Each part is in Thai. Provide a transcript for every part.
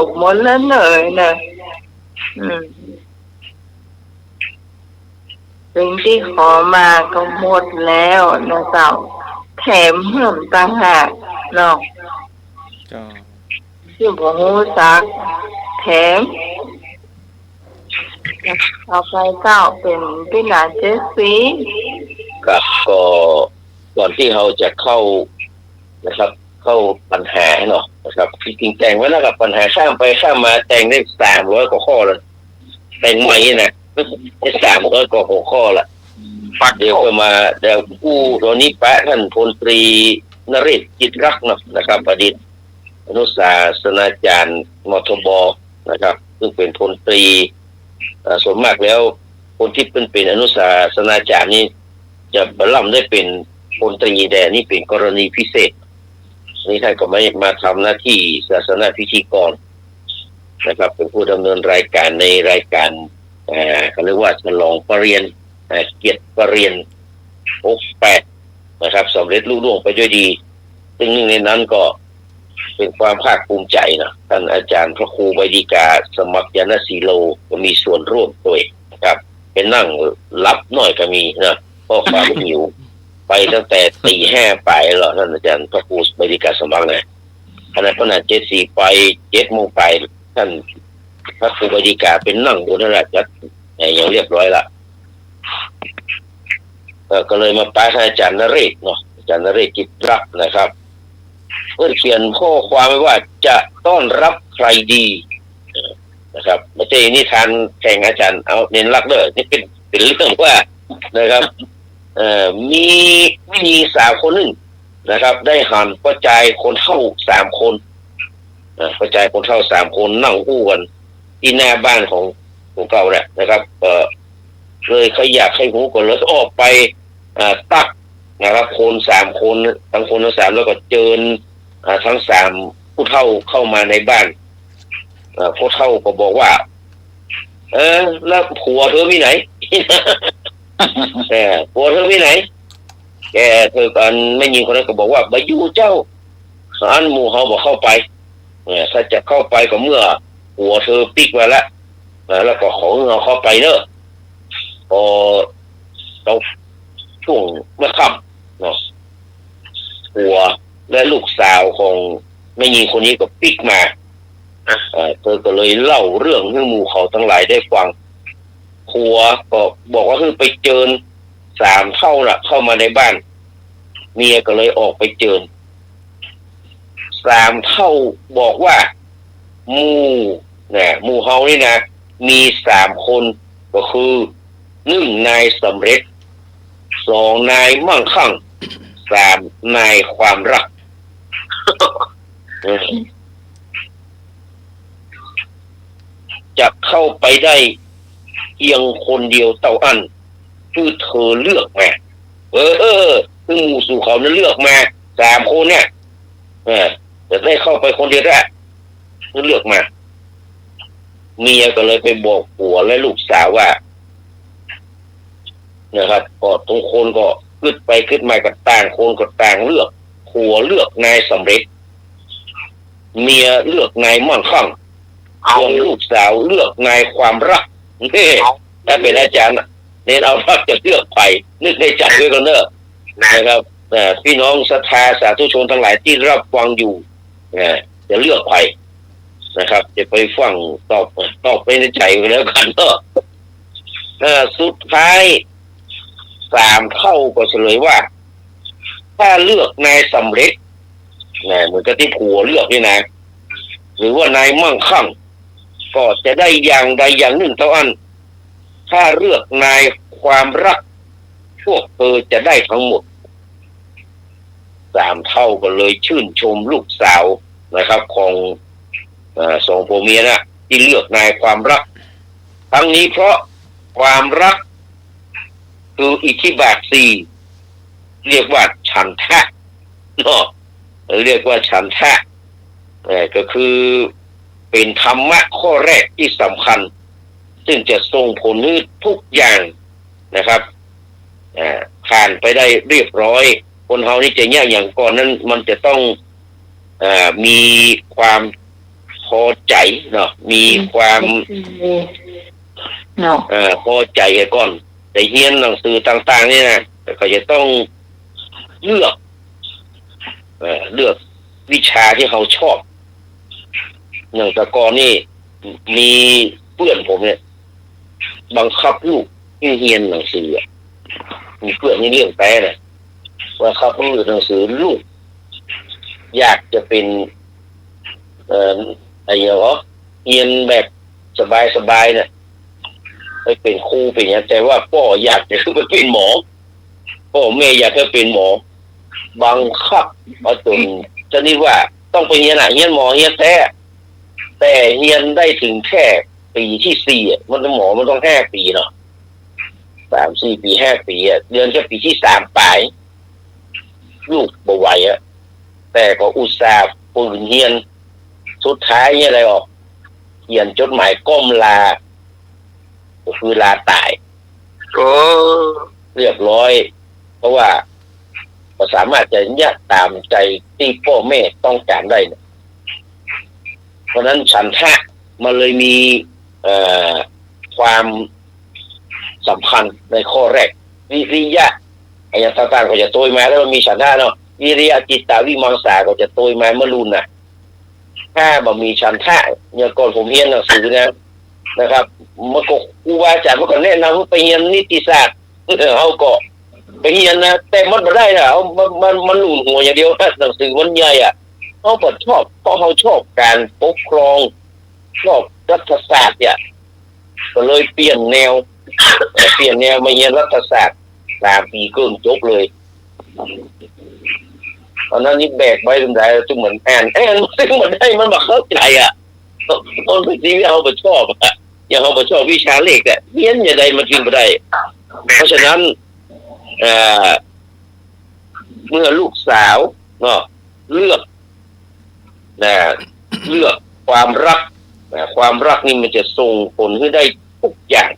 กหมดแล้วเลยนะสิ่งที่ขอมาก็หมดแล้วนะเจ้าแถมเพิ่มต่างหากเนาะที่บ่ฮู้จักแถมต่อไปเจ้าเป็นพี่นาเจสซี่ครับก็ก่อนที่เราจะเข้านะครับเข้าปัญหาเนาะนะครับจริงๆแต่งไว้แล้วกับปัญหาข้ามไปข้ามมาแต่งได้300กว่าข้อแล้วแต่งใหม่นะได้300กว่าหัวข้อละเดี๋ยวไปมาเดี๋ยวผู้ตอนนี้แปะท่านพลตรีนเรศจิตรักเนาะนะครับอดีตอนุศาสนาจารย์มทบนะครับซึ่งเป็นพลตรีส่วนมากแล้วคนที่เป็นอนุศาสนาจารย์นี่จะบรรลุได้เป็นพลตรีแดนนี่เป็นกรณีพิเศษนี่ท่านก็ไม่มาทำหน้าที่ศาสนาพิธีกรนะครับเป็นผู้ดำเนินรายการในรายการเขาเรียกว่าฉลองปริญญาเกียรติปริญญา68นะครับสำเร็จลุล่วงไปด้วยดีซึ่งหนึ่งในนั้นก็เป็นความภาคภูมิใจนะท่านอาจารย์พระครูใบดีกาสมัครยานสีโลก็มีส่วนร่วมด้วยนะครับเป็นนั่งรับหน่อยก็มีนะเพราะความหิวไปตั้งแต่ตีห้าไปหรอท่านอาจารย์พระครูใบดีกาสมัครนะขณะพนัก74ไป7 โมงไปท่านพระครูใบดีกาเป็นนั่งอยู่นั่นแหละจัดอย่างเรียบร้อยละก็เลยมาป้าท่านอาจารย์นเรศเนาะอาจารย์นเรศจิตรักนะครับเพื่อเขียนข้อความไว้ว่าจะต้อนรับใครดีนะครับไม่ใช่นิทานแข่งอาจารย์เอาเน้นรักเด้อนี่เป็นเรื่องว่านะครับมีสาวคนหนึ่งนะครับได้หันกระจายคนเท่า3 คนกระจายคนเท่า3 คนนั่งคู่กันที่หน้าบ้านของเก่าแหละนะครับเลยเขาอยากให้หูก่อนแล้วออกไปตักนะครับคน3 คนทั้งคนทั้ง3แล้วก็เจิญทั้ง3ผู้เฒ่าเข้ามาในบ้านผู้เฒ่าก็บอกว่าแล้วผัวเธอมีไหน ผัวเธอมีไหนแกเธอกันไม่ยิงคนนั้นก็บอกว่าบายูเจ้าอันหมู่เฮาบอกเข้าไปถ้าจะเข้าไปก็เมื่อผัวเธอปิกมาแล้วก็ขอเงาเข้าไปเนอะพอเราช่วงเมื่อค่ำเนาะผัวและลูกสาวของแม่หญิงคนนี้ก็ปิกมาเธอก็เลยเล่าเรื่องให้หมู่เขาทั้งหลายได้ฟังผัวก็บอกว่าคือไปเจิญ3 เท่าน่ะเข้ามาในบ้านเมียก็เลยออกไปเจิญ3 เท่าบอกว่าหมู่เฮานี่นะมี3 คนก็คือ1 นายสำเร็จ2 นายมั่งคั่ง3 นายความรัก จะเข้าไปได้เพียงคนเดียวเต่าอันคือเธอเลือกมาคือหมู่สู่เขานั้นเลือกมา3 คนเนี่ยจะได้เข้าไปคนเดียวได้เลือกมาเมียก็เลยไปบอกผัวและลูกสาวว่านะครับก็ตรงคนก็ขึ้นมากับต่างคนก็ต่างเลือกผัวเลือกนายสำเร็จเมียเลือกนายมั่งคั่งส่วนลูกสาวเลือกนายความรักนี่ถ้าเป็นอาจารย์เน้นเอารักจะเลือกใครนึกในใจด้วยกันเนอะนะครับพี่น้องศรัทธาสาธุชนทั้งหลายที่รับฟังอยู่จะเลือกใครนะครับจะไปฟังตอบไปในใจกันแล้วกันเนอะสุดท้าย3 เท่าก็เฉลยว่าถ้าเลือกนายสำเร็จเหมือนกับที่ผัวเลือกนี่นะหรือว่านายมั่งคั่งก็จะได้อย่างใดอย่างหนึ่งเท่านั้นถ้าเลือกนายความรักพวกเธอจะได้ทั้งหมด3 เท่าก็เลยชื่นชมลูกสาวนะครับของ2 ผัวเมียนะที่เลือกนายความรักทั้งนี้เพราะความรักคืออิทธิบาท4เรียกว่าฉันทะเนาะเรียกว่าฉันทะก็คือเป็นธรรมะข้อแรกที่สำคัญซึ่งจะส่งผลให้ทุกอย่างนะครับผ่านไปได้เรียบร้อยคนเฮานี่จะแยกอย่างก่อนนั้นมันจะต้องมีความพ อใจเนาะมีความเนาะพอใจก่อนแต่เรียนหนังสือต่างๆนี่นะเขาจะต้องเลือกเลือกวิชาที่เขาชอบอย่างแต่ก่อนนี่มีเพื่อนผมเนี่ยบังคับลูกให้เรียนหนังสือมีเพื่อนนี่เรื่องแปลเลยว่าเขาเรียนหนังสือลูกอยากจะเป็นอะไรอย่างเงี้ยเรียนแบบสบายๆเนี่ยไปเป็นครูเป็นอย่างแต่ว่าพ่ออยากจะขึ้นไปเป็นหมอพ่อแม่อยากจะเป็นหมอบังคับมาจนจะนี่ว่าต้องไปเรียนเรียนหมอเรียนแต่เรียนได้ถึงแค่ปีที่4มันหมอมันต้อง5 ปีเนาะ3-4 ปี5 ปีเรียนแค่ปีที่3ปลายลูกบ่ไหวแต่ก็อุตส่าห์ฝืนเรียนสุดท้ายเนี่ยอะไรออกเขียนจดหมายก้มลาก็คือลาตายเรียบร้อยเพราะว่าก็สามารถจะยัดตามใจที่พ่อแม่ต้องการได้นะเพราะนั้นฉันทะมันเลยมีความสำคัญในข้อแรกวิริยะอย่างต่างๆก็จะโตยมาแล้วมันมีฉันทะเนาะวิริยะจิตตาวิมังสาก็จะโตยมาเมื่อรุ่นน่ะถ้าบ่มีฉันทะเนี่ยก่อนผมเรียนหนังสือนะครับมันก็ครูบาอาจารย์มันก็แนะนำให้ไปเรียนนิติศาสตร์เขาก็ไปเรียนนะแต่มันไม่ได้นะมันหลุนหัวอย่างเดียวหนังสือมันใหญ่เขาก็ชอบเพราะเขาชอบการปกครองชอบรัฐศาสตร์เนี่ยก็เลยเปลี่ยนแนวมาเรียนรัฐศาสตร์3 ปีเกินจบเลยตอนนั้นนี่แบกไว้ตรงไหนจึงเหมือนแอนซึ่งมันได้มันบอกเข้าใจตอนที่เขาไปชอบอย่างเขาไปชอบวิชาเลขเรียนอย่างใดมันจึงไม่ได้เพราะฉะนั้นเมื่อลูกสาวเนาะเลือกความรักความรักนี่มันจะส่งผลให้ได้ทุกอย่าง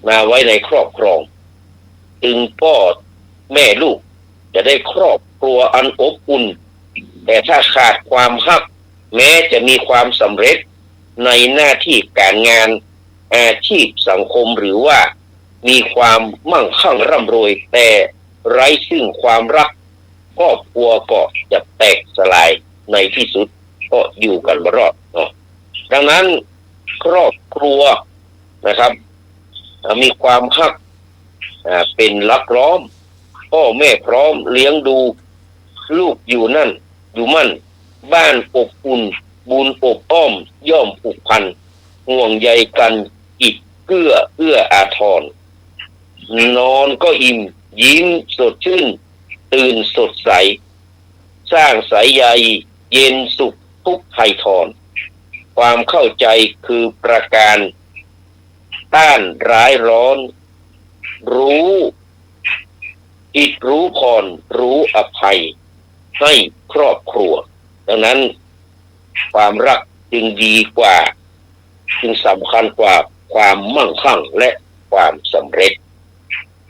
มาไว้ในครอบครองจึงพ่อแม่ลูกจะได้ครอบครัวอันอบอุ่นแต่ถ้าขาดความรักแม้จะมีความสำเร็จในหน้าที่การงานอาชีพสังคมหรือว่ามีความมั่งคั่งร่ำรวยแต่ไร้ซึ่งความรักครอบครัวก็จะแตกสลายในที่สุดก็อยู่กันไม่รอดเนาะดังนั้นครอบครัวนะครับมีความรักเป็นหลักล้อมพ่อแม่พร้อมเลี้ยงดูลูกอยู่นั่นอยู่มั่นบ้านอบอุ่นบุญอบอ้อมย่อมผูกพันห่วงใยกันอิดเอื้ออาทรนอนก็อิ่มยิ้มสดชื่นตื่นสดใสสร้างสายใยเย็นสุขทุกไถ่ถอนความเข้าใจคือประการต้านร้ายร้อนรู้อิดรู้พรรู้อภัยให้ครอบครัวดังนั้นความรักจึงดีกว่าจึงสำคัญกว่าความมั่งคั่งและความสำเร็จ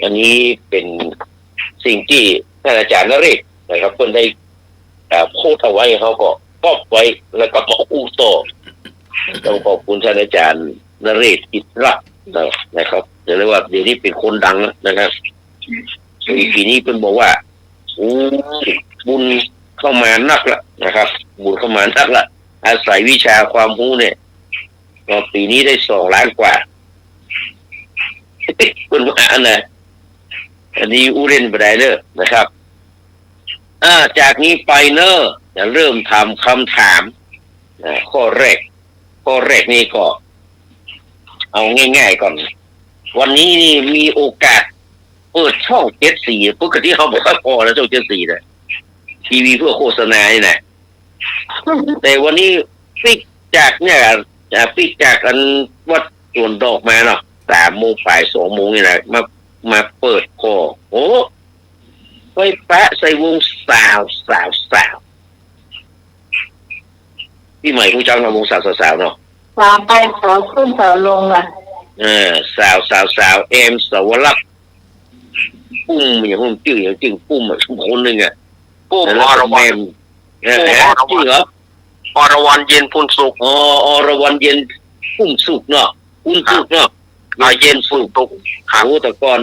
อันนี้เป็นสิ่งที่ท่านอาจารย์นเรศนะครับเพิ่นได้โพสต์เอาไว้เขาก็ก๊อปไว้แล้วก็บอกอู้ต่อต้องขอบคุณท่านอาจารย์นเรศอิทธิรัตน์นะครับเรียกว่าเดี๋ยวนี้เป็นคนดังนะครับปีนี้เพิ่นบอกว่าบุญเข้ามานักละนะครับบุญเข้ามานักละอาศัยวิชาความรู้เนี่ยปีนี้ได้2 ล้านกว่าเป็นว่าอันนี้อู้เล่นไปได้เลยนะครับจากนี้ไปจะเริ่มทำคำถามข้อแรกนี่ก็เอาง่ายๆก่อนวันนี้นี่มีโอกาสเปิดช่อง74ปกติเขาบอกว่าพอแล้วช่อง74นะทีวีเพื่อโฆษณานี่นะแต่วันนี้ปิกจากอันวัดสวนดอกมาเนาะ3 โมงบ่าย2 โมงนี่นะมาเปิดคอโอ้ไปแปะใส่วงสาวพี่ใหม่ผู้จังกับวงสาวเนาะสาวไปสาวขึ้นสาวลงสาวเอ็มสาวรักษ์ปุ้มอย่างผมจื่ออย่างจริงปุ้มทุกคนหนึ่งปุ้มอรวรรณจริงเหรอ อรวรรณเย็นพูนสุขอรวรรณเย็นพุ่มสุกเนาะพุ่มสุกเนาะเย็นสุขโอ้แต่ก่อน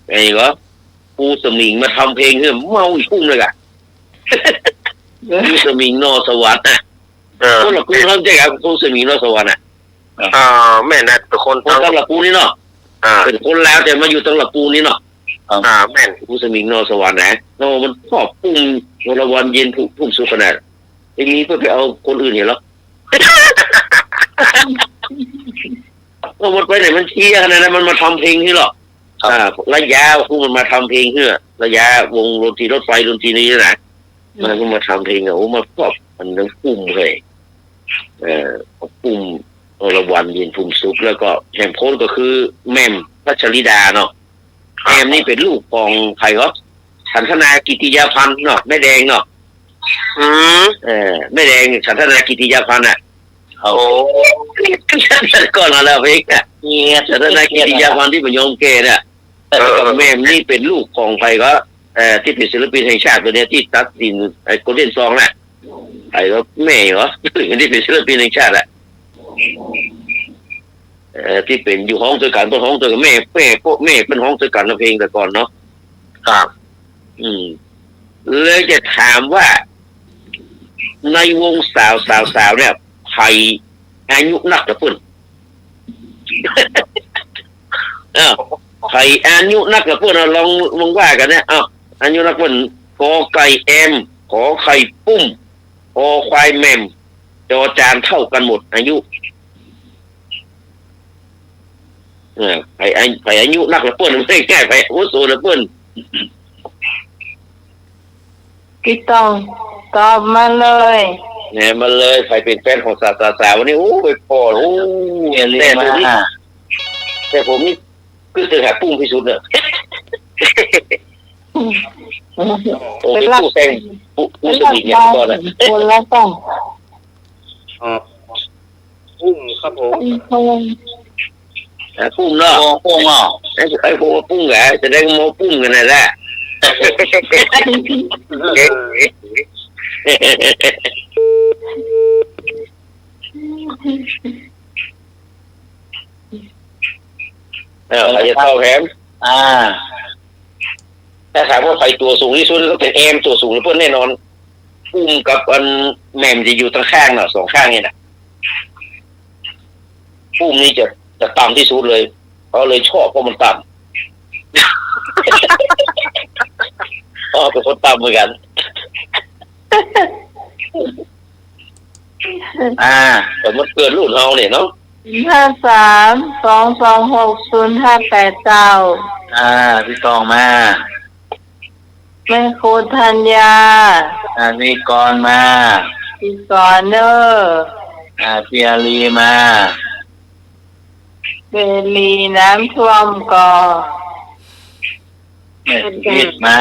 ไงวะปูสมิงมาทำเพลงเนี่ยเมาอีกพุ่มเลยอะปูสมิงนอสวรรค์นะคนละกูทำใจกับปูสมิงนอสวรรค์แม่นะเป็นคนตั้งหลักปูนี่เนาะเป็นคนแล้วแต่มาอยู่ตั้งหลักปูนี่เนาะแม่ปูสมิงนอสวรรค์นะนอมันชอบพุ่มอรวรรณเย็นพุ่มสุกขนาดอย่างนี้เพื่อไปเอาคนอื่นเหรอมันไปไหนมันเที่ยขนาดนั้นมันมาทำเพลงที่หรอระยะพวกมันมาทำเพลงเพื่อระยะวงดนตรีรถไฟดนตรีนี้นะมันก็มาทำเพลงโอ้มาครอบมันทั้งปุ่มเลยปุ่มอรวรรณเย็นพุ่มสุกแล้วก็แห่งโพสก็คือแม่มพัชริดาเนาะแม่มนี่เป็นลูกของใครก็ฉันทนากิติยาพันธ์เนาะแม่แดงเนาะแม่แดงฉันทนากิติยาพันธ์อ่ะโอ้ก่อนมาแล้วเพลงอ่ะฉันทนากิติยาพันธ์ที่เป็นยงเกเนี่ยแม่มนี่เป็นลูกของใครก็ที่เป็นศิลปินแห่งชาติตัวนี้ที่ตัดสินไอ้โกลเด้นซองน่ะไอ้ก็แม่เหรอที่เป็นศิลปินแห่งชาติอ่ะที่เป็นอยู่ห้องตัวกันเป็นห้องตัวกับแม่พวกแม่เป็นห้องตัวกันเพลงแต่ก่อนเนาะครับเลยจะถามว่าในวงสาวเนี่ยใครอายุนักกระปุ่นใครอายุนักกระปุ่นลองว่ากันเนี่ยอายุนักกระปุ่นกอไก่แอมขอไข่ปุ้มคอควายแมมจอจานเท่ากันหมดอายุใครอายุนักกระปุ่นไม่แก้ใครอาวุโสกระปุ่นพี่ต้องตอบมาเลยเนี่ยมาเลยใครเป็นแฟนของสาววันนี้โอ้ไปพอโอ้แต่ผมนี่คือจะหาปุ้งที่สุดเนี่ยโอ้ไปปูแซงปูสมิงเนี่ยก่อนนะคนละต้องปุ้งครับผมปุ้งเนาะปุ้งไอ้พวกปุ้งแหละจะได้โมปุ้งกันนั่นแหละใครจะเท่าแถมถ้าถามว่าใครตัวสูงที่สุดก็เป็นแอมตัวสูงเพื่อนแน่นอนปุ้งกับอันแหม่มจะอยู่ตรงข้างเนาะสองข้างนี่นะปุ้งนี่จะต่ำที่สุดเลยเขาเลยชอบเพราะมันต่ำเป็นคนต่ำเหมือนกันแต่มันเกิดรุ่นเฮาเนี่ยเนาะ53226059พี่ตองมาแม่ครูธัญญาพี่กรมา พี่กรเนอพี่อาลีมาเบลีน้ำท่วมก่อพิดมา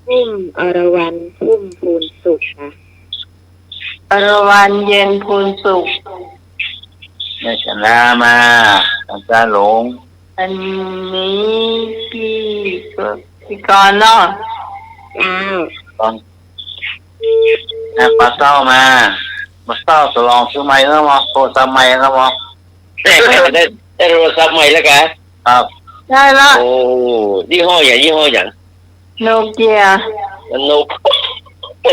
พุ่มอรวรรณพุ่มพูนสุขนะอรวรรณเย็นพูนสุขแม่ชนะมาอาจารย์หลงอันนี้พี่กรเนาะตอนปลาเต้ามาเต้าสลองซื้อไม้แล้วมั้งโทรศัพท์ใหม่แล้วมั้งได้โทรศัพท์ใหม่แล้วกันครับได้ละโอ้ยี่ห้ออย่างโนเกียโน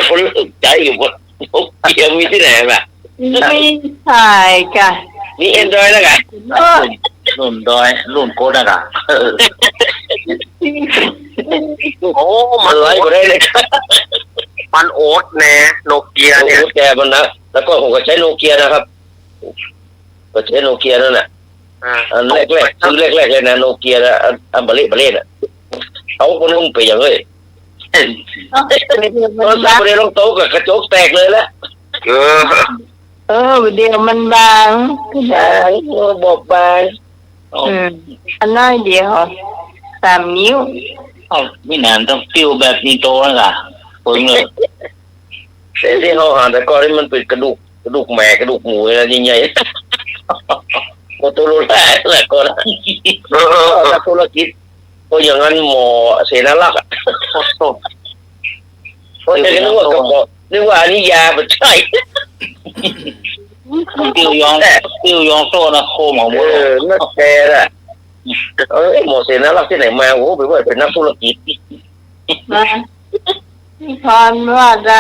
คนรู้สึกใจอยู่บนโนเกียมีที่ไหนบ้างมีถ่ายกันมีแอนดรอยแล้วกันรุ่นดอยรุ่นโคตรนะโอ้มันไล่ไปได้เลยมันโอ๊ตแน่โนเกียเนี่ยแกมันนะแล้วก็ผมก็ใช้โนเกียนะครับก็ใช้โนเกียนั่นแหละอันแรกซื้อแรกเลยนะโนเกียนะอันบาเล่น่ะเขาคนนุ่มไปอย่างเลยตอนสักประเดี๋ยวลงโต๊ะกับกระจกแตกเลยแล้วเดี๋ยวมันบางบอกบางอันน้อยเดียว3 นิ้วไม่นานต้องฟิวแบบนี้โตแล้วล่ะปึ้งเลยที่เขาหาแต่ก่อนนี่มันเป็นกระดูกแม่กระดูกหมูอะไรใหญ่ๆโมโตโรล่าแหละก่อนธุรกิจเพราะอย่างนั้นหมอเสนาลักษณ์เพราะจะนึกว่ากระบอก นึกว่าอันนี้ยาไม่ใช่ tiêu yong so na khô màu เอ muối อนักแกน่ะหมอเสนารักที่ไหนมาโอ้ไปว่าเป็นนักธุรกิจ นะพี่พรว่าใด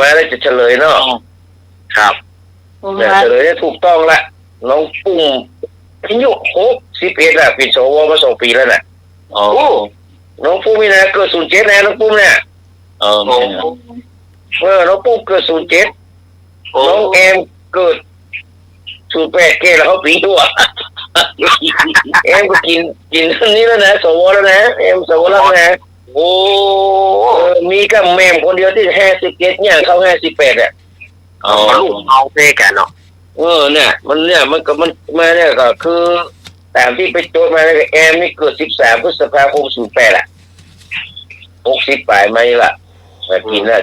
มาแล้วจะเฉลยเนาะ ครับ ผม เนี่ย ว่า เฉลยได้ถูกต้องละน้องปุ้มอายุ61ละเป็นสวมา2 ปีแล้วน่ะ Ồ. น้องปุ้มนี่นะเกิด07นะน้องปุ้มเนี่ย Mình น้องปุ้มเกิด07น้องแอมเกิด08แกแล้วเขาปีตัว แอมก็กินอันนี้แล้วนะสวแล้วนะแอมสวแล้วนะ Ồ. มีกับแม่มคนเดียวที่57เนี่ยเข้า58อ่ะ Lúc mau thế cả nó. เนี่ยมันก็มันมาเนี่ยก็คือตามที่ไปโจทย์มาเนี่ยแอมนี่เกิด13 พฤษภาคม 08อ่ะ60 ปลายไม่ละ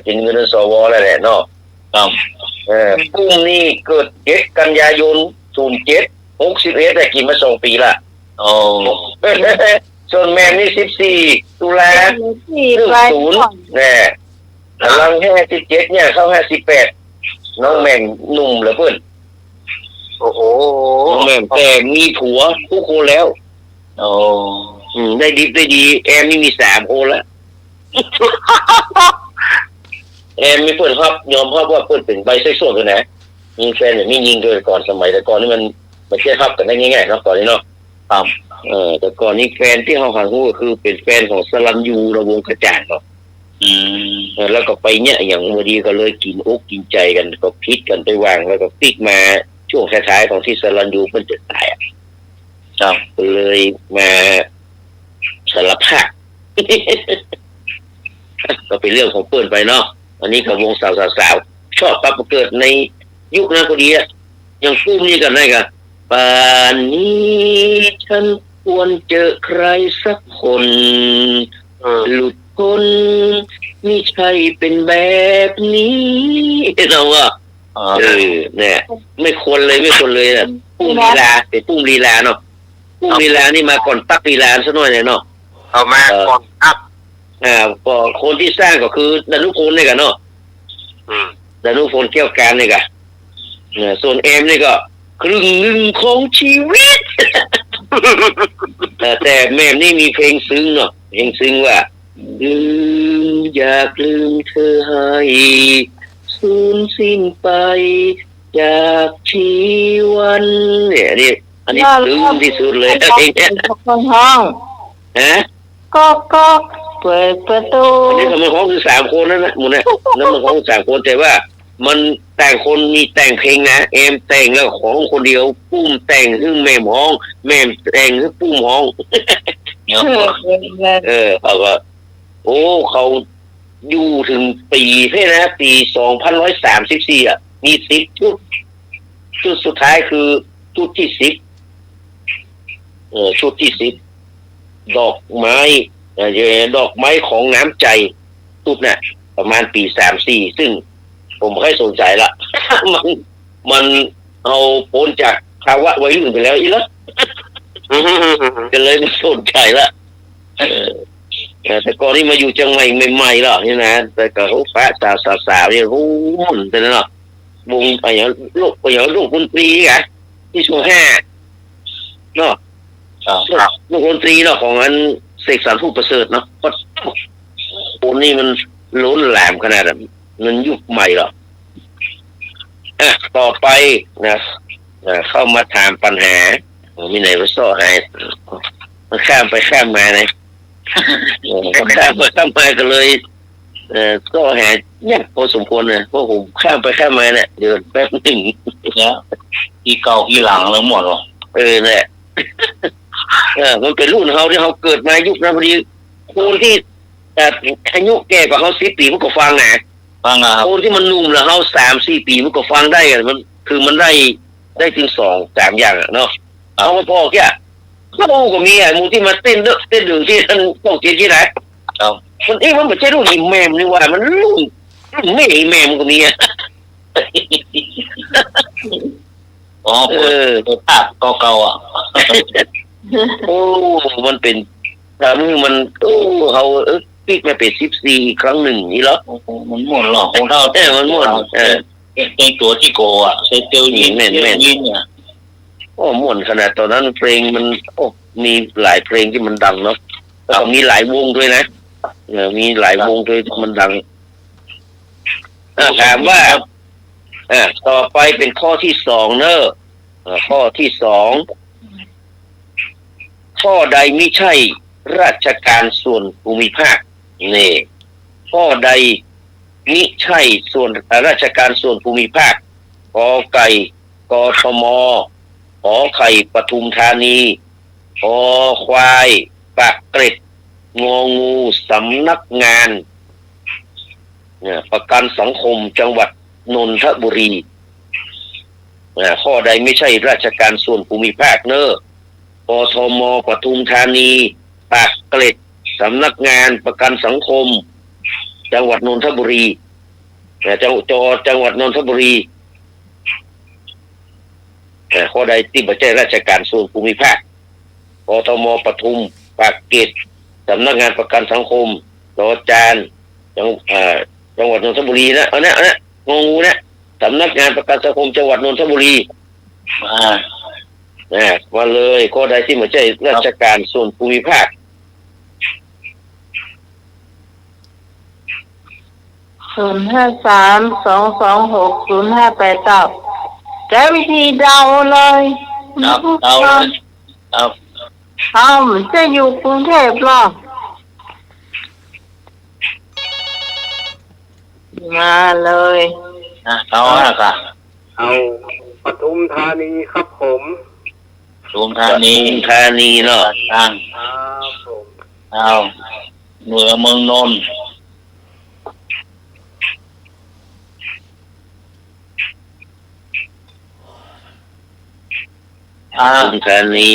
กินเงินสวแล้วแหละเนาะ Không. ปุ้มนี่เกิด7 กันยายน 07 61แต่กินมา2 ปีละ Ồ. ส่วนแมนนี่14 ตุลา ที่ไป 10เนี่ยกำลัง57เนี่ยเข้า58น้องแม่มหนุ่มเหลือเพิ่น Ồ. น้องแม่มแต่มีผัวทุกคนแล้ว Ồ. ได้ดีแอมนี่มี3 คนแล้ว แอมมีเพิ่นครับยอมรับว่าเพิ่นเป็นไบเซ็กชวลด้วยนะมีแฟนแบบไม่ยิงโดยก่อนสมัยแต่ก่อนนี่มันไม่ใช่ครับกันได้ง่ายๆเนาะก่อนนี้เนาะ Không. แต่ก่อนนี้แฟนที่เขาหารู้ก็คือเป็นแฟนของสลันยูระวงกระจ่างเนาะ แล้วก็ไปเนี่ยอย่างพอดีก็เลยกินอกกินใจกันก็พิดกันไปวางแล้วก็ปิกมาช่วงท้ายๆของที่สลันยูมันจะตายอ่ะ Không. ก็เลยมาสารภาพ ก็เป็นเรื่องของเปิ้นไปเนาะอันนี้กับวงสาวชอบปั๊บเกิดในยุคนั้นพอดีอ่ะอย่างปุ้มนี่กันได้กันป่านนี้ฉันควรเจอใครสักคนหลุดพ้นไม่ใช่เป็นแบบนี้เราว่าเนี่ยไม่ควรเลยนะปุ้มลีลาเป็นปุ้มลีลาเนาะปุ้มลีลานี่มาก่อนตักลีลาซะหน่อยเนาะ Ở mà còn áp. ก็คนที่สร้างก็คือดานุพลนี่กันเนาะดานุพลแก้วการนี่กันส่วนเอมนี่ก็ครึ่งหนึ่งของชีวิต แต่แม่นี่มีเพลงซึ้งเนาะเพลงซึ้งว่าลืมอยากลืมเธอให้สูญสิ้นไปจากชีวันเนี่ยนี่อันนี้ซึ้งที่สุดเลยเพลงเนี้ย คนห้อง ฮะ ก็เปิดประตู อันนี้มันของคือ3 คนนั่นนะหมูเนี่ยนั่นมันของ3 คนแต่ว่ามันแต่งคนมีแต่งเพลงนะเอมแต่งแล้วของคนเดียวปุ้มแต่งคือแม่ห้องแม่แต่งคือปุ้มห้อง เขาก็โอ้เขาอยู่ถึงปีเท่นะปี2134อ่ะมี10 ชุดสุดท้ายคือชุดที่10ชุดที่10ดอกไม้ดอกไม้ของน้ำใจชุดน่ะประมาณปี34ซึ่งผมไม่ค่อยสนใจละ มันเอาพ้นจากภาวะวัยรุ่นไปแล้วอีละ ก็เลยไม่สนใจละแต่ก่อนนี้มาอยู่จังใหม่ใหม่ๆแล้วนี่นะแต่ก็เขาฟ้าสาวเนี่ยรู้มันแต่เนาะวงไปอย่างลูกดนตรีไงที่ช่วง5เนาะลูกดนตรีเนาะของอันเสกสรรผู้ประเสริฐเนาะเพราะคนนี้มันล้นแหลมขนาดมันยุคใหม่หรอต่อไปนะเข้ามาถามปัญหามีไหนมาซ่อให้มันข้ามไปข้ามมานะข้ามมาก็เลยก็หาเนี่ยพอสมควรนะเพราะผมข้ามไปข้ามมาเนี่ยเดินแป๊บหนึ่ง Nhá. Đi cầu đi làng nó một rồi. เนี่ยมันเป็นรุ่นเขาที่เขาเกิดมายุคนั้นพอดีคนที่อายุแก่กว่าเขา10 ปีมันก็ฟังนะ Vâng à. คนที่มันหนุ่มแล้วเขา3-4 ปีมันก็ฟังได้กันมันคือมันได้ถึง2-3 อย่างเนาะเอามาพอแค่เขาก็มีหมูที่มาเต้นดึงที่ท่านต้องเจนที่ไหน Không. มันไม่ใช่รุ่นอีแมมนี่ว่ามันรุ่นไม่อีแมมก็มี Ồ, có cầu ạ. โอ้มันเป็นทำให้มันเขา ปิกมาเป็น14อีกครั้งหนึ่งนี่เหรอ โอ้โหมันม่วนหรอกของเรา มันม่วนเป็นตัวที่โกอ่ะเซเตียวยินเนี่ย โอ้ม่วนขนาดตอนนั้นเพลงมันโอ้มีหลายเพลงที่มันดังเนาะแล้วก็มีหลายวงด้วยนะมีหลายวงด้วยมันดังถามว่าต่อไปเป็นข้อที่2เนอะข้อที่2ข้อใดไม่ใช่ราชการส่วนภูมิภาคนี่ข้อใดมิใช่ส่วนราชการส่วนภูมิภาคกไก่กทมขอไข่ปทุมธานีขอควายปากเกร็ดงองูสำนักงานประกันสังคมจังหวัดนนทบุรีข้อใดไม่ใช่ราชการส่วนภูมิภาคเนอะกทมปทุมธานีปากเกร็ดสำนักงานประกันสังคมจังหวัดนนทบุรีจังหวัดนนทบุรีข้อใดที่ไม่ใช่ราชการส่วนภูมิภาคกทมปทุมปากเกร็ดสำนักงานประกันสังคมรอจานจังหวัดนนทบุรีนะงองูนะสำนักงานประกันสังคมจังหวัดนนทบุรีมาเลยข้อใดที่ไม่ใช่ราชการส่วนภูมิภาค053-226-0589แต่วิธีเดาเลย ครับจะอยู่กรุงเทพหรอมาเลยเอาละค่ะ เอาปทุมธานีครับผม ปทุมธานี เนาะ ตั้ง ครับผม เอาเมืองนนท์ปทุมธานี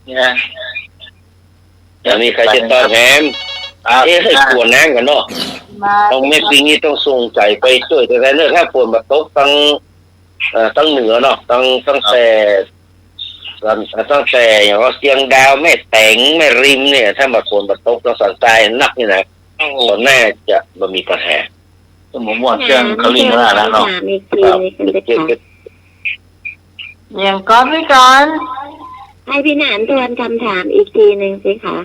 เนี่ย จะมีใครจะตอบแฮมให้ขวดน้ำกันเนาะต้องไม่ปีนี้ต้องส่งใจไปช่วยแต่เรื่องถ้าฝนมาตกตั้งเหนือเนาะตั้งแต่อย่างว่าเสียงดาวแม่แตงแม่ริมเนี่ยถ้ามาฝนมาตกต้องสันทรายนักนี่นะตอนหน้าจะมันมีปัญหา สมมติเรื่องเขาลิงแล้วนะเนาะ มีทีนี้คุณจะขอ อย่างก็พี่ก่อน ให้พี่หนานทวนคำถามอีกทีหนึ่งสิคะ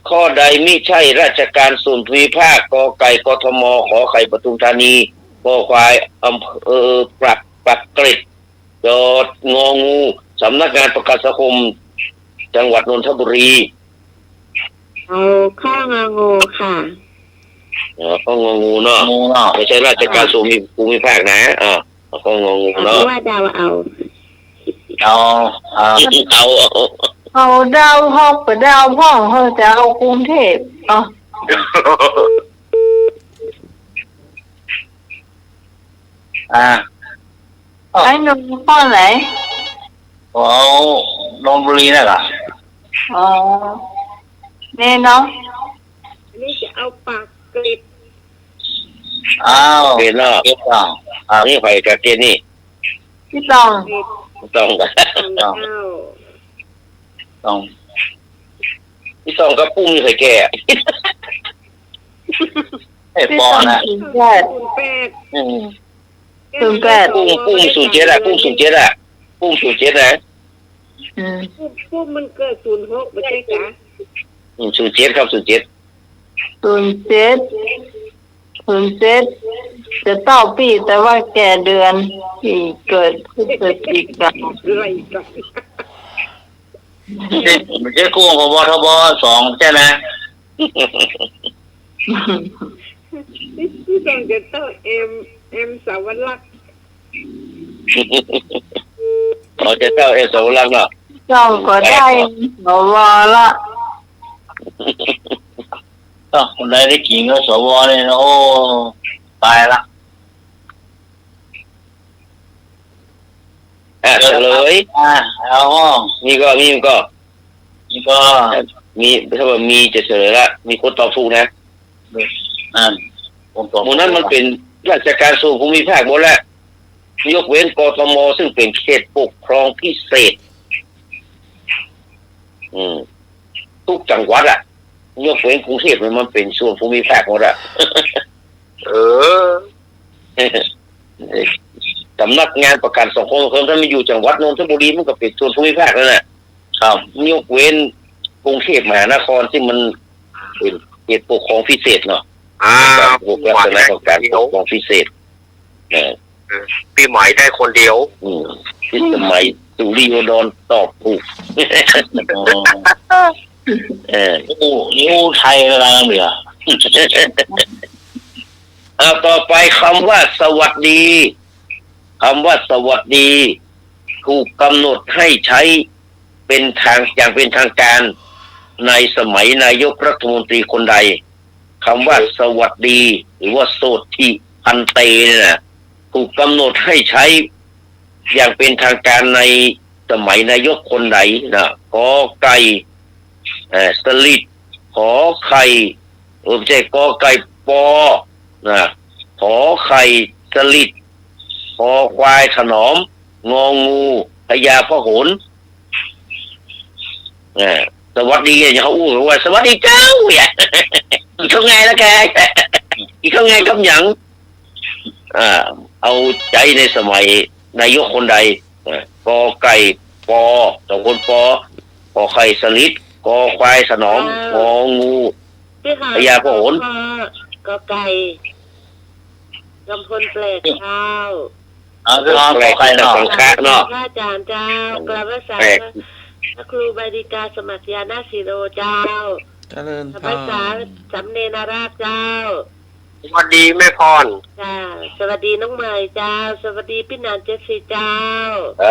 ข้อใดไม่ใช่ราชการส่วนภูมิภาคกไก่กทมขอไข่ปทุมธานีกควายอำเภอปักเกร็ดยอดงองูสำนักงานประกันสังคมจังหวัดนนทบุรี เอาข้ององูค่ะ ข้ององูเนาะ งูเนาะ ไม่ใช่ราชการส่วนภูมิภาคนะข้ององู เพ เนาะ ราะว่าเดาเอา เอาดาวฮอกไปดาวพ่องเขาจะเอากรุงเทพไอ้หนุ่มข้อไหนเอานนทบุรีน่ะล่ะ นี่เนาะ อันนี้จะเอาปากเกร็ด เกณฑ์เนาะนี่ไข่กับเกณฑ์นี่ พี่ต้อง ต้องกัน ต้อง พี่ต้องกับปุ้งนี่ไข่แก่ ปอนะ 08 ปุ้ง07ปุ้ง07นะปุ้มมันเกิด06ไม่ใช่กะ07ครับ07จะเต้าปีแต่ว่าแก่เดือนที่เกิดพฤศจิกายน มันจะกู้ของทบ2ใช่ไหม ที่ต้องจะเต้าเอ็มสาวรักษ์ เราจะเจ้าเอสวรังเนาะ จ้องก็ได้สวละ คนใดได้กี่เงินสวเนี่ยโอ้ตายละ เฉลย เอาห้อง มีก็ถ้าว่ามีจะเฉลยละมีคนตอบถูกนะ ผมตอบ หมู่นั้นมันเป็นราชการส่วนภูมิภาคหมดแล้ว ยกเว้นกทมซึ่งเป็นเขตปกครองพิเศษทุกจังหวัดอะยกเว้นกรุงเทพมันเป็นส่วนภูมิภาคหมดอะ สำนักงานประกันสังคมถ้าไม่อยู่จังหวัดนนทบุรีมันก็เป็นส่วนภูมิภาคแล้วนะครับยกเว้นกรุงเทพมหานครที่มันเป็นเขตปกครองพิเศษเนาะพวกลักษณะของการปกครองพิเศษปีใหม่ได้คนเดียวที่สมัยสุริโยดรตอบถูกนิ้วไทยอะไรเหลือต่อไปคำว่าสวัสดีคำว่าสวัสดีถูกกำหนดให้ใช้เป็นทางอย่างเป็นทางการในสมัยนายกรัฐมนตรีคนใดคำว่าสวัสดีหรือว่าโสติพันเตเนี่ยถูกกำหนดให้ใช้อย่างเป็นทางการในสมัยนายกคนใดนะขอไก่สลิดขอไข่ไม่ใช่กอไก่ปอนะขอไข่สลิดขอควายถนอมงองูพญาพหลสวัสดีอย่างเขาอู้ว่าสวัสดีเจ้าเนี่ยอีกเท่าไงละแกอีกเท่าไงคำหยังเอาใจในสมัยนายกคนใดกอไก่ปอสองคนปอขอไข่สลิดกอควายถนอมงองูพญาพหลกอไก่กำพลแปลกข้าวแปลกในสังฆะเนาะพระอาจารย์เจ้ากราบสาพระครูบาดิกาสมัชยานาสีโรเจ้าเจริญพรภาษาสำเนนาราชเจ้าสวัสดีแม่พรจ้าสวัสดีน้องใหม่เจ้าสวัสดีพี่นันเจสีเจ้า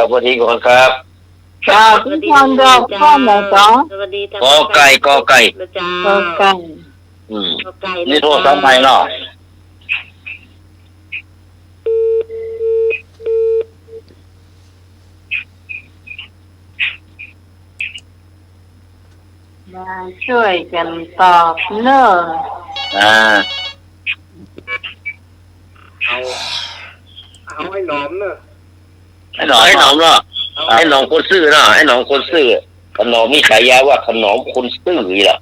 สวัสดีก่อนครับพี่พรเราพ่อไหนจ๊ะสวัสดีกอไก่กอไก่กอไก่กอไก่นี่โทรศัพท์ใหม่เนาะมาช่วยกันตอบเนอะเอาให้หนอมเนอะให้หนอมเนาะให้หนอมคนซื่อเนาะให้หนอมคนซื่อขนมมีฉายาว่าขนมคนซื่อนี่แหละ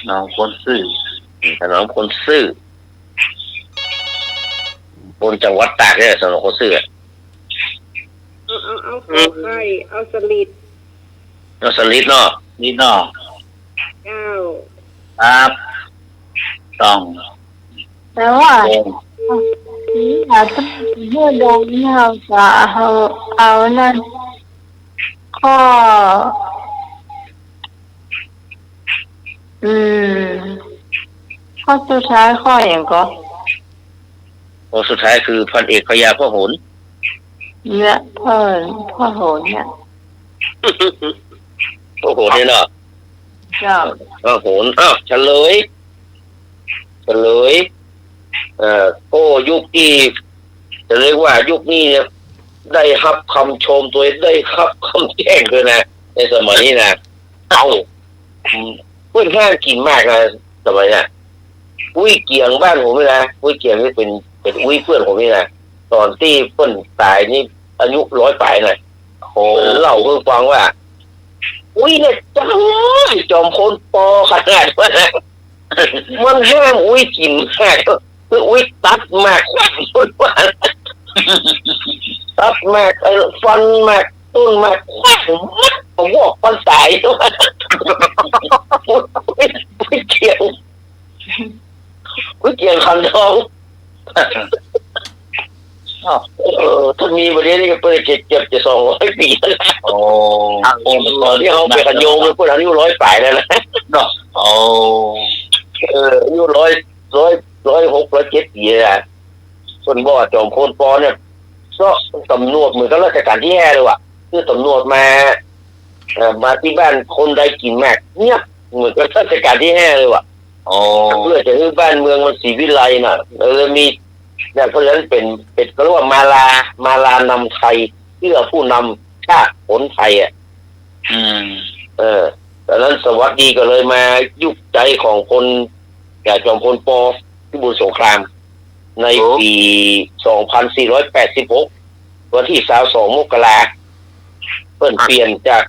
น้องคนซื่อขนมคนซื่อ บนจังหวัดตากเนี่ยสำหรับคนซื้อเอาไข่เอาสลิดเนาะนิดเนาะเก้าครับต้องแต่ว่าอาจจะเมื่อใดเราจะเอานั่นข้อข้อสุดท้ายข้ออย่างก็ข้อสุดท้ายคือพันเอกพญาพหลเนี่ยพ่อโหนเนี่ยพ่อโหนเนี่ยเนาะจ้าพ่อโหนเฉลยก็ยุคที่จะเรียกว่ายุคนี้เนี่ยได้รับคำชมตัวได้รับคำแจ้งเลยนะในสมัยนี้นะเพื่อนข้างกินมากนะสมัยนี้อุ้ยเกียงบ้านผมนี่นะอุ้ยเกียงนี่เป็นอุ้ยเพื่อนผมนี่นะตอนที่เพื่อนตายนี่อายุ100 ปีหน่อยโอ้เล่าเพื่อนฟังว่าอุ้ยเนี่ยจอมพลปอขนาดว่ามันห้ามอุ้ยกินมากคืออุ้ยตัดมากต้นว่าตัดมากฟันมากต้นมากผมบอกฟันสายว่าอุ้ยเกียงคันทองถ้ามีประเด็นนี้ก็เปิดเจ็บจะ200 ปีแล้วโอ้ตอนที่เขาไปขยงเลยพวกอายุ100 ปีแล้วนะเนาะอายุ106 107 ปีนะคนบอกจอมพลปอเนี่ยก็ตำรวจเหมือนกับราชการที่5เลยว่ะคือตำรวจมาที่บ้านคนใดกินมากเนี่ยเหมือนกับราชการที่5เลยว่ะเพื่อจะให้บ้านเมืองมันสีวิไลน่ะมีเนี่ยเพราะฉะนั้นเป็นก็เรียกว่ามาลานำไทยเพื่อผู้นำชาติผลไทย ดังนั้นสวัสดีก็เลยมายุคใจของพลจอมพลป.พิบูลสงครามในปี 2486 วันที่22 มกราเพิ่นเปลี่ยนจาก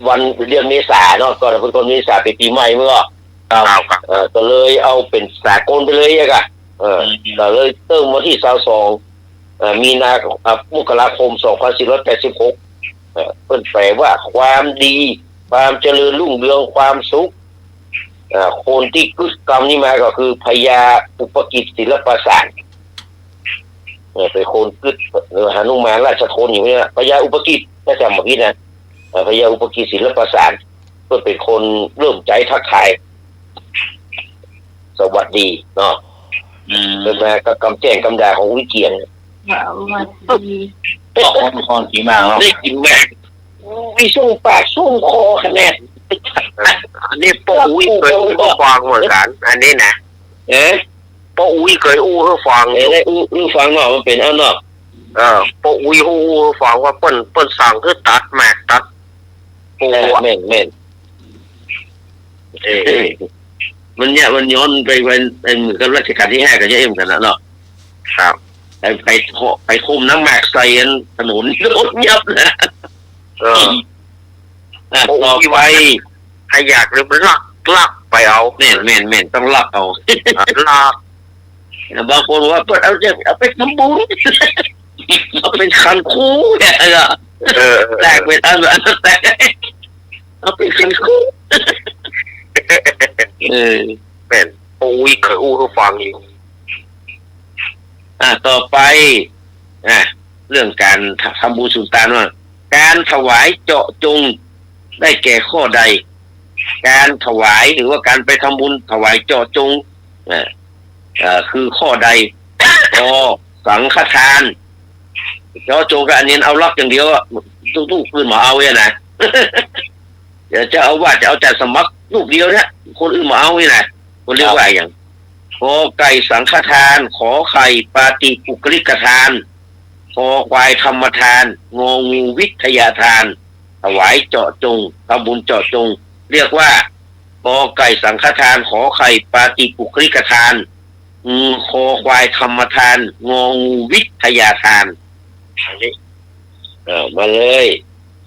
วันเดือนเมษาเนาะก็เป็นคนเมษาเป็นปีใหม่เมื่อก็เลยเอาเป็นสากลไปเลยอะก็เลยเติมวันที่22 มีนามกราคม 2486เพิ่นแปลว่าความดีความเจริญรุ่งเรืองความสุขคนที่กึศกรรมนี้มาก็คือพญาอุปกิจศิลปศาสตร์เป็นคนกึศหนุมานราชโทนอยู่เนี่ยพญาอุปกิจถ้าจำไม่ผิดนะพญาอุปกิจศิลปศาสตร์เพื่อเป็นคนเริ่มใจทักทายสวัสดีเนาะเป็นมาก็กำแจ้งกำดาของวิเกียรคนกี่มากเนาะได้กินแม่วิส่งปากส่งคอคะแนนอันนี้ป้าอุ้ยเคยอู้ให้ฟังเหมือนกันอันนี้นะป้าอุ้ยเคยอู้ให้ฟังได้อู้ฟังเนาะมันเป็นอันเนาะป้าอุ้ยอู้ให้ฟังว่าเปิ้นสั่งคือตัดแม็กตัดปูแม่นมันเนี่ยมันย้อนไปเป็นเหมือนกับรัชกาลที่5กับเอ็มกันนะเนาะครับไปคุมน้ำแม็กใส่ถนนรถยับนะต่อไปให้อยากหรือลักไปเอาแม่นต้องลักเอาลักบางคนว่าเปิดเอาไปทำบุญเอาเป็นคันคูเนี่ยแตกเป็นอันแตกเอาเป็นคันคูเป็นอุ้ยเคยอู้ให้ฟังอยู่ต่อไปเรื่องการทำบุญสุนทานว่าการถวายเจาะจงได้แก่ข้อใดการถวายหรือว่าการไปทำบุญถวายเจาะจงคือข้อใดสังฆทานเจาะจงกับอันนี้เอาล็อกอย่างเดียวตู้ขึ้นมาเอาเนี่ยนะเดี๋ยวจะเอาว่าจะเอาแต่สมัครลูกเดียวเนี่ยคนอื่นมาเอาเนี่ยนะคนเรียกว่าอย่างขอไก่สังฆทานขอไข่ปาติปุกริกทานคอควายธรรมทานงองูวิทยาทานถวายเจาะจงทำบุญเจาะจงเรียกว่ากอไก่สังฆทานขอไข่ปาติปุกริกทานคอควายธรรมทานงองูวิทยาทานอันนี้มาเลย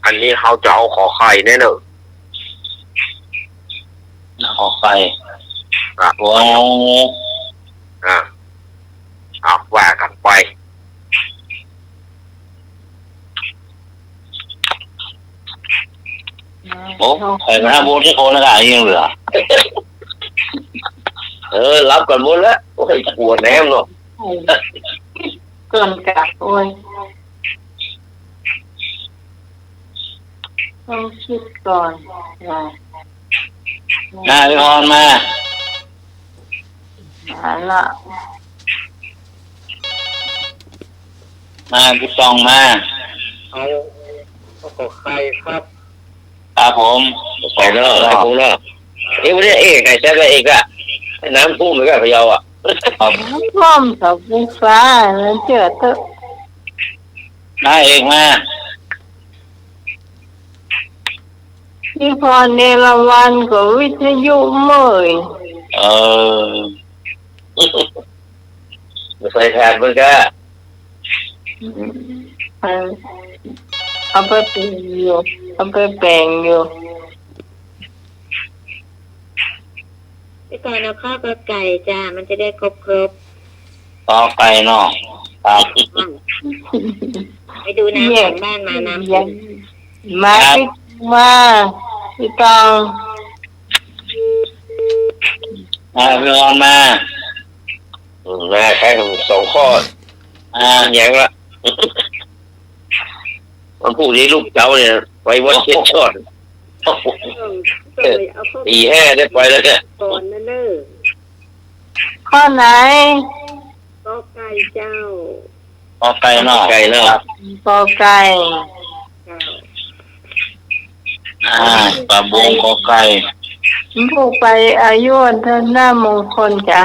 อันนี้เขาจะเอาขอไข่แน่เนอะขอไข่ว่ากันไปใครมาทำบุญที่โคนแล้วกันยังเหลือรับก่อนหมดแล้วโอ้ยปวดแนมเนาะเกินกับโอ้ยต้องคิดก่อนพี่พรมาละพี่ตองมาเอาขอใครครับผมไปเนาะผมเนาะวันนี้ใครแซ่บเอกอะน้ำพุ่งเหมือนกับพะเยาอ่ะน้ำท่วมเสาไฟฟ้าแล้วเจอเถอะเอกมาพี่พรเนรวันกับวิทยุเมยใส่แทนมันก็เอาไปเปลี่ยนอยู่เอาไปแปลงอยู่พี่ตอนเอาข้าวกับไก่จ้ามันจะได้ครบต่อไก่เนาะครับไปดูน้ำของบ้านมาน้ำมาพี่ตองพี่ออนมาแค่2 ข้ออย่างละมันพูดนี้ลูกเจ้าเนี่ยไปวัดเช็ดช็อต4-5ได้ไปแล้วเนี่ยก่อนนั่นเนอะข้อไหนก็ไก่เจ้าไก่เนาะไก่เนาะไก่ปลาบงกอไก่ผูกไปอายุวันเท่าหน้ามงคลจ้ะ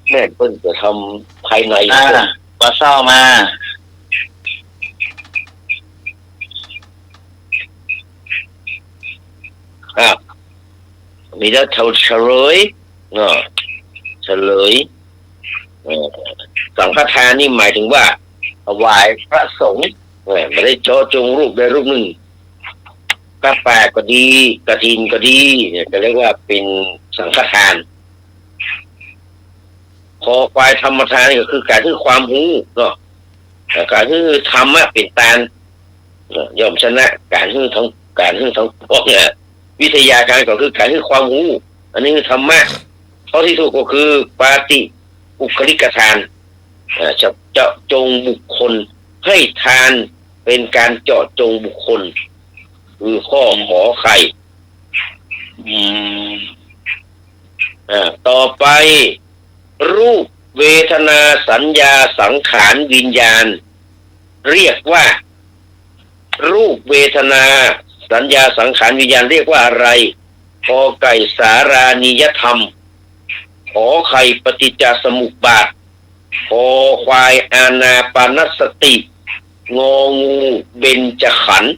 แม่เพิ่นจะทำภายในปลาเศร้ามา มีแล้วเฉลยเนาะเฉลยสังฆทานนี่หมายถึงว่าถวายพระสงฆ์ไม่ได้เจาะจงรูปใดรูปหนึ่งกระแปะก็ดีกระถินก็ดีเนี่ยก็เรียกว่าเป็นสังฆทานขอควายธรรมทานนี่ก็คือการที่ความรู้เนาะการที่ธรรมะเป็นตาลย่อมชนะการที่ทั้งพวกเนี่ยวิทยาการก็คือการที่ความรู้อันนี้คือธรรมะข้อที่ถูกก็คือปาติอุคลิกทานจะเจาะจงบุคคลให้ทานเป็นการเจาะจงบุคคลคือข้อขอไข่ต่อไปรูปเวทนาสัญญาสังขารวิญญาณเรียกว่ารูปเวทนาสัญญาสังขารวิญญาณเรียกว่าอะไรกอไก่สารานิยธรรมขอไข่ปฏิจจสมุปบาทคอควายอานาปานสติงองูเบญจขันธ์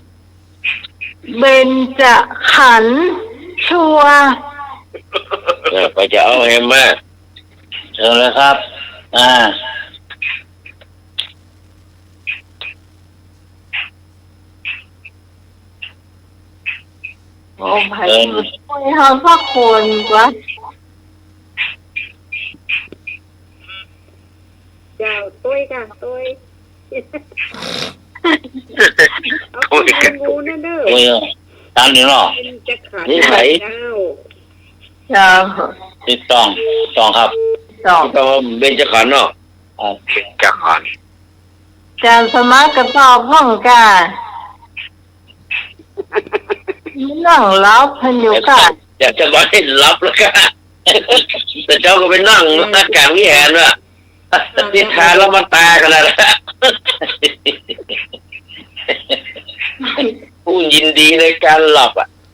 เบญจขันธ์ชัวไปจะเอาแฮมมาเชิญเลยครับโอ้ไผ่ไม่ทำสักคนวะเจ้าตุ้ยกันตุ้ยตุ้ยกันงูนั่นเด้อตามนี้เนาะจะขาด นี่ไหนเจ้าติดต้องครับต้องเบญจขันธ์เนาะเป็นจักรานจานสมัครกระตอบห้องกานั่งรับพันอยู่ค่ะอยากจะบอกให้รับแล้วก็แต่เจ้าก็ไปนั่งหน้ากลางวิหารว่ะนิทานแล้วมันตากันแล้วผู้ยินดีในการหลับ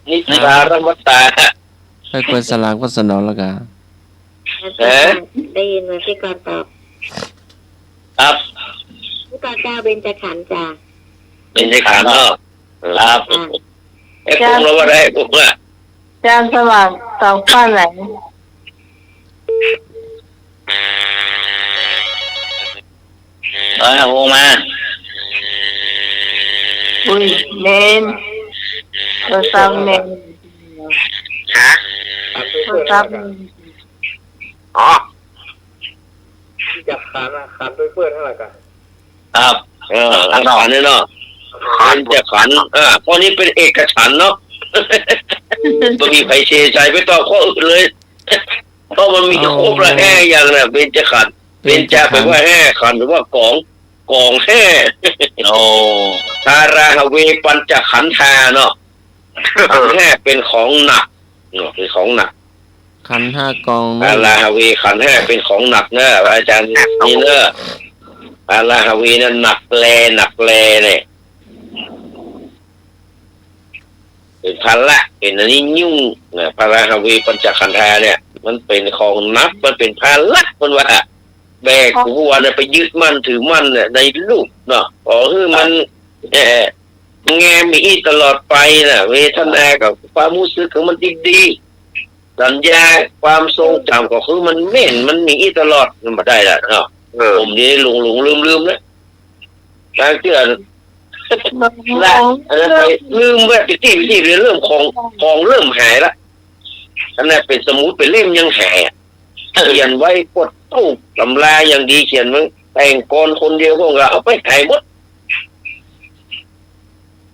นิทานแล้วมันตาให้ควรสลากวัสนองแล้วกันได้ยินไหมพี่กรตอบครับพี่กรเจ้าเบญจขันธ์จ้าเบญจขันธ์เนาะครับไอ้พวกเราว่าได้พวกว่าจานสมัครตอบข้อไหนวงมาอุ้ยเน้นตัวซ้ำเน้นตัวซ้ำอ๋อจับขันด้วยเพื่อนเท่าไหร่กันครับอันขันนี่เนาะขันจะขันพอนี้เป็นเอกฉันเนาะไม่มีใครเชยใจไม่ต้องข้ออื่นเลยเพราะมันมีครบละแห่อย่างน่ะเป็นจะขันเป็นจะแปลว่าแห่ขันหรือว่ากองแห่ทาราฮเวปัญจขันธาเนาะแห่เป็นของหนักเนาะเป็นของหนักขันห้ากองทาราฮเวขันแห่เป็นของหนักเนอะอาจารย์นี่เนอะทาราฮเวนั่นหนักแลเนี่ยเป็นภาระเป็นอันนี้ยุ่งนะภาระฮาวีปัญจขันธาเนี่ยมันเป็นของนับมันเป็นภาระมันว่าแบกหัวเนี่ยไปยึดมั่นถือมั่นเนี่ยในรูปเนาะขอให้มันแง่มีตลอดไปนะเวทนากับความรู้สึกของมันดีๆสัญญาความทรงจำก็คือมันเม่นมันมีตลอดมันมาได้ละเนาะผมนี่หลงลืมนะบางเทื่อละลืมว่าที่เริ่มของเริ่มหายละอันนั้นเป็นสมุดเป็นเล่มยังหายเขียนไว้กดตู้ตำราอย่างดีเขียนไว้แต่งกรคนเดียวพวกเราเอาไปหายหมด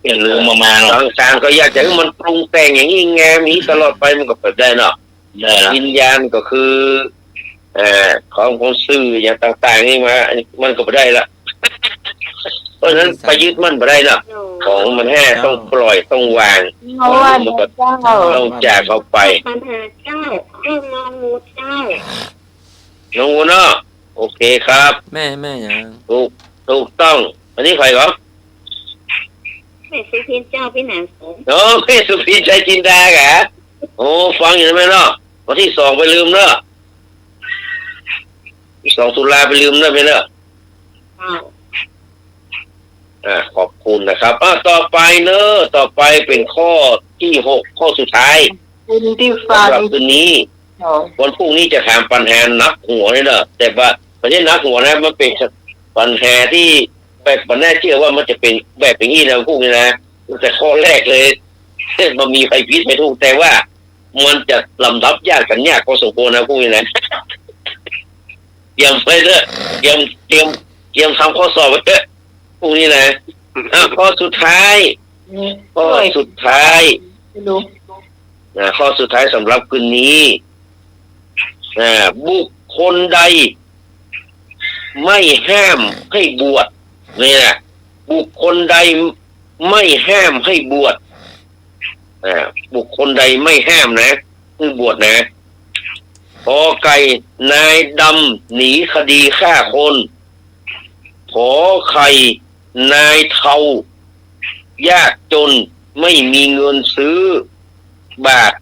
เปลี่ยนลืมมาเนาะต่างๆก็อยากจะให้มันปรุงแต่งอย่างนี้แงมีตลอดไปมันก็เปิดได้เนาะวิญญาณก็คือของสื่ออย่างต่างๆนี่มามันก็ไม่ได้ละเพราะฉะนั้นไปยึดมั่นไม่ได้หรอกของมันแห้ต้องปล่อยต้องวางมันก็ต้องจากเขาไปปัญหาเจ้าเครื่องงองูเจ้าน้องงูเนาะโอเคครับแม่อย่างถูกต้องอันนี้ใครครับแม่สุพินเจ้าพี่หนังสงโอ้แม่สุพินใจจินดาแกโอ้ฟังอยู่ไหมเนาะวันที่2ไปลืมเนาะที่2 ตุลาไปลืมเนาะไปเนาะขอบคุณนะครับต่อไปเป็นข้อ ที่6ข้อสุดท้าย คุณที่ฟั สำ ง หรับคืนนี้ วันพรุ่งนี้จะถามปัญหานักหัวนี่เนอะแต่ว่าประเด็นนักหัวนะมันเป็นปัญหาที่แบบมันน่าเชื่อว่ามันจะเป็นแบบอย่างนี้นะพวกนี้นะแต่ข้อแรกเลยมันมีใครพิษไม่ถูกแต่ว่ามันจะลำดับยากกันยากพอสมควรนะพวกนี้นะเตรียมไปเถอะเตรียมทำข้อสอบไว้เถอะพวกนี้นะข้อสุดท้ายข้อสุดท้าย ดู ข้อสุดท้ายสำหรับคืนนี้บุคคลใดไม่ห้ามให้บวชนี่นะบุคคลใดไม่ห้ามให้บวชบุคคลใดไม่ห้ามนะให้บวชนะขอไก่นายดำหนีคดีฆ่าคนขอไข่นายเทายากจนไม่มีเงินซื้อบาท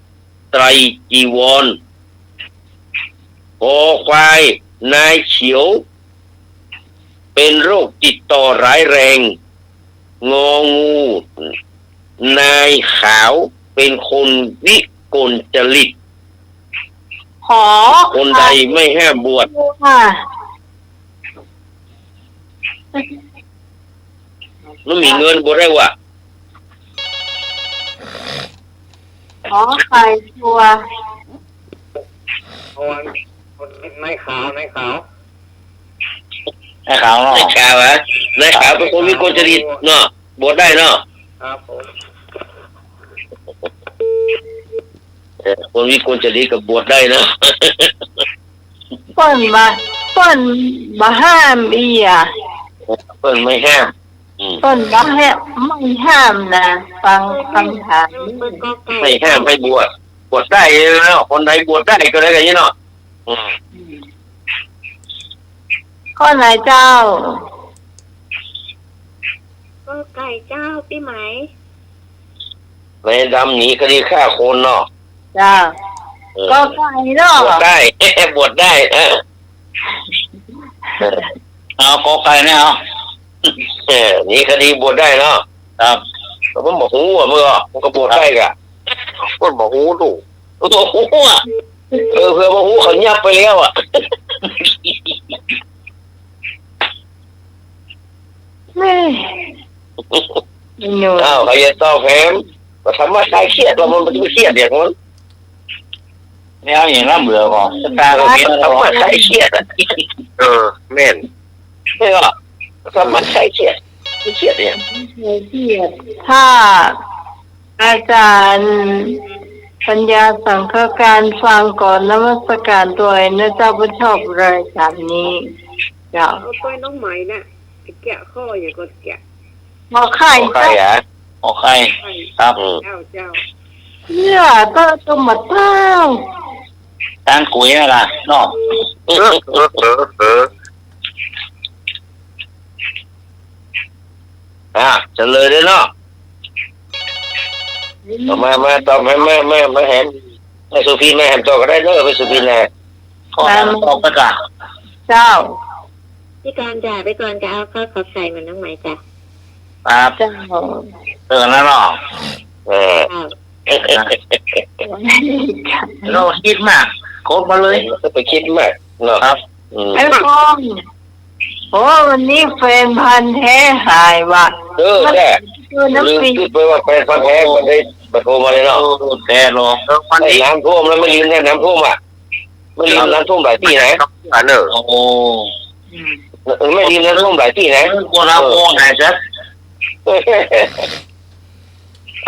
ไตรจีวรขอควายนายเขียวเป็นโรคติดต่อร้ายแรงงองูนายขาวเป็นคนวิกลจริต ขอ คนใดไม่ห้ามบวช ค่ะ ไม่มีเงินบวชได้วะ ขอไข่ชัว นายขาว ให้เขาเนาะ นายขาวะนายขาวเป็นคนวิกลจริตเนาะบวชได้เนาะ ครับผม คนวิกลจริตกับบวชได้เนาะ เปิ้นมาห้ามอีอ่ะ เพิ่นไม่ห้ามเปิ้นมาให้ไม่ห้ามนะฟังคำถาม เป็นกอไก่ ไม่ห้ามให้บวชได้เนาะคนใดบวชได้ก็ได้กันนี่เนาะ ข้อไหนเจ้า กอไก่เจ้าพี่ไหม นายดำหนีคดีฆ่าคนเนาะ เจ้าก็ไก่เนาะ บวชได้ บวชได้เอากอไก่เนี่ยเอา หนีคดีบวชได้เนาะ ครับ แต่ผมบอกหูอ่ะเมื่อมันก็บวชได้กะคนบอกหูดูตัวหูอ่ะเพื่อบอกหูเขายับไปแล้วอ่ะ นี่หนู อ้าวใครจะตอบแพมก็ทำมาคลายเครียดเรามันไม่เครียดอย่างนั้น ไม่เอาอย่างนั้นเบื่อก่อนตา เรา เราเปลี่ยน ทำมาคลายเครียดแม่นไม่ก็ทำมาคลายเครียดไม่เครียดเนี่ย ถ้าอาจารย์ปัญญาสังฆการฟังก่อนนมัสการตัวเองนะเจ้าผู้ชอบรายการนี้เจ้า เอาต้อยน้องไหมน่ะแกะข้ออย่ากดแกะ หมอไข่ ใครอ่ะ กอไก่ครับ เจ้า เนี่ยต้องมาเต้า ทานกุยอะไรล่ะเนาะ เฉลยเลยเนาะมาตอบมาแฮมให้สุพีนมาแฮมตอบก็ได้เนอะไปสุพีนแหละ ข้อนั้นตอบไปก่ะ เจ้า พี่การจ่ายไปก่อนจะเอาข้าวขอไก่เหมือนน้องไหมจ้ะ ครับ เจ้า เตือนแล้วเนาะ เราคิดมากโคตรมาเลย ก็ไปคิดมากเนาะ ครับ ไอ้ฟองโอ้วันนี้แฟนพันธุ์แท้หายว่ะ แค่ คือ ลืม น้ำปี คิดไปว่าเป็นพันแท้มันได้บัตรโทรมาเลยเนาะ แต่รอ วัน ไอ้ นี้ น้ำท่วมแล้วไม่ลืมแค่น้ำท่วมอ่ะไม่ลืมน้ำท่วมหลายที่นะ เนอะ โอ้โห ไม่ลืมน้ำท่วมหลายที่นะ คนเราโง่ไงจ๊ะ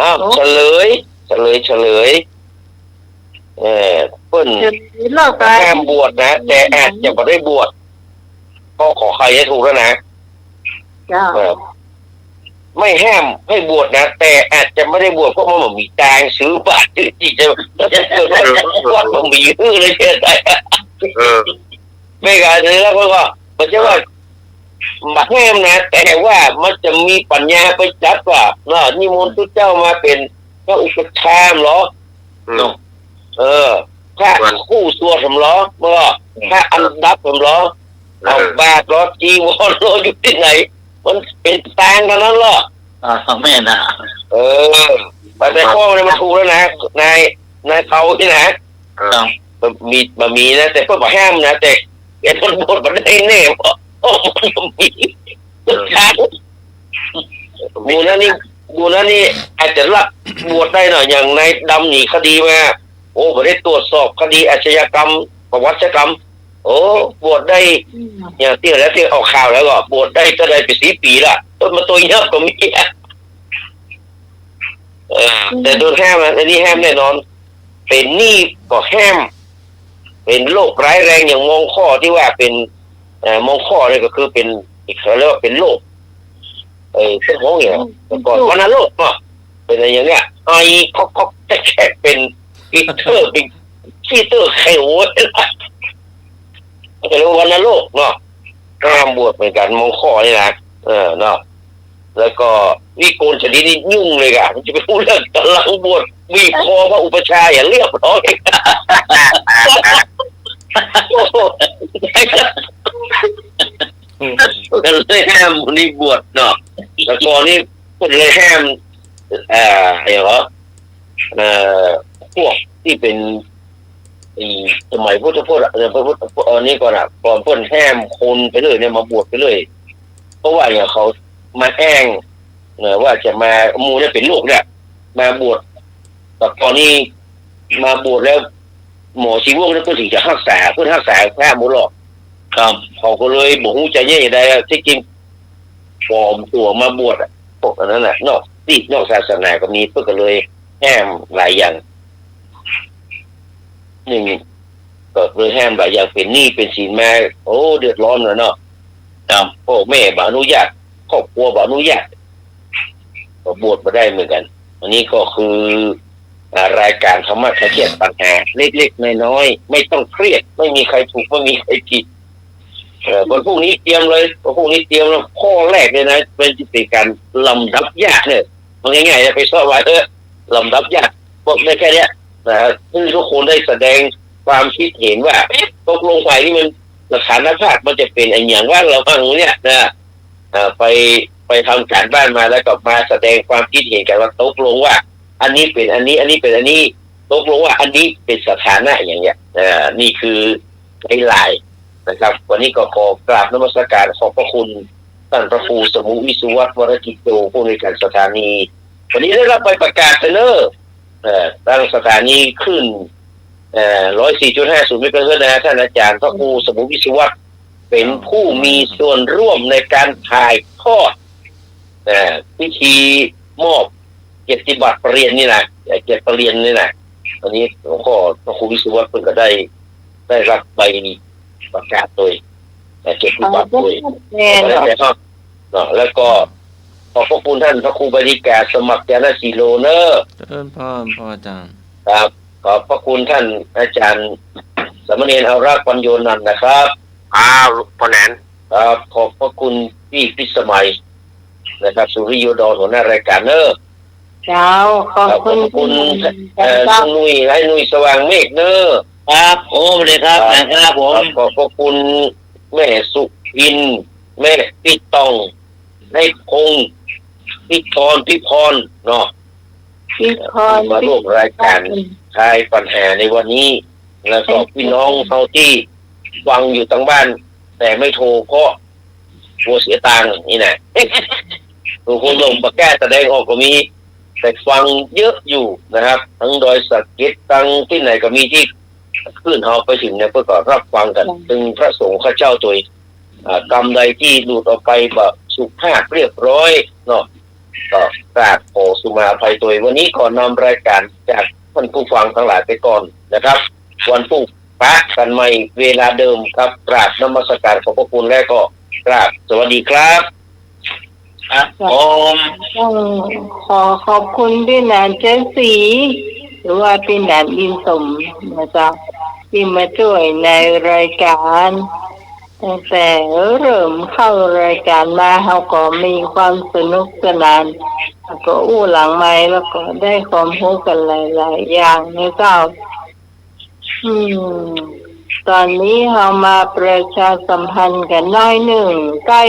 อ้าวเฉลยเปิ้น จะเลิกไป ห้ามบวชนะแต่อาจจะไม่ได้บวชก็ขอใครให้ถูกแล้วนะ เจ้า ไม่ห้ามให้บวชนะแต่อาจจะไม่ได้บวชเพราะมันมีตังค์ซื้อบาตรที่จะเกิดว่ามันมีเยอะเลยเช่นไร ไม่กล้าเลยแล้วเพราะว่ามันจะว่ามาห้ามนะแต่ว่ามันจะมีปัญญาไปจัดว่านิมนต์พระเจ้ามาเป็นพระอุปชามเหรอพระคู่ตัวสำล้อเมื่อพระอันดับสำล้อเอาบาตรรอจีวรรออยู่ที่ไหนมันเป็นตังค์กันนั้นหรอ ไม่นะ เออแต่ข้อเนี่ยมันถูกแล้วนะนายเขาที่นะมันมีนะแต่เพื่อบอกห้ามนะแต่แกทนบทมันได้แน่เพราะมันมีบูนั้นนี่อาจจะรับบวชได้หน่อยอย่างนายดำหนีคดีมาโอ้ไม่ได้ตรวจสอบคดีอาชญากรรมประวัติกรรมโอ้บวชได้อย่างที่แล้วที่ออกข่าวแล้วก็บวชได้ก็ได้ไป4 ปีละต้นมาตัวเยอะก็มีแต่โดนห้ามอันนี้ห้ามแน่นอนเป็นหนี้ก็ห้ามเป็นโรคร้ายแรงอย่างมองข้อที่ว่าเป็นมองข้อนี่ก็คือเป็นอีกเขาเรียกว่าเป็นโรคเส้นหัวเหี่ยวก่อนวันนั้นโรคเนาะเป็นอะไรอย่างเงี้ยไอเขาแค่เป็นฟีเตอร์ไข้หัวแต่แล้ววันนั้นโรคเนาะห้ามบวชเหมือนกันมองข้อนี่นะเนาะแล้วก็วิโกนชนิดนี้ยุ่งเลยอ่ะมันจะไปพูดเรื่องกำลังบวชวีคอพระอุปชาอย่างเรียบร้อยก็เลยห้ามนี่บวชเนาะแล้วก็นี่ก็เลยห้ามอะไรเหรอพวกที่เป็นสมัยพุทธนี่ก่อนอ่ะก่อนเพิ่นห้ามคนไปเลยเนี่ยมาบวชไปเลยเพราะว่าอย่างเขามาแอ้งว่าจะมามูเนี่ยเป็นลูกเนี่ยมาบวชแต่ตอนนี้มาบวชแล้วหมอชีวงเนี่ยเพื่อถึงจะรักษาแพทย์หมดหรอกครับเขาก็เลยบอกหูใจเย็นได้ที่จริงปลอมตัวมาบวชพวกนั้นน่ะนอกศาสนาก็มีเพื่อก็เลยแห้มหลายอย่างนี่ก็เลยแห้มหลายอย่างเป็นหนี้เป็นสินมาโอ้เดือดร้อนเลยเนาะครับพ่อแม่บ่อนุญาตครอบครัวบ่อนุญาตก็บวชมาได้เหมือนกันอันนี้ก็คือรายการธรรมะเครียดปัญหาเล็กๆน้อยๆไม่ต้องเครียดไม่มีใครถูกไม่มีใครผิดวันพรุ่งนี้เตรียมเลยวันพรุ่งนี้เตรียมแล้วข้อแรกเลยนะเป็นจิตการลำดับยากเนี่ยมันง่ายๆจะไปสอบไว้ลำดับยากบอกได้แค่นี้นะคือทุกคนได้แสดงความคิดเห็นว่าตกลงไปนี่มันหลักฐานภาพมันจะเป็นอย่างว่าเราฟังเนี่ยนะไปทำการบ้านมาแล้วก็มาแสดงความคิดเห็นกันว่าตกลงว่าอันนี้เป็นอันนี้เป็นอันนี้ตกลงว่าอันนี้เป็นสถานะอย่างเงี้ยนี่คือไอ้ลายนะครับวันนี้ก็ขอกราบนมัสการขอบพระคุณท่านพระครูสมุวิสุวัฒน์วรกิจโตผู้ในวยการสถานีวันนี้ได้รับไปประกาศเนอตั้งสถานีขึ้น104.50 เมกะเฮิรตซ์นะท่านอาจารย์พระครูสมุวิสุวัฒน์เป็นผู้มีส่วนร่วมในการถ่ายทอดพิธีมอบเกียรติบัตรเรียนนี่นะเกียรติเรียนนี่นะตอนนี้หลวงพ่อพระครูวิสุวัฒน์เพิ่งก็ได้รับใบประกาศโดยเกียรติบัตรโดยแล้วก็ขอบพระคุณท่านพระครูบริกาสมัครยานศิโลเนอร์พ่ออาจารย์ครับขอบพระคุณท่านอาจารย์สามเณรอารักษ์ปัญโยนันท์นะครับพ่อแนนครับขอบพระคุณพี่พิสมัยนะครับสุริโยดรหัวหน้ารายการเนอร์เจ้าขอบคุณนุ่ยสว่างเมฆเนอร์ครับโอ้เลยครับนะครับผมขอบพระคุณแม่สุอินแม่ปิตองให้พงพิพรเนาะมาร่วมรายการทายปัญหาในวันนี้แล้วก็พี่น้องเขาที่ฟังอยู่ทางบ้านแต่ไม่โทรเพราะกลัวเสียตังค์นี่นะทุกคนลงประกาศแสดงออกก็มีแต่ฟังเยอะอยู่นะครับทั้งโดยสักเก็ตตั้งที่ไหนก็มีที่ขึ้นเฮาไปถึงเนี่ยเพื่อรับฟังกันถึงพระสงฆ์ข้าเจ้าตัวกรรมใดที่หลุดออกไปแบบสุภาพเรียบร้อยเนาะก็กราบขอสุมาภัยตัววันนี้ก่อนนำรายการจากท่านผู้ฟังทั้งหลายไปก่อนนะครับวันพรุ่งปะกันใหม่เวลาเดิมครับกราบนมัสการขอบพระคุณและก็กราบสวัสดีครับขอบคุณพี่นานเจสีหรือว่าพี่นานอินสมนะจ๊ะที่มาช่วยในรายการตั้งแต่เริ่มเข้ารายการมาเราก็มีความสนุกสนานแล้วก็อู้หลังไม้แล้วก็ได้ความรู้กันหลายๆอย่างนะเจ้าตอนนี้เรามาประชาสัมพันธ์กันน้อยหนึ่งใกล้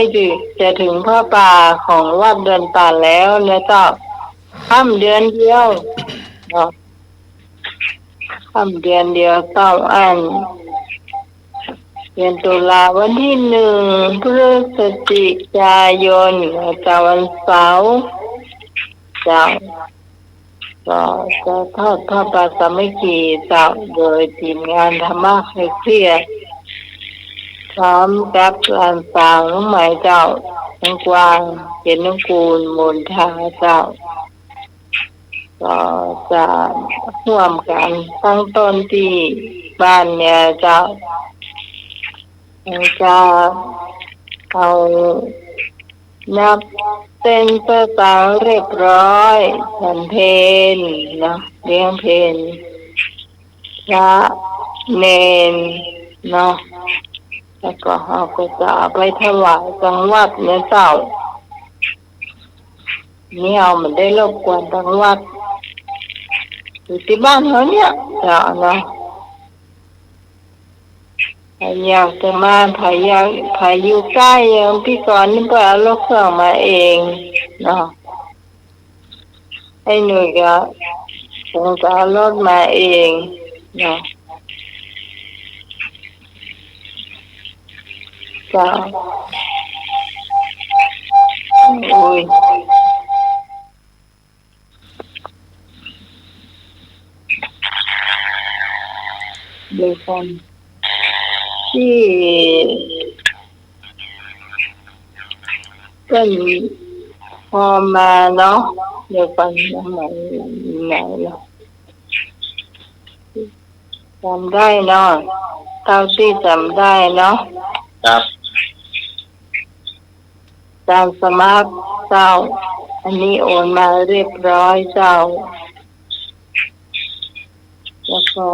จะถึงพระป่าของวัดเดินป่าแล้วนะเจ้า ค่ำเดือนเดียวเนาะค่ำเดือนเดียวเศร้าอันเดือนตุลาวันที่1 พฤศจิกายนจะวันเสาร์จะก็จะทอดพระป่าสามัคคีจะโดยทีมงานธรรมะให้เครียดพร้อมกับลานสาวน้องใหม่เจ้าน้องกวางเป็นน้องกูลมนทาเจ้าก็จะร่วมกันตั้งต้นที่บ้านเนี่ยเจ้าจะเอานับเป็นประจาเรียบร้อยฉันเพลนะเลี้ยงเพลพระเนนเนาะแล้วก็เราก็จะเอาไปถวายจังหวัดเนี่ยเจ้านี่เอามันได้รบกวนจังหวัดอยู่ที่บ้านเขาเนี่ยเจ้าเนาะใครอยากจะมาใครอยู่ใกล้ยังพี่กรณ์นี่ก็เอารถเครื่องมาเองเนาะให้หน่วยก็คงจะเอารถมาเองเนาะจ้าโอ้ยเดี๋ยวกันที่ก็พอมาเนาะเดี๋ยวกันยังไงเนาะจำได้เนาะเท่าที่จำได้เนาะครับตามสมัครเจ้าอันนี้โอนมาเรียบร้อยเจ้าแล้วก็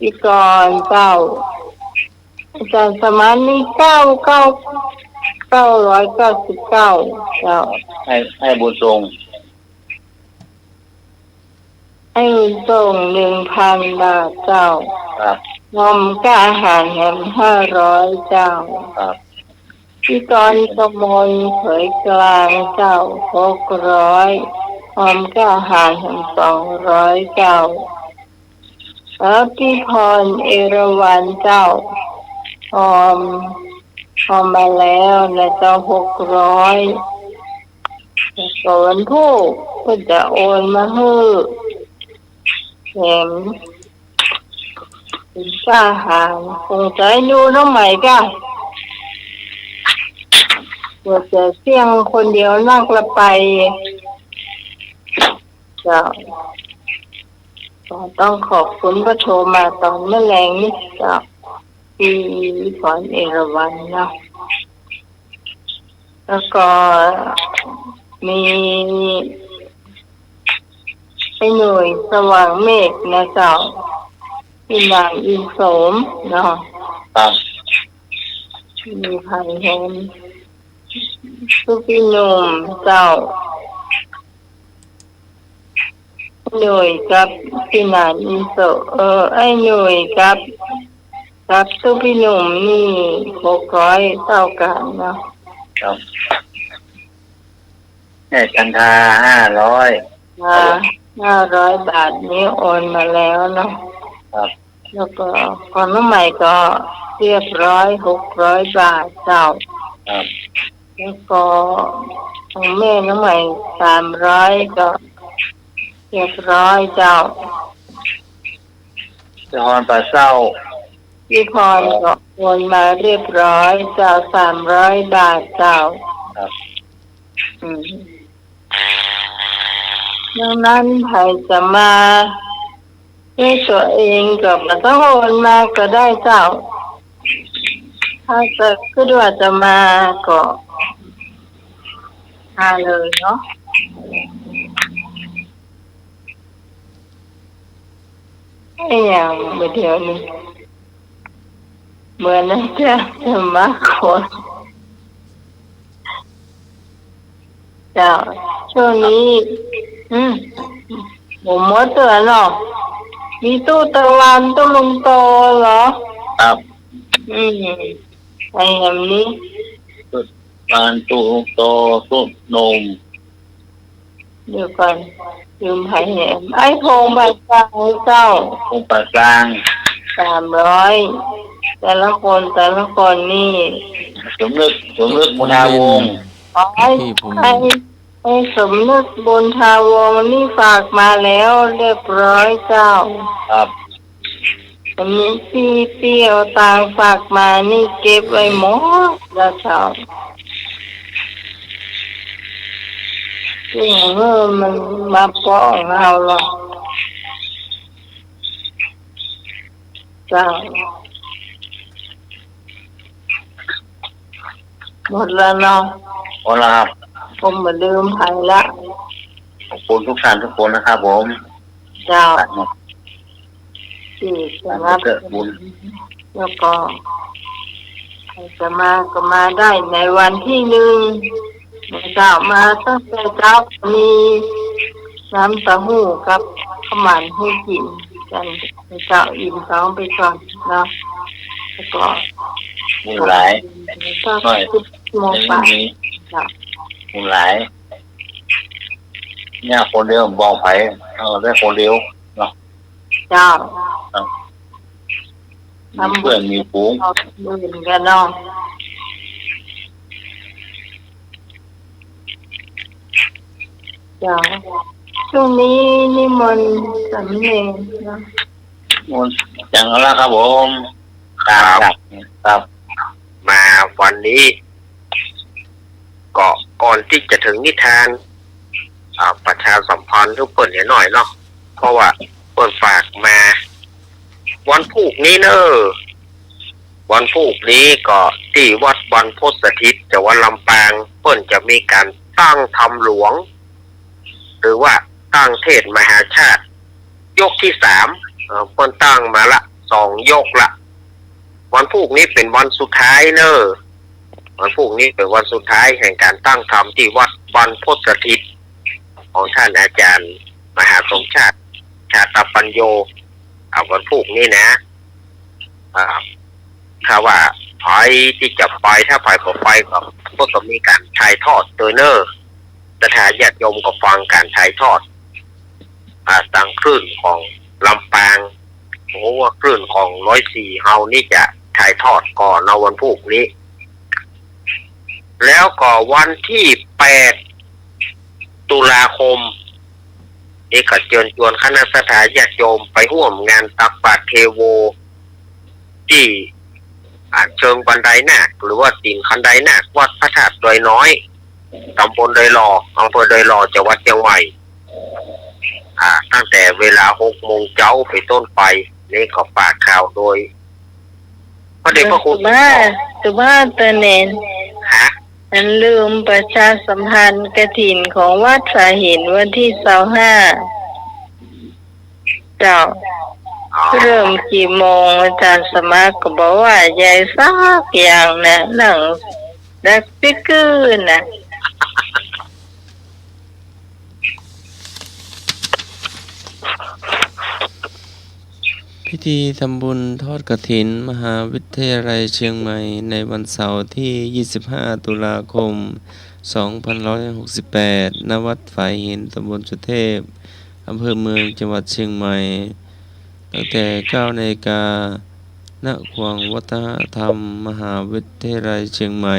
พี่กรณ์เจ้าอาจารย์สมานนี่999เจ้าให้บุญทรง ให้ส่ง 1,000 บาทเจ้าครับนมค่าอาหารแถม500เจ้าครับพี่กรณ์กมลเผยกลางเจ้า600นมค่าอาหารแถม200เจ้าแล้วพี่พรเอราวัณเจ้าหอมมาแล้วนะเจ้า600ส่วนผู้ก็จะโอนมาให้แถมเป็นค่าอาหารคงจะอยู่น้องใหม่ก็จะเสี่ยงคนเดียวนั่งละไปเจ้าก็ต้องขอบคุณพระโทรมาตอนเมื่อแรงนี่เจ้าที่พรเอราวัณเนาะแล้วก็มีไอ้หน่วยสว่างเมฆนะเจ้าที่นางอินโสมเนาะครับมีพันเห็นสุพี่หนุ่มเจ้าหน่วยกับพี่นางอินโสไอ้หน่วยกับสุพี่หนุ่มนี่600เท่ากันเนาะครับกันทา500 บาทนี้โอนมาแล้วเนาะครับแล้วก็คนใหม่ก็เรียบร้อย600 บาทเจ้าครับแล้วก็ของแม่น้องใหม่300ก็เรียบร้อยเจ้าจะฮอนปลาเศร้าพี่พรก็โอนมาเรียบร้อยเจ้า300 บาทเจ้าครับดังนั้นใครจะมาด้วยตัวเองก็ไม่ต้องโอนมาก็ได้เจ้าถ้าจะคิดว่าจะมาก็มาเลยเนาะไอ้อย่างเดี๋ยวนี้เหมือนนะจะมาคนเจ้าช่วงนี้ผมมดตัวเนาะมีตู้ตะวันตู้ลุงโตเหรอครับไอ้แบบนี้ตู้ตะวันตู้ลุงโตตู้นม เดี๋ยวก่อนลืมไผ่แหนมไอ้โพงใบกลางเจ้า องค์ปากกลาง 300แต่ละคนนี่ สมนึกมุนาวงศ์ อ๋อไอ้สมนึกบุญทาวงศ์นี่ฝากมาแล้วเรียบร้อยเจ้า ครับ อันนี้พี่เอาตังค์ฝากมานี่เก็บไว้หมดแล้วเจ้าซึ่งมันมาป้องเราหรอกเจ้าหมดแล้วเนาะ ขอบคุณครับ ผมมาลืมไผ่ละ ขอบคุณทุกท่านทุกคนนะครับผม เจ้าที่จะรับ เกิดบุญ แล้วก็ใครจะมาก็มาได้ในวันที่1เจ้ามาตั้งแต่เช้ามีน้ำเต้าหู้กับข้าวมันให้กินกันเจ้าอิ่มท้องไปก่อนเนาะแล้วก็ บุญหลาย ก็10 โมงไปเจ้า บุญหลายเนี่ยคนเดียวบอกไปได้คนเดียวเนาะ เจ้า มีเพื่อนมีฝูง เอาดื่มกันเนาะเจ้าช่วงนี้นิมนต์สำเนียงเนาะ บุญจังแล้วครับผมครับ มาวันนี้ก็ก่อนที่จะถึงนิทานประชาสัมพันธ์ทุกคนหน่อยเนาะเพราะว่าเปิดฝากมา วันพุธนี้เนอะวันพุธนี้ก็ที่วัดบรรพตสถิตจังหวัดลำปางเปิ้นจะมีการตั้งธรรมหลวง หรือว่าตั้งเทศมหาชาติ ยกที่3เปิ้นตั้งมาละ2 ยกละวันพุธนี้เป็นวันสุดท้ายเนอะวันพุธนี้เป็นวันสุดท้ายแห่งการตั้งธรรมที่วัดบรรพตสถิตของท่านอาจารย์มหาสมชาติชาตปัญโยวันพุธนี้นะถ้าว่าใครที่จะไปถ้าไปก็ไปก็จะมีการถ่ายทอดโดยเนอร์แต่ถ้าญาติโยมก็ฟังการถ่ายทอดทางคลื่นของลำปางโอ้ว่าคลื่นของ104เฮานี่จะถ่ายทอดก่อนในวันพุธนี้ แล้วก็วันที่8 ตุลาคมนี่ก็เชิญชวนคณะสัตยาญาติโยมไปร่วมงานตักบาตรเทโวที่เชิงบันไดนาคหรือว่าตีนคันไดนาควัดพระธาตุดอยน้อยตำบลดอยหล่ออำเภอดอยหล่อจังหวัดเชียงใหม่ตั้งแต่เวลา 6 โมงเช้าไปต้นไปนี่ก็ฝากข่าวโดยพระเดชพระคุณตุบ้าตะเนนอันลืมประชาสัมพันธ์กฐินของวัดสาหินวันที่25เจ้าเริ่มกี่โมงอาจารย์สมัครก็บอกว่าใหญ่สักอย่างนะหนังดักปิกึนะ พิธีทำบุญทอดกฐินมหาวิทยาลัยเชียงใหม่ในวันเสาร์ที่ 25 ตุลาคม 2568 ณ วัดฝายหิน ตำบลสุเทพ อำเภอเมือง จังหวัดเชียงใหม่ ตั้งแต่ 9 นาฬิกา ณ ขวงวัฒนธรรม มหาวิทยาลัยเชียงใหม่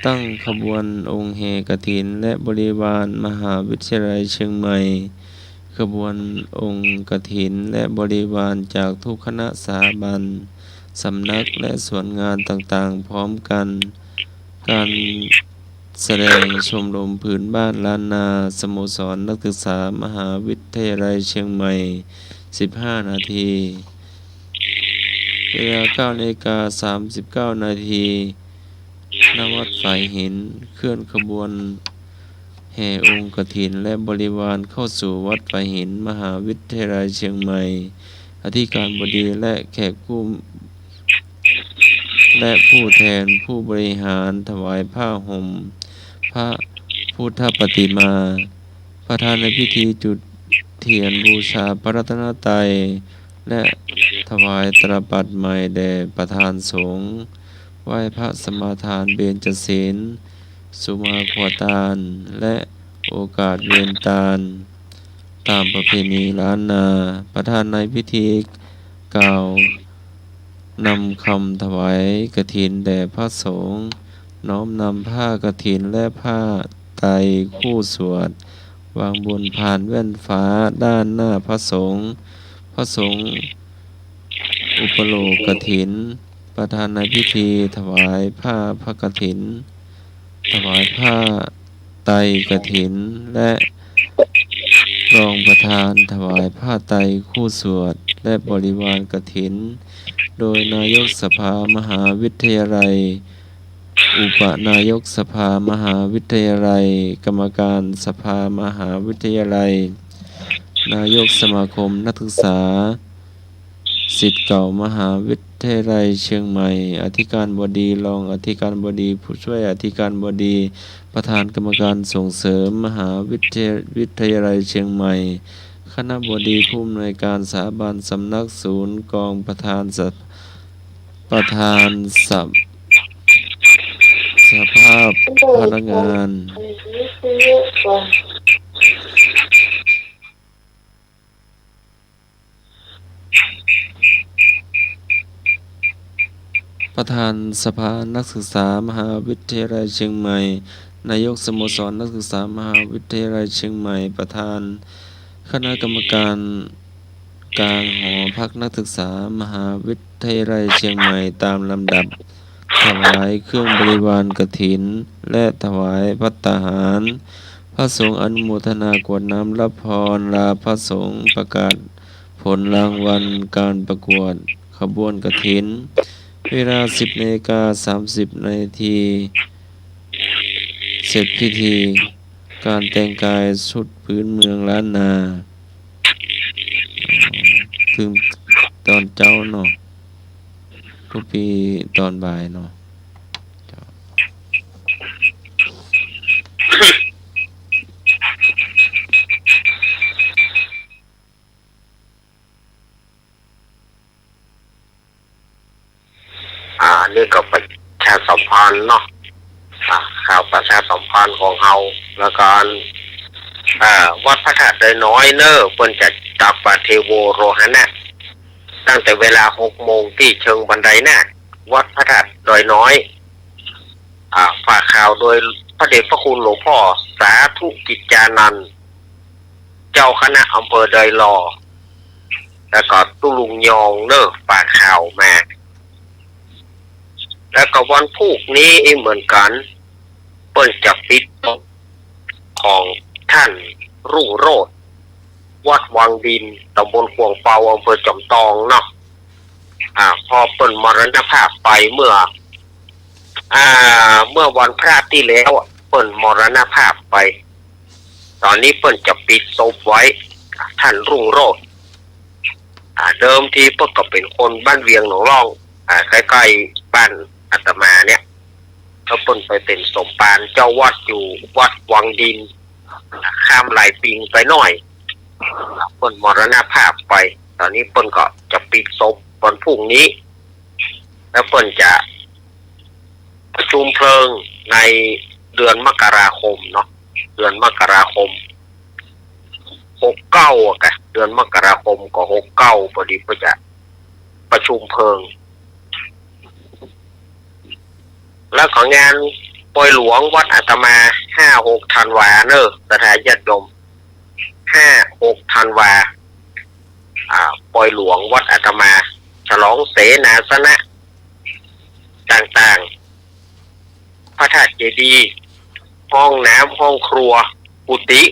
ตั้งขบวนองค์แห่กฐินและบริวารมหาวิทยาลัยเชียงใหม่ ขบวนองค์กฐินและบริวารจากทุกคณะสถาบันสำนักและส่วนงานต่างๆพร้อมกัน การแสดงชมรมพื้นบ้านล้านนาสโมสรนักศึกษามหาวิทยาลัยเชียงใหม่ 15 นาทีเวลา 9 นาฬิกา 39 นาทีณ วัดฝายหินเคลื่อนขบวนแห่องค์กฐินและบริวารเข้าสู่วัดฝายหินมหาวิทยาลัยเชียงใหม่อธิการบดีและแขกผู้และผู้แทนผู้บริหารถวายผ้าห่มพระพุทธปฏิมาประธานในพิธีจุดเทียนบูชาพระรัตนตรัยและถวายตรปัดใหม่แด่ประธานสงฆ์ไหว้พระสมาทานเบญจศีล สุมาขวตาลและโอกาสเวียนตาลตามประเพณีล้านนาประธานในพิธีกล่าวนำคำถวายกฐินแด่พระสงฆ์น้อมนำผ้ากฐินและผ้าไตรคู่สวดวางบนพานแว่นฟ้าด้านหน้าพระสงฆ์อุปโลกกฐินประธานในพิธีถวายผ้าพระกฐินถวายผ้าไตรกฐินและรองประธานถวายผ้าไตรคู่สวดและบริวารกฐินโดยนายกสภามหาวิทยาลัยอุปนายกสภามหาวิทยาลัยกรรมการสภามหาวิทยาลัยนายกสมาคมนักศึกษาศิษย์เก่ามหาวิทยาลัยเชียงใหม่อธิการบดีรองอธิการบดีผู้ช่วยอธิการบดีประธานกรรมการส่งเสริมมหาวิทยาลัยเชียงใหม่คณบดีผู้อำนวยการสถาบันสำนักศูนย์กองประธานสภาพพนักงานประธานสภานักศึกษามหาวิทยาลัยเชียงใหม่นายกสโมสรนักศึกษามหาวิทยาลัยเชียงใหม่ประธานคณะกรรมการกลางหอพักนักศึกษามหาวิทยาลัยเชียงใหม่ตามลำดับถวายเครื่องบริวารกฐินและถวายภัตตาหารพระสงฆ์อนุโมทนากรวดน้ำรับพรลาพระสงฆ์ประกาศผลรางวัลการประกวดขบวนกฐินเวลา 10:30 นาทีเสร็จพิธีการแต่งกายชุดพื้นเมืองล้านนาถึงตอนเจ้าเนาะทุกปีตอนบ่ายเนาะนี่ก็ประชาสัมพันธ์เนาะข่าวประชาสัมพันธ์ของเฮาแล้วก็วัดพระธาตุดอยน้อยเนอะเพิ่นจะตักบาตรเทโวโรหณะตั้งแต่เวลา 6 โมงที่เชิงบันไดหน้าวัดพระธาตุดอยน้อยฝากข่าวโดยพระเดชพระคุณหลวงพ่อสาธุกิจจานันท์เจ้าคณะอำเภอดอยหล่อแล้วก็ตุลุงยองเนอะฝากข่าวมาแล้วก็วันพุธนี้เหมือนกันเปิ้นจะปิดของท่านรุ่งโรจน์วัดวังดินตำบลขวงเปาอำเภอจอมทองเนาะพอเปิ้นมรณภาพไปเมื่อวันพระที่แล้วเปิ้นมรณภาพไปตอนนี้เปิ้นจะปิดศพไว้ท่านรุ่งโรจน์เดิมทีเปิ้นก็เป็นคนบ้านเวียงหนองร่องใกล้ๆบ้านอาตมาเนี่ยเขาเปิ้นไปเป็นสมภารเจ้าวัดอยู่วัดวังดินข้ามไหลปิงไปหน่อยเปิ้นมรณภาพไปตอนนี้เปิ้นก็จะปิดศพวันพรุ่งนี้แล้วเปิ้นจะประชุมเพลิงในเดือนมกราคมเนาะเดือนมกราคม69อ่ะเดือนมกราคมก็69พอดีเพิ่นจะประชุมเพลิงแล้วของงานปล่อยหลวงวัดอาตมา 5-6 ธันวาเนอะสถานญาติโยม 5-6 ธันวาปล่อยหลวงวัดอาตมาฉลองเสนาสนะต่างๆพระธาตุเจดีย์ห้องน้ำห้องครัวกุฏิ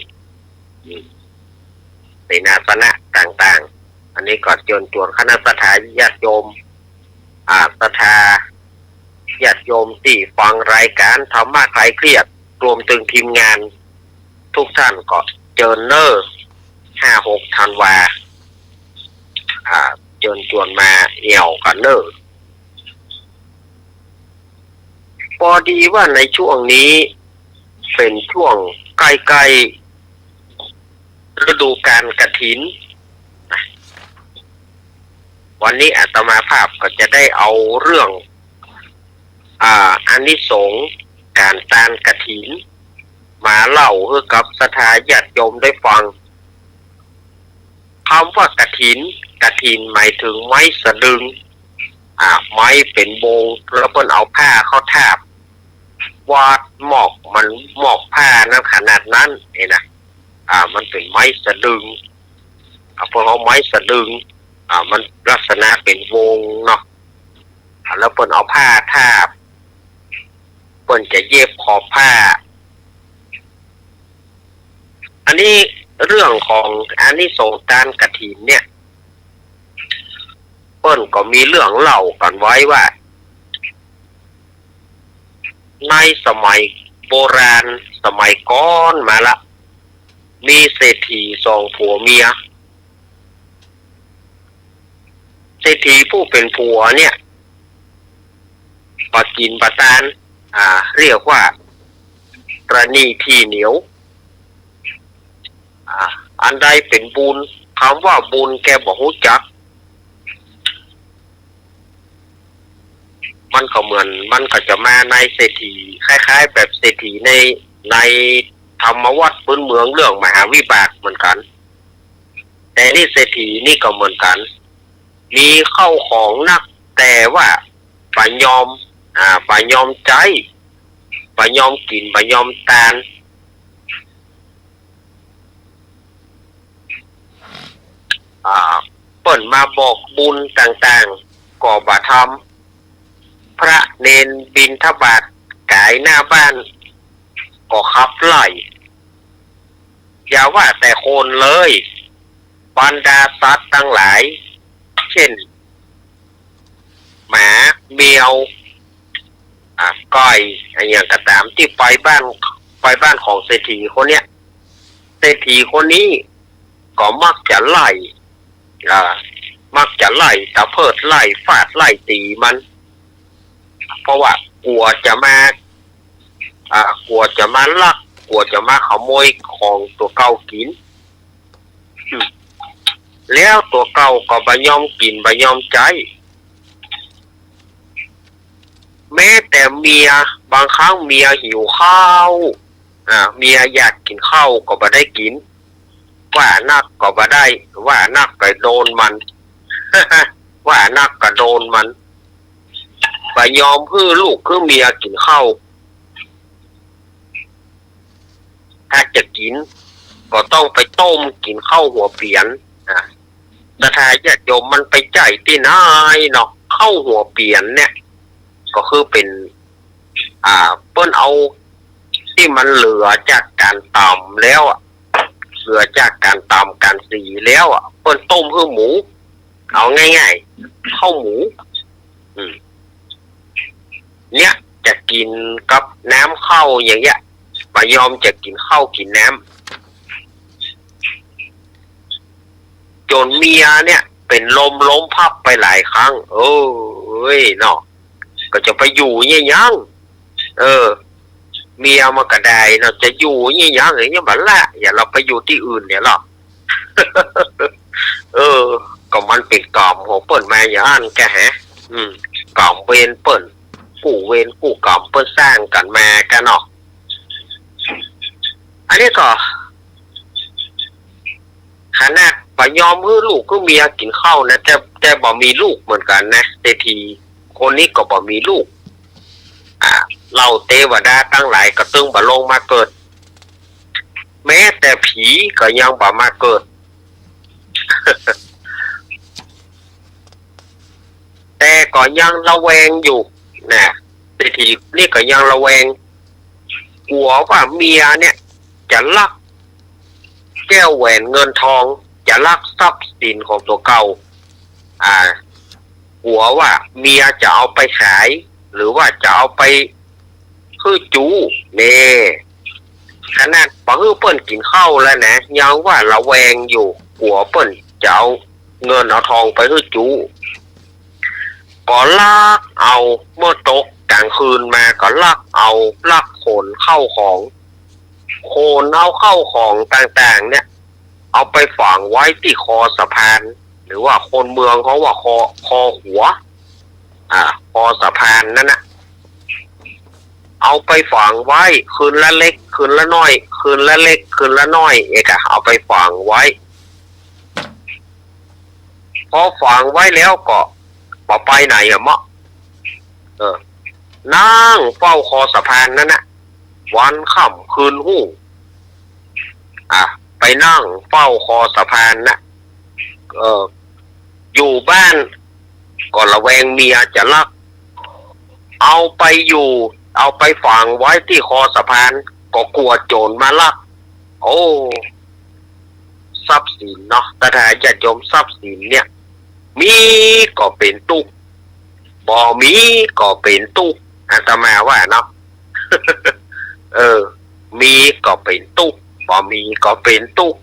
เสนาสนะต่างๆอันนี้ก็เชิญชวนคณะสัตยาญาติโยมศรัทธาญาติโยมที่ฟังรายการธรรมะคลายเครียดรวมถึงทีมงานทุกท่านก็เชิญเนอร์ 5-6 ธันวาเชิญชวนมาเอี่ยวกันเนอร์พอดีว่าในช่วงนี้เป็นช่วงใกล้ๆฤดูกาลกฐินวันนี้อาตมาภาพก็จะได้เอาเรื่องอานิสงส์ก านตาลกฐินมาเล่าให้กับศรัทธาญาติโยมได้ฟังคำว่ากฐินหมายถึงไม้สะดึงไม้เป็นโบงแล้วเพิ่นเอาผ้าเข้าทาบวาดหมอกมันหมอกผ้านั้นขนาดนั้นนี่นะมันเป็นไม้สะดึงเพิ่นเอาไม้สะดึงมันลักษณะเป็นวงเนาะแล้วเพิ่นเอาผ้าทาบเพิ่นจะเย็บขอบผ้าอันนี้เรื่องของอานิสงส์การกฐินเนี่ยเพิ่นก็มีเรื่องเล่ากันไว้ว่าในสมัยโบราณสมัยก่อนมาละมีเศรษฐีสองผัวเมียเศรษฐีผู้เป็นผัวเนี่ยปกินปทานเรียกว่าประนีที่เหนียวอันใดเป็นบุญคำว่าบุญแกบอกรู้จักมันก็เหมือนมันก็จะมาในเศรษฐีคล้ายๆแบบเศรษฐีในธรรมวัตรพื้นเมืองเรื่องมหาวิบากเหมือนกันแต่นี่เศรษฐีนี่ก็เหมือนกันมีเข้าของนักแต่ว่าปะยอมใจปะยอมกินปะยอมตานเปิ่นมาบอกบุญต่างๆก่อบาทำพระเนนบิณฑบาตกายหน้าบ้านก็ขับไล่อย่าว่าแต่คนเลยบรรดาสัตว์ทั้งหลายเช่นหมาแมวก้อยอะไรอย่างก็ตามที่ไปบ้านของเศรษฐีคนเนี้ยเศรษฐีคนนี้ก็มักจะไล่ตะเพิดไล่ฟาดไล่ตีมันเพราะว่ากลัวจะมาลักกลัวจะมาขโมยของตัวเก่ากินแล้วตัวเก่าก็บ่ยอมกินบ่ยอมใจแม้แต่เมียบางครั้งเมียหิวข้าวเมียอยากกินข้าวก็บ่ได้กินว่านักก็บ่ได้ว่านักก็โดนมัน ว่านักก็โดนมันบ่ยอมให้ลูกคือเมียกินข้าวถ้าจะกินก็ต้องไปต้มกินข้าวหัวเปียนแต่ถ้าญาติโยมมันไปใจที่นายเนาะข้าวหัวเปียนเนี่ยก็คือเป็นเปิ้นเอาที่มันเหลือจากการตำแล้วเหลือจากการตำการสีแล้วเปิ้นต้มเพื่อหมูเอาง่ายๆข้าวหมูเนี่ยจะกินกับน้ำข้าวอย่างเงี้ยบ่ยอมจะกินข้าวกินน้ำจนเมียเนี่ยเป็นล้มพับไปหลายครั้งเอ้ยเนาะก็จะไปอยู่ยังเมียมากระไดเราจะอยู่ยังอย่างเงี้ยบัดละอย่าเราไปอยู่ที่อื่นเนี่ยหรอก ก็มันเป็นกรรมของเปิ้นมาอย่างนั้นแกฮะกรรมเวรเปิ้นกู้เวรกู้กรรมเปิ้นสร้างกันมากันเนาะอันนี้ก็ขนาดบ่ยอมให้ลูกก็เมียกินข้าวนะแต่บ่มีลูกเหมือนกันนะเศรษฐีคนนี้ก็บ่มีลูกเราเทวดาตั้งหลายก็ตึงบ่ลงมาเกิดแม้แต่ผีก็ยังบ่มาเกิด แต่ก็ยังระแวงอยู่นะเศรษฐีนี่ก็ยังระแวงกลัวว่าเมียเนี่ยจะลักแก้วแหวนเงินทองจะลักทรัพย์สินของตัวเก่ากลัวว่าเมียจะเอาไปขายหรือว่าจะเอาไปคือจูเน่ขนาดบ่ฮื้อเปิ้นกินข้าวแล้วนะยังว่าระแวงอยู่กลัวเปิ้นจะเอาเงินเอาทองไปคือจูก็ลักเอาเมื่อตกกลางคืนมาก็ลักขนเข้าของโคนเอาเข้าของต่างๆเนี่ยเอาไปฝังไว้ที่คอสะพานหรือว่าคนเมืองเขาว่าคอหัวคอสะพานนั่นนะ เอาไปฝังไว้คืนละเล็กคืนละน้อยคืนละเล็กคืนละน้อยเอกอะเอาไปฝังไว้พอฝังไว้แล้วก็ไปไหนอะมะนั่งเฝ้าคอสะพานนั่นนะวันค่ำคืนหู้ไปนั่งเฝ้าคอสะพานนะอยู่บ้านก็ระแวงเมียจะลักเอาไปอยู่เอาไปฝังไว้ที่คอสะพานก็กลัวโจรมาลักโอ้ทรัพย์สินเนาะแต่ถ้าจะจมทรัพย์สินเนี่ยมีก็เป็นตุกบ่มีก็เป็นตุกอาตมาว่าเนาะ มีก็เป็นตุกบ่มีก็เป็นตุก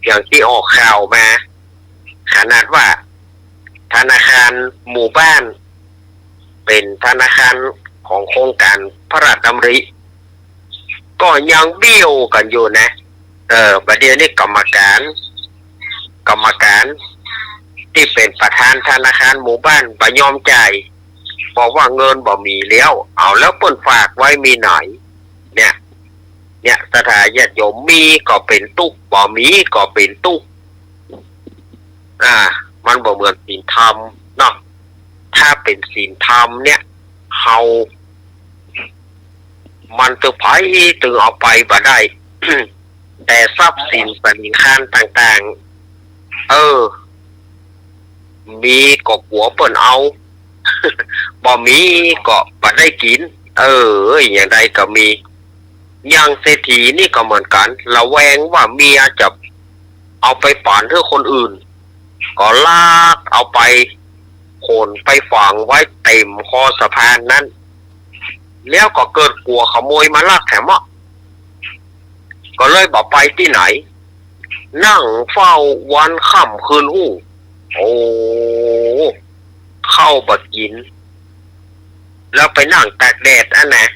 อย่างที่ออกข่าวมาขนาดว่าธนาคารหมู่บ้านเป็นธนาคารของโครงการพระราชดำริก็ยังเบี้ยวกันอยู่นะประเดี๋ยวนี้กรรมการที่เป็นประธานธนาคารหมู่บ้านบ่ยอมจ่ายบอกว่าเงินบ่มีแล้วเอาแล้วเปิ้นฝากไว้มีไหนเนี่ยสถาญาติโยมมีก็เป็นตุกบ่มีก็เป็นตุกมันบ่เหมือนศีลธรรมเนาะถ้าเป็นศีลธรรมเนี่ยเฮามันจะไผถึงเอาไปบ่ได้ แต่ทรัพย์สินปณิธานต่างๆมีก็หัวเปิ้นเอา บ่มีก็บ่ได้กินอย่างใดก็มีอย่างเศรษฐีนี่ก็เหมือนกันระแวงว่าเมียจะเอาไปฝังให้คนอื่นก็ลากเอาไปโขนไปฝังไว้เต็มคอสะพานนั้นแล้วก็เกิดกลัวขโมยมาลักแถมก็เลยบอกไปที่ไหนนั่งเฝ้าวันค่ำคืนหู้โอ้เข้าบัดกินแล้วไปนั่งตากแดดนะ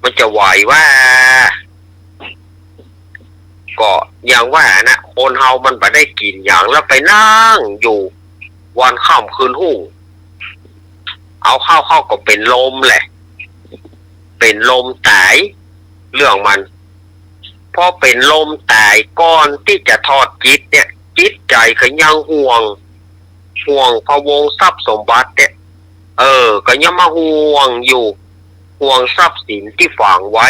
มันจะไหวว่าก็อย่างว่านะคนเฮามันบ่ได้กินอย่างแล้วไปนั่งอยู่วันค่ำคืนหู้เอาเข้าก็เป็นลมแหละเป็นลมตายเรื่องมันพอเป็นลมตายก่อนที่จะทอดจิตเนี่ยจิตใจก็ยังห่วงพะวงทรัพย์สมบัติเนี่ยก็ยังมาห่วงอยู่ห่วงทรัพย์สินที่ฝังไว้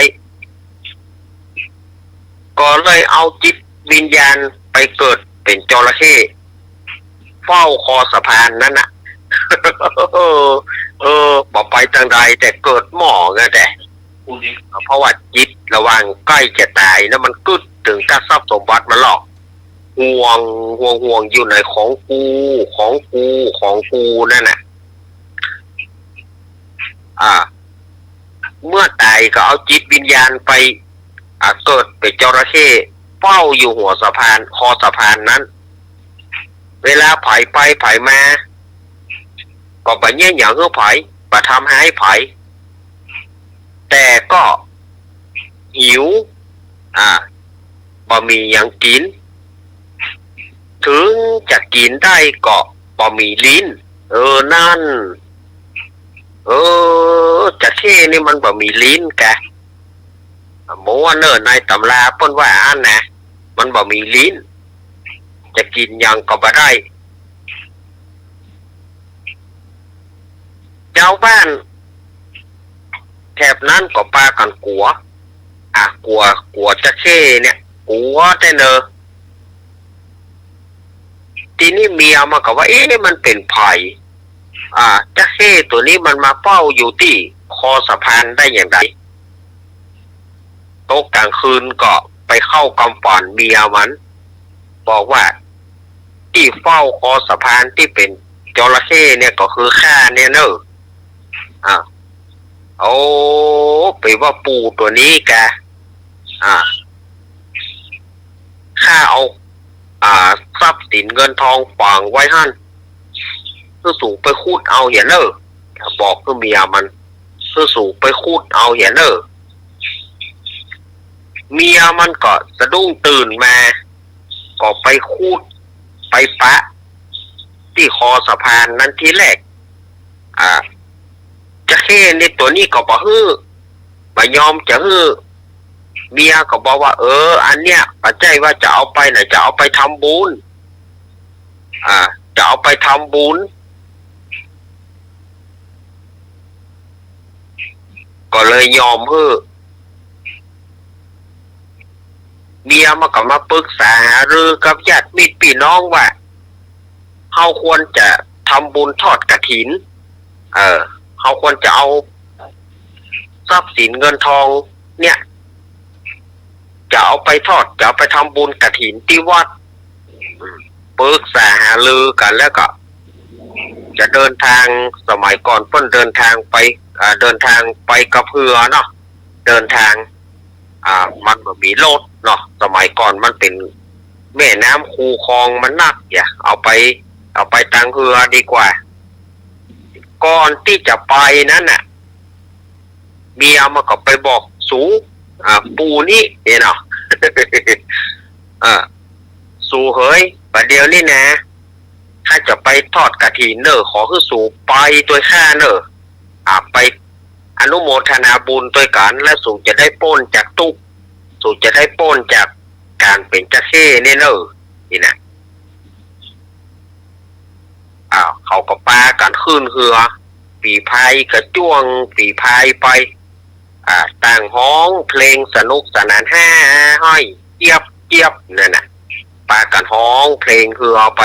ก็เลยเอาจิตวิญญาณไปเกิดเป็นจระเข้เฝ้าคอสะพานนั่นน่ะ บอกไปทางใดแต่เกิดหมอไงแต่เพราะว่าจิตระวังใกล้จะตายนะมันกึดถึงถ้าทรัพย์สมบัติมันหลอกห่วงอยู่ในของกูนั่นน่ะเมื่อตายก็เอาจิตวิญญาณไปเกิดเป็นจระเข้เฝ้าอยู่หัวสะพานคอสะพานนั้นเวลาไผไปไผมาก็บ่แย่งอย่างเฮือไผบ่ทำให้ไผแต่ก็หิวบ่มีหยังกินถึงจะกินได้ก็บ่มีลิ้นนั่นจะเข้นี่มันบ่มีลิ้นแกหมูอันเนิ่นในตำราเพิ่นว่าอันนะมันบ่มีลิ้นจะกินหยังก็บ่ได้เจ้าบ้านแถบนั้นก็ปากันกลัวกลัวจะเข้เนี่ยกลัวแต่เนอะทีนี้เมียมันก็ว่ามันเป็นภัยจะเข้ตัวนี้มันมาเฝ้าอยู่ที่คอสะพานได้อย่างไรตกกลางคืนก็ไปเข้ากำฝันเมียมันบอกว่าที่เฝ้าคอสะพานที่เป็นจระเข้เนี่ยก็คือข้าเนี่ยเนอะไปว่าปูตัวนี้แกข้าเอาทรัพย์สินเงินทองฝังไว้หั่นคือสูงไปคูดเอาเห็นเนอะบอกคือเมียมันคือสูงไปคูดเอาเห็นเนอะเมียมันก็สะดุ้งตื่นมาก็ไปคูดไปปะที่คอสะพานนั้นทีแรก จะเข้ในตัวนี้ก็บ่ฮื้อบ่ยอมจะฮื้อเมียก็บอกว่าอันเนี้ยปัจจัยว่าจะเอาไปน่ะจะเอาไปทำบุญจะเอาไปทำบุญก็เลยยอมฮื้อเมียมันก็มาปรึกษาหารือกับญาติมิตรพี่น้องว่าเฮาควรจะทำบุญทอดกฐินเฮาควรจะเอาทรัพย์สินเงินทองเนี่ยจะเอาไปทอดจะเอาไปทำบุญกฐินที่วัดปรึกษาหารือกันแล้วก็จะเดินทางสมัยก่อนเพิ่นเดินทางไปกับเรือเนาะเดินทางมันบ่มีรถเนาะสมัยก่อนมันเป็นแม่น้ำคูคลองมันนักอย่าเอาไปทางเรือดีกว่าก่อนที่จะไปนั้นน่ะเมียมันก็ไปบอกสูปู่นี่เนาะ สู่เฮ้ยประเดี๋ยวนี้นะถ้าจะไปทอดกฐินเนอขอคือสู่ไปตัวข้าเนอไปอนุโมทนาบุญด้วยกันและสู่จะได้ป้นจากตุกสู่จะได้ป้นจากการเป็นจักเข้เนี่ยเนอนี่นะเขาก็ปากันขึ้นเรือปีพายกระจ้วงปีพายไปต่างห้องเพลงสนุกสนานห้อยเจี๊ยบนั่นน่ะปากันห้องเพลงคือเอาไป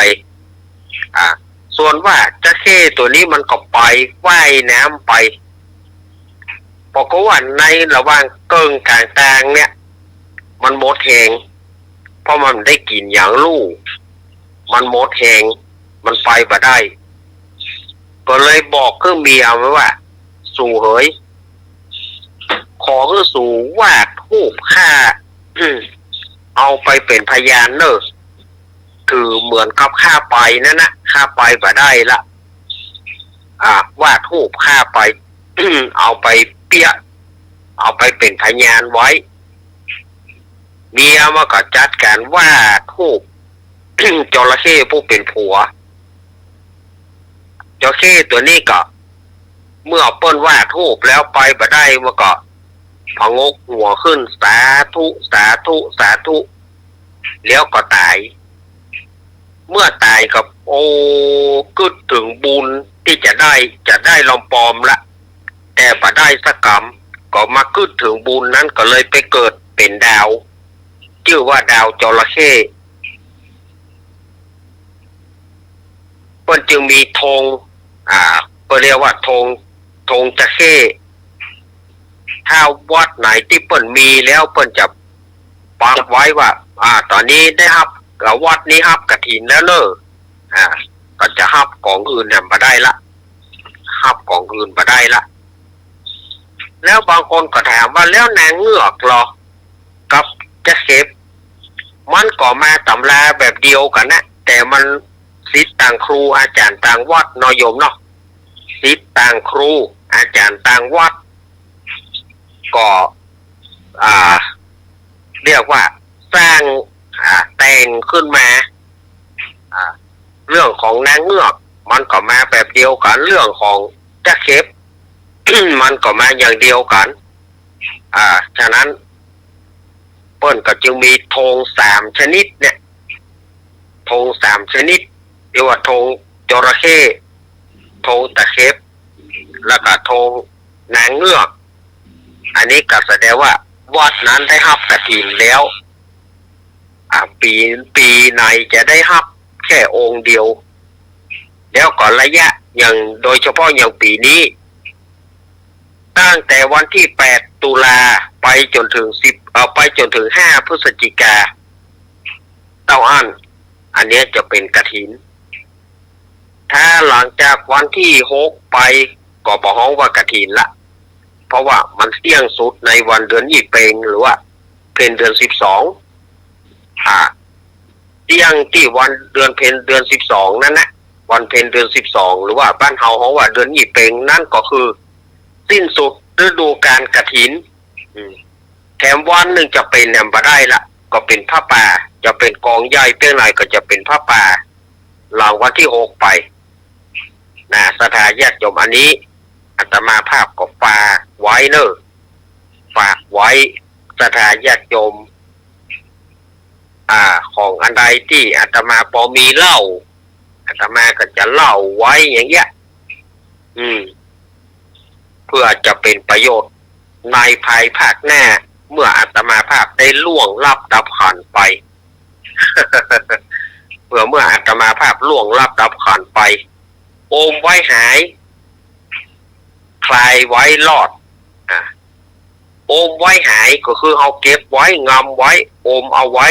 ส่วนว่าจักเข้ตัวนี้มันก็ไปว่ายน้ำไปปรากฏว่าในระหว่างเกิงกลางตางเนี่ยมันหมดแหงเพราะมันได้กินอย่างลูกมันหมดแหงมันไปบ่ได้ก็เลยบอกเครื่องเมียไว้ว่าสู่เฮ้ยขอคือสู่วาดรูปค่า เอาไปเป็นพยานเนอะคือเหมือนกับค่าไปนั่นนะค่าไปบ่ได้ละวาดรูปค่าไป เอาไปเปียเอาไปเป็นพยานไว้เมียมาก็จัดการวาดรูป จระเข้ผู้เป็นผัวจระเข้ตัวนี้ก็เมื่อเปิ้นวาดรูปแล้วไปบ่ได้มันก็พงกหัวขึ้นสาธุแล้วก็ตายเมื่อตายกับกึดถึงบุญที่จะได้ลำปอมละแต่บ่ได้สักกรรมก็มากึดถึงบุญนั้นก็เลยไปเกิดเป็นดาวชื่อว่าดาวจระเข้เปิ้นจึงมีธงเปิ้นเรียกว่าธงจระเข้ถ้าวัดไหนที่เปิ้นมีแล้วเปิ้นจะปักไว้ว่าตอนนี้ได้รับวัดนี้รับกฐินแล้วเนอะก็จะรับของอื่นเนี่ยบ่ได้ละรับของอื่นบ่ได้ละแล้วบางคนก็ถามว่าแล้วนางเงือกหรอกับจะเก็บมันก็มาตำราแบบเดียวกันนะแต่มันศิษย์ต่างครูอาจารย์ต่างวัดนอยมเนาะศิษย์ต่างครูอาจารย์ต่างวัดก็เรียกว่าสร้างแต่งขึ้นมาเรื่องของนางเงือกมันก็มาแบบเดียวกันเรื่องของจะเก็บ มันก็มาอย่างเดียวกันฉะนั้นเปิ้นก็จึงมีธง3ชนิดเนี่ยธง3ชนิดเรียกว่าธงจระเข้ธงตะเข็บแล้วก็ธงนางเงือกอันนี้ก็แสดงว่าวัดนั้นได้รับกฐินแล้วปีไหนจะได้รับแค่องค์เดียวแล้วก็ระยะอย่างโดยเฉพาะอย่างปีนี้ตั้งแต่วันที่8ตุลาไปจนถึง5พฤศจิกาเต้าอั้นอันนี้จะเป็นกฐินถ้าหลังจากวันที่6ไปก็บ่ฮ้องว่ากฐินละเพราะว่ามันเที่ยงสุดในวันเดือนยี่เปงหรือว่าเป็นเดือน12เที่ยงที่วันเดือนเพ็ญเดือน12นั่นนะวันเพ็ญเดือน12หรือว่าบ้านเฮาฮ้องว่าเดือนยี่เปงนั่นก็คือสิ้นสุดฤดูกาลกฐินแถมวันหนึ่งจะเป็นแหนมบ่ได้ละก็เป็นผ้าป่าจะเป็นกองใหญ่เพียงไหนก็จะเป็นผ้าป่าหลังวันที่6ไปนะสถาญาติโยมอันนี้ อาตมาภาพก็ฝากไว้เนอะฝากไว้ศรัทธาญาติโยมของอันใดที่อาตมาพอมีเล่าอาตมาก็จะเล่าไว้อย่างเงี้ยเพื่อจะเป็นประโยชน์ในภายภาคหน้าเมื่ออาตมาภาพได้ล่วงลับดับขันไป เมื่ออาตมาภาพล่วงลับดับขันไปโอมไว้หายคลายไว้รอดโอมไว้หายก็คือเอาเก็บไว้งำไว้โอมเอาไว้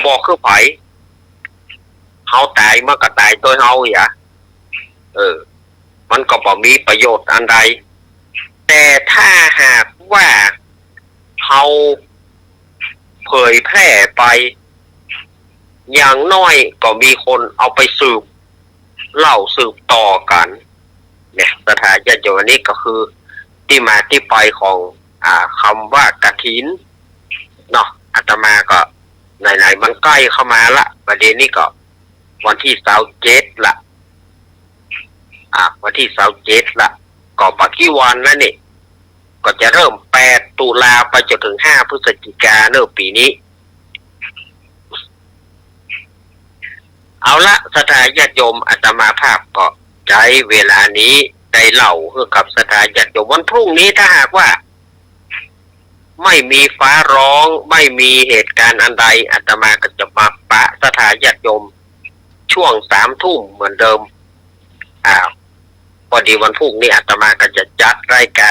บอกคือไผเฮาตายมันก็ตายตัวเฮาอย่ามันก็บ่มีประโยชน์อันใดแต่ถ้าหากว่าเฮาเผยแพร่ไปอย่างน้อยก็มีคนเอาไปสืบเล่าสืบต่อกันเนี่ยสถานญาติโยมอันนี้ก็คือที่มาที่ไปของคำว่ากฐินเนาะอาตมาก็ไหนๆมันใกล้เข้ามาละประเด็นนี้ก็วันที่27ละวันที่27ละก็ปักกี่วันแล้วนี่ก็จะเริ่ม8 ตุลาไปจนถึง5 พฤศจิกายนปีนี้เอาละศรัทธาญาติโยมอาตมาภาพก็ใช้เวลานี้ได้เล่าให้กับศรัทธาญาติโยมวันพรุ่งนี้ถ้าหากว่าไม่มีฟ้าร้องไม่มีเหตุการณ์อันใดอาตมาก็จะมาปะศรัทธาญาติโยมช่วง3 ทุ่มเหมือนเดิมพอดีวันพรุ่งนี้อาตมาก็จะจัดรายกา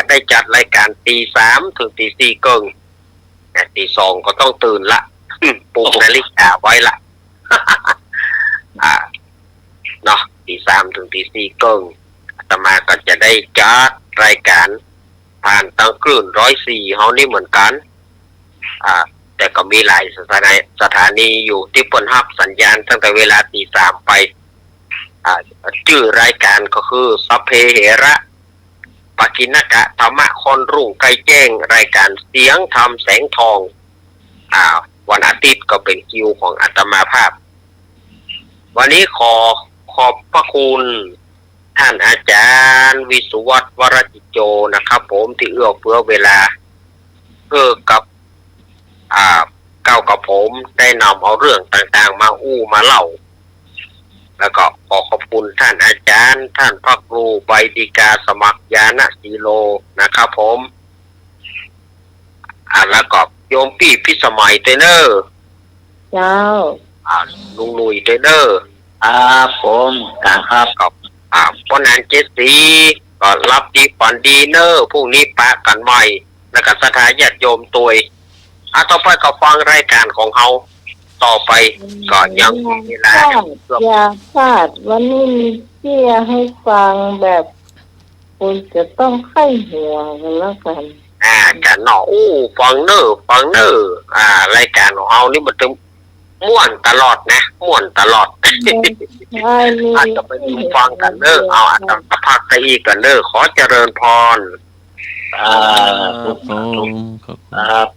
รตี 3 ถึงตี 4 เกิงตี 2ก็ต้องตื่นละปลุกนาฬิกาไว้ละเนาะตี 3 ถึงตี 4 เกิงอาตมาก็จะได้จัดรายการผ่านทางคลื่น104เฮานี่เหมือนกันแต่ก็มีหลายสถานีอยู่ที่เปิ้นรับสัญญาณตั้งแต่เวลาตี 3ไปชื่อรายการก็คือสัพเพเหระปกิณกะธรรมะคนรุ่งไกลแจ้งรายการเสียงธรรมแสงทองวันอาทิตย์ก็เป็นคิวของอาตมาภาพวันนี้ขอบพระคุณท่านอาจารย์วิสุวัฒน์วรจิตโจนะครับผมที่เอื้อเฟื้อเวลากับเก้ากับผมได้นำเอาเรื่องต่างๆมามาเล่าแล้วก็ขอบคุณท่านอาจารย์ท่านพระครูใบดิกาสมัครญาณสีโลนะครับผมแล้วก็โยมพี่พิสมัยเทเนอร์เจ้าลุงหนุ่ยเทเนอร์ผมครับปนันเจสีก็รับดีฝันดีเนอร์พรุ่งนี้ปะกันใหม่แล้วก็ศรัทธาญาติโยมตัวต่อไปก็ฟังรายการของเขาต่อไปก็ยังมีเวลาอย่าพลาดวันนี้มีเชี่ยให้ฟังแบบคุณจะต้องไข้หัวกันแล้วกันกันเนาะฟังเนอร์รายการของเขานี่มันจะม่วนตลอดนะม่วนตลอดอาจจะไปฟังกันเนอร์อาจจะพักไปอีกกันเนอร์ขอเจริญพรครับ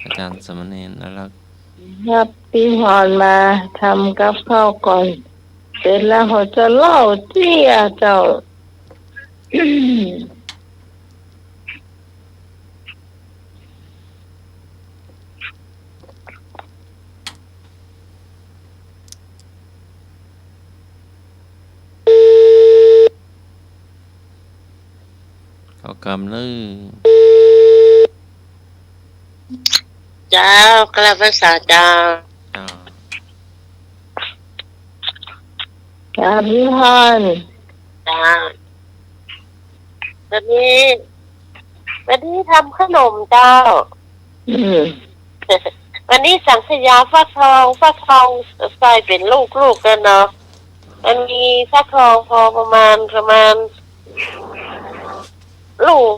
อาจารย์สมณเณรนะครับพี่พรมาทำกับข้าวก่อนเสร็จแล้วเขาจะเล่าเที่ยเจ้าเขากำเลยเจ้ากลับภาษาเจ้าพี่พรจ้าวันนี้ทำขนมเจ้าวันนี้สังขยาฟักทองใส่เป็นลูกกันเนาะมันมีฟักทองพอประมาณลูก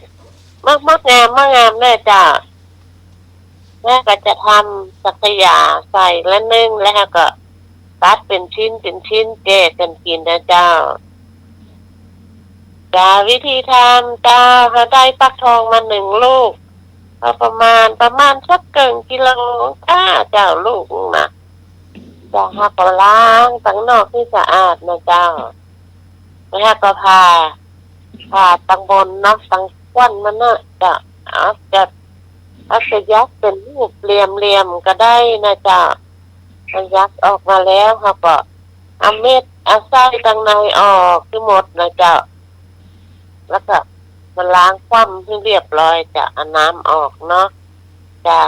มากงามแน่จ้าแม่ก็จะทำสังขยาใส่และนึ่งแล้วก็ตัดเป็นชิ้นแกะกันกินนะเจ้าวิธีทำเจ้าเขาได้ฟักทองมา1 ลูกประมาณสัก1 กิโลเจ้าลูกนะจะหักล้างตั้งนอกที่สะอาดนะเจ้าแล้วก็ผ่า ตังบนเนาะตังควันมันน่ะจะยักเป็นรูปเหลี่ยมก็ได้นะจ๊ะมันยักออกมาแล้วเขาก็เอาเม็ดเอาไส้ตังในออกทั้งหมดนะจ๊ะแล้วก็มันล้างคว่ำให้เรียบร้อยจะเอาน้ำออกเนาะจ้ะ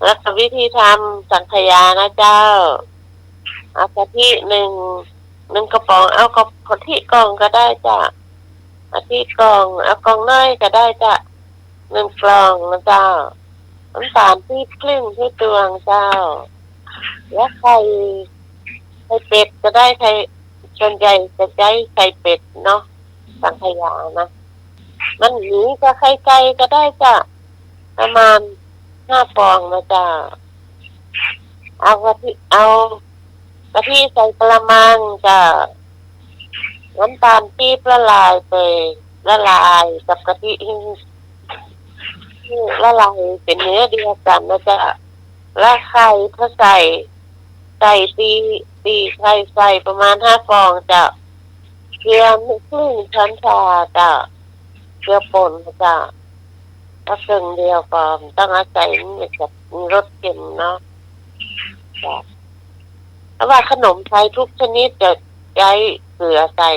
แล้วก็วิธีทำสังขยานะเจ้าเอากะทิหนึ่งกระป๋องเอากะทิกล่องก็ได้จ้ะกะทิกล่องเอากล่องน้อยก็ได้จ้ะ1 กล่องนะเจ้าน้ำตาลปี๊บครึ่งที่ตวงเจ้าและไข่เป็ดก็ได้ไข่ส่วนใหญ่จะใช้ไข่เป็ดเนาะสังขยานะมันหนีก็ไข่ไก่ก็ได้จ้ะประมาณ5 ฟองนะจ้ะเอากะทิใส่กระมังจ้ะน้ำตาลปี๊บละลายกับกะทิละลายเป็นเนื้อเดียวกันนะจ๊ะแล้วไข่ถ้าใส่ตีไข่ใส่ประมาณ5 ฟองจ้ะเกลือครึ่งช้อนชาจ้ะเกลือป่นนะจ๊ะถ้าครึ่งเดียวก็ต้องอาศัยมันจะมีรสเค็มเนาะจ้ะเพราะว่าขนมไทยทุกชนิดจะใช้เกลือใส่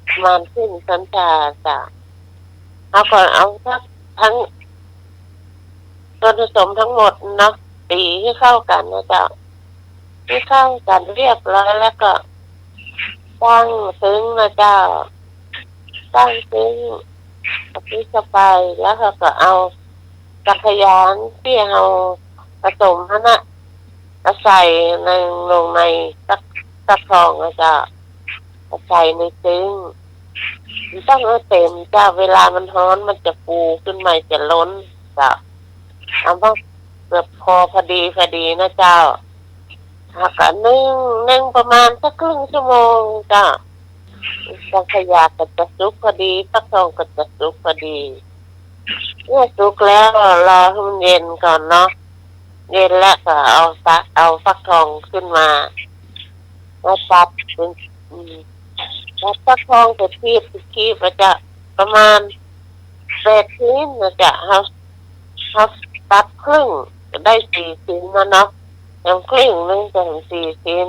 ประมาณครึ่งช้อนชาจ้ะเอาก่อนเอาทั้งส่วนผสมทั้งหมดเนาะตีให้เข้ากันนะจ๊ะให้เข้ากันเรียบร้อยแล้วก็ตั้งซึ้งนะจ๊ะตั้งซึ้งกับพริกเข้าไปแล้วก็เอาสังขยาที่เราผสมนั่นน่ะก็ใส่ลงในสักซองนะจ๊ะก็ใส่ในซึ้งต้องเอาเต็มจ้ะเวลามันร้อนมันจะฟูขึ้นมาจะล้นจ้ะเอาว่าเกือบพอดีนะเจ้าหากนึ่งประมาณสักครึ่งชั่วโมงจ้ะสังขยาก็จะสุกพอดีฟักทองก็จะสุกพอดีเมื่อสุกแล้วรอให้มันเย็นก่อนเนาะเย็นแล้วก็เอาฟักทองขึ้นมาแล้วตัดเป็นแล้วฟักทองจะคีบจะประมาณ8 ชิ้นนะจ๊ะเขาตัดครึ่งจะได้4 ชิ้นนะเนาะอย่างครึ่งนึงจะถึง4 ชิ้น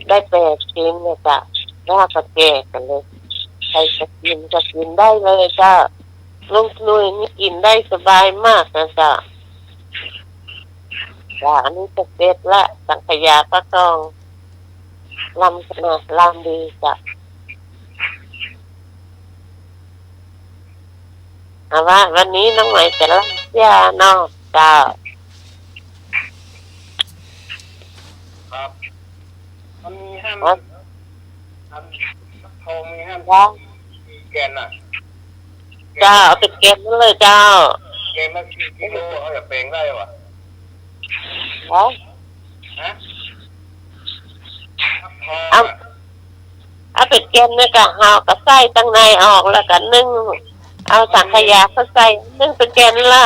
ได้8 ชิ้นเนี่ยจ้ะแล้วก็แกะกันเลยใครจะกินได้เลยจ้ะลุงนุ้ยนี่กินได้สบายมากนะจ้ะอันนี้จะเสร็จละสังขยาฟักทองลำดีจ้ะว่าวันนี้น้องใหม่จะรับยานอกจ้าครับมันมีห้ามทองมีห้ามแกนน่ะจ้าเอาไปเก็บนั่นเลยเจ้าแกนละกี่กิโลเอาอย่าแปลงได้วะฮะเอาไปเก็บเนี่ยก็เอากับไส้ตั้งในออกแล้วก็นึ่งเอาสังขยาเข้าใส่นึ่งเป็นแกนละ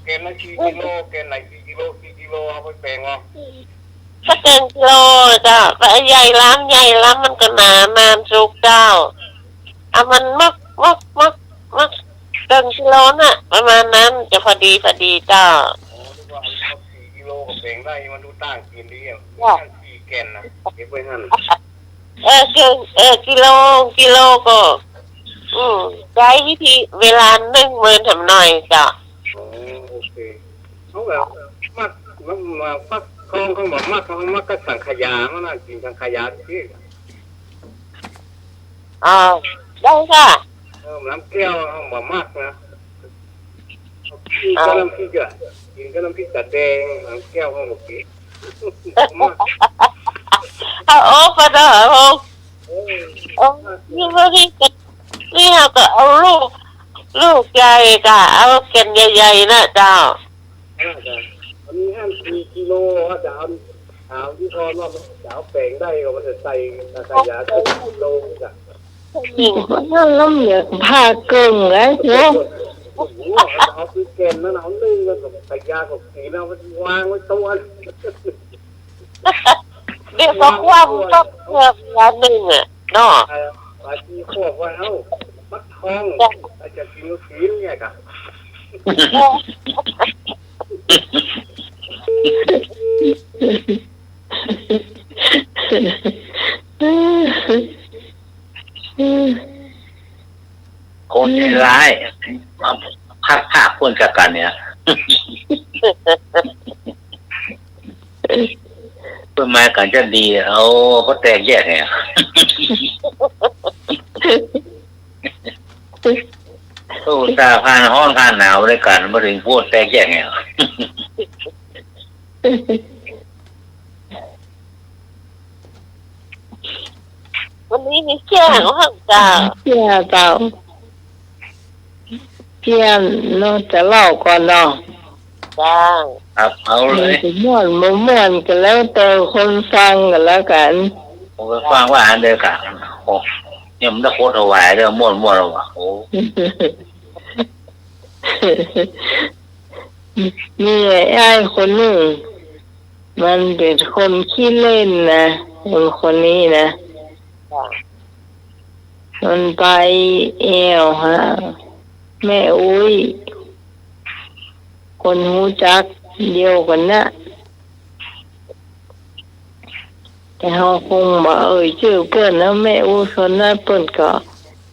แกนละกี่กิโลแกนไหนกี่กิโลเอาไปแปลงอ่ะถ้าเกินกิโลจ้าแต่ใหญ่ล้ำมันก็นานสุกเจ้าเอามันมักเกินกิโลน่ะประมาณนั้นจะพอดีเจ้า4 กิโลก็แปลงได้มันดูต่างกินดีอ่ะกี่แกนนะเก็บไว้หั่นกิโลก็ใช้วิธีเวลานึ่งมือทำหน่อยจ้ะโอเคเขาแบบมาฟักทองเขาบอกมากก็สังขยามันน่ะกินสังขยาที่ได้ค่ะน้ำแก้วเขาบอกมากนะกินก็น้ำพริกอ่ะกินก็น้ำพริกตาแดงน้ำแก้วเขาบอกกินโอ้ปะเด้อนี่ว่าที่นี่เราก็เอาลูกใหญ่จ้ะเอาเกล็ดใหญ่ๆนะเจ้าอันนี้4 กิโลจะเอาที่พอว่าจะเอาแปลงได้ก็มันจะใส่สังขยา10 กิโลจ้ะนั่นล้มเหลือผ้าเกิงแล้วเนาะเอาคือแกนนั่นเอานึ่งแล้วก็ใส่ยากับสีแล้ววางไว้ตัวเดี๋ยวก็ความต้องเพิ่มละ1อ่ะเนาะ ว่าที่ครอบว่าเอ้ามักฟังอาจจะกินกินเนี่ยกะ คนร้ายพักผ้าพ่นกับกันเนี่ยเพื่อมากันจะดีเอาก็แตกแยกเนี่ยตู้ตาผ่านห้องผ่านหนาวด้วยกันมาถึงพูดแตกแยกเนี่ย วันนี้มีเชี่ยงห้องจ้า เพี้ยเจ้าเพี้ยนเนาะจะเล่าก่อนเนาะ จ้า ครับเอาเลย ม่วนบ่ม่วนกันแล้วแต่คนฟังกันแล้วกัน ผมก็ฟังว่าอันเดียวกันโอ้เนี่ยมันจะโคตรถวายเด้อม่วนแล้วว่ะโอ้ มีไอ้คนหนึ่งมันเป็นคนขี้เล่นนะคนนี้นะ จ้า มันไปแอวฮะแม่อุ้ยคนหูจักเดียวกันนะแต่เขาคงบอกชื่อเพื่อนนะแม่อุ้ยคนนั้นเพื่อนก็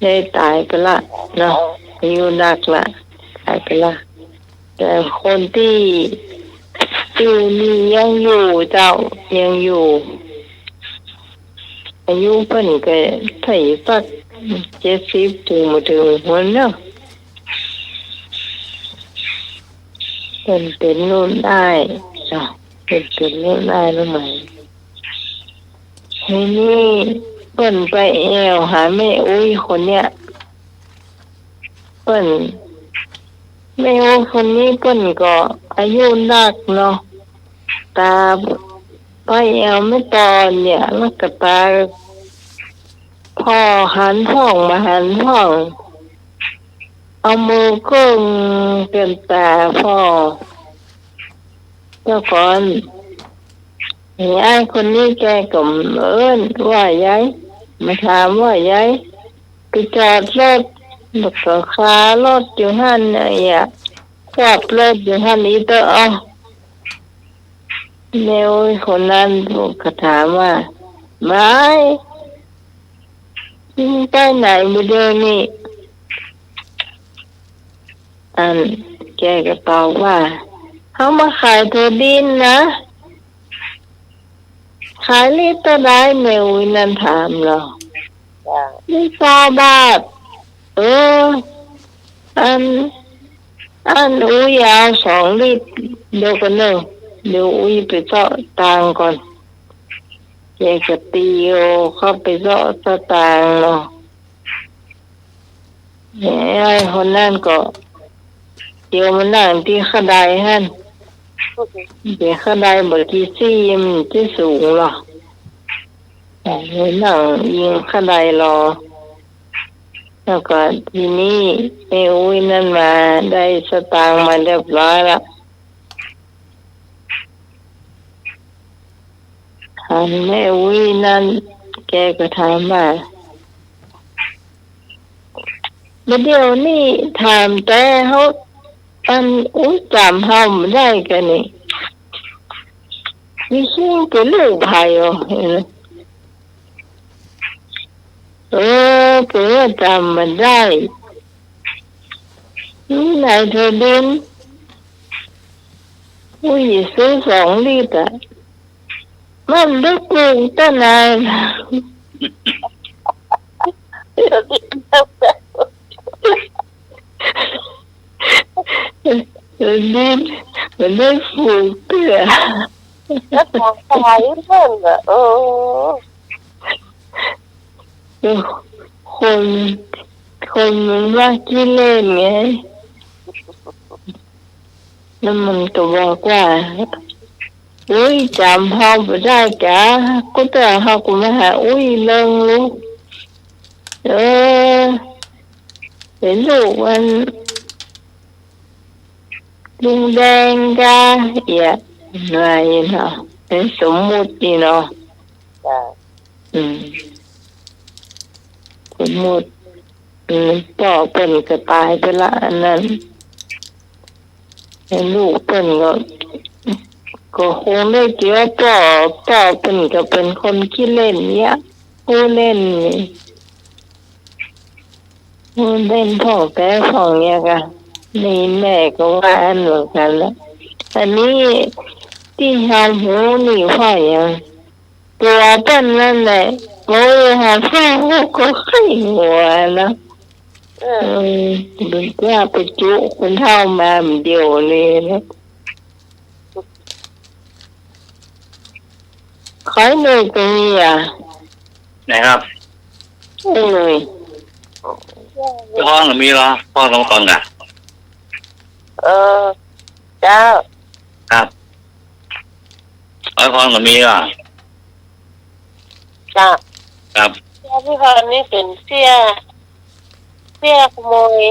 ได้ตายไปละเนาะอายุนักละตายไปละแต่คนที่อยู่นี่ยังอยู่เจ้ายังอยู่อายุเพิ่นก็ไถ่สัก70ถึงมาถึงหัวเนาะเป็นนู่นได้เนาะเป็นนู่นได้แล้วไหมทีนี้เพิ่นไปแอวหาแม่อุ้ยคนเนี้ยเพิ่นแม่อุ้ยคนนี้เพิ่นก็อายุนักเนาะตาไปแอวไม่ตอนเนี่ยแล้วก็ตาพ่อหันห้องมาหันห้องเอามือก้มเป็นตาพ่อเจ้าก่อนไอ้คนนี้แกก็เอิ้นว่ายายมาถามว่ายายไปจอดรถบักก็คารถอยู่หั่นเนี่ยขับรถอยู่หั่นอีเตอเอาแนวคนนั้นก็ถามว่าไม่ไปไหนมาเดินนี่แกก็ตอบว่าเขามาขายตัวดินนะขายลิตรได้แมวนั่นถามเรา จ้า ลิตรบาทอันอุ้ยเอา2 ลิตรเดี๋ยวกันเนอะเดี๋ยวอุ้ยไปเจาะตังก่อนแกก็ตีโอเข้าไปเจาะสตางค์เนาะไอ้คนนั่นก็เดี๋ยวมันนั่งที่ขดายฮั่นเดี๋ยวขดายบที่ซี่มันที่สูงหรอนั่งยิงขดายรอแล้วก็ทีนี้ไอ้อุ้ยนั่นมาได้สตางค์มาเรียบร้อยละแม่อุ้ยนั่นแกก็ถามว่าเดี๋ยวนี้ถามแต่เขาอุ้ยจำเขาไม่ได้กันนี่มีชื่อเป็นลูกไผ่เหรอเผื่อจำมันได้นี่ไหนเธอดินอุ้ยซื้อ2 ลิตรมันลึกลงตั้งนาน เดี๋ยวดิดินมันได้ฝูงเตื้อ แล้วของขายเพิ่นอ่ะคนมันว่าขี้เล่นไงแล้วมันก็บอกว่าอุ้ยจำเขาไม่ได้จ้ะก็แต่เขาก็มาหาอุ้ยเลิงลูกเป็นลูกมันลุงแดงจ้าอย่าอะไรเนาะเป็นสมมุติเนาะ จ้า สมมุติพ่อเปิ้นก็ตายไปละอันนั้นให้ลูกเปิ้นก็คงได้เจอพ่อเปิ้นก็เป็นคนขี้เล่นเนี่ยผู้เล่นนี่ผู้เล่นพ่อแก่พ่อเนี่ยค่ะนี่แม่ก็ว่าอันเหมือนกันแล้วอันนี้ที่หาหูนี่พ่อยังตัวเปิ้นนั่นแหละโอ้ยหาพ่อก็ไข้หัวนะดึงว่าไปจุคนเท่ามาเดียวนี่นะขายเลยตรงนี้อ่ะ นะครับ เลย พ่อหรือมีเหรอพ่อสองคนอ่ะ เจ้า ครับพ่อหรือมีเหรอ จ้า ครับ เสี้ยพี่พรนี่เป็นเสี้ยขโมย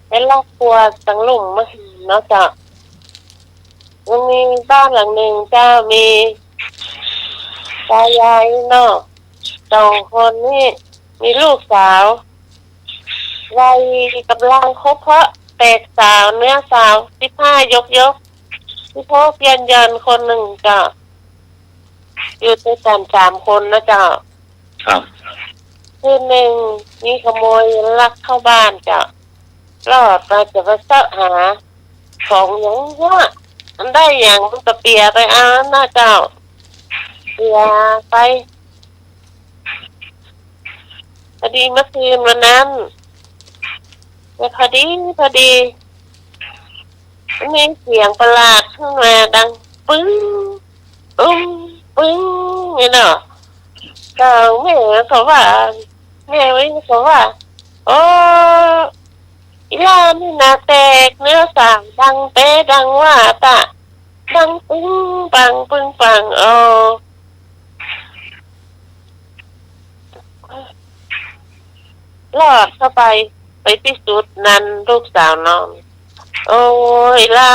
เป็นลากครัวตังหลุมมาเนาะจ้ะมันมีบ้านหลังหนึ่งเจ้ามีตายายเนาะ2 คนนี่มีลูกสาววัยกำลังคบเพาะแตกสาวเนื้อสาว15 ยกพี่พ่อเพียนยันคนหนึ่งจ้ะอยู่ด้วยกัน3 คนนะจ้ะ ครับ คืนหนึ่งมีขโมยลักเข้าบ้านจ้ะรอดมาจะมาเสาะหาของอย่างเงี้ยอันได้อย่างมันก็เปียไปหน้าเจ้าเปียไปพอดีเมื่อคืนวันนั้นแต่พอดีมีเสียงประหลาดขึ้นมาดังปึ้งปึ้งนี่เนาะก็แม่เขาว่าโอ้อีล่านี่นาแตกเนื้อสามดังเป๊ะดังว่าตะดังปึ้งปังรอดเข้าไปพิสูจน์นั้นลูกสาวน้องโอ้ยล่า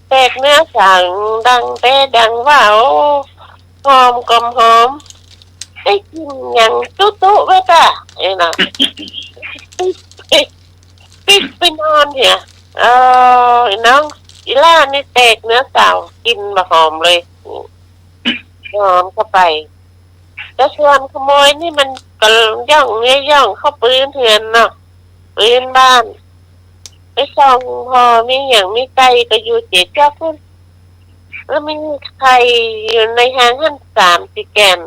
แตกเนื้อสามดังเป๊ะดังว่าโอ้หอมกลมหอมได้กินอย่างตุ๊ไว้จ้ะไอ้น่ะไปนอนเนี่ยน้องอีล่านี่แตกเนื้อเก่ากินมาหอมเลยนอนเข้าไปแล้วชวนขโมยนี่มันก็ย่องเข้าปืนเถื่อนเนาะปืนบ้านไปส่องพอมีอย่างมีไก่ก็อยู่เจ็ดเจ้าขึ้นแล้วมีใครอยู่ในห้างหั่น3 แกน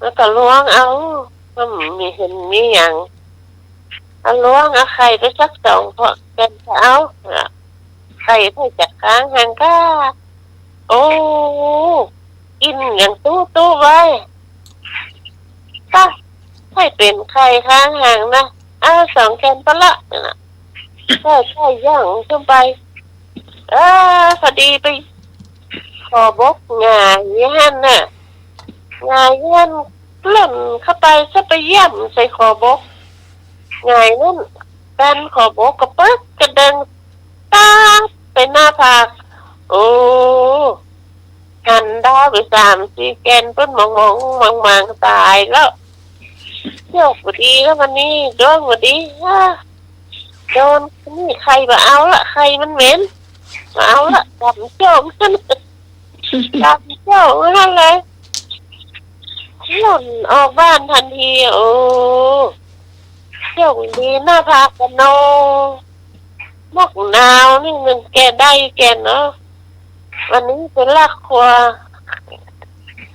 แล้วก็ล้วงเอาก็มีเห็นมีอย่างล้วงเอาไข่ไปสัก2 พอกันเอาไข่ไปจากค้างหางก้าโอ้กินอย่างตู้ไว้ก็ให้เป็นไข่ค้างหางนะ2 แกนปะละนะใช่ย่างขึ้นไปพอดีไปขอบกงายยันน่ะงายยันหล่นเข้าไปซะไปเยี่ยมใส่ขอบกงายนั่นกันขอบกกระปึ๊กกระเด็นตาไปหน้าผากโอ้หันดาวไป3-4 แกนเพิ่นมองตายแล้วโชคดีแล้ววันนี้โดนวันดีโดนนี่ใครมาเอาละใครมันเหม็นมาเอาละจับโจ้นั่นเลยหล่นออกบ้านทันทีโอ้โชคดีหน้าผากกันโนมอกหนาวนี่มันแกได้แกเนาะวันนี้เป็นลากครัว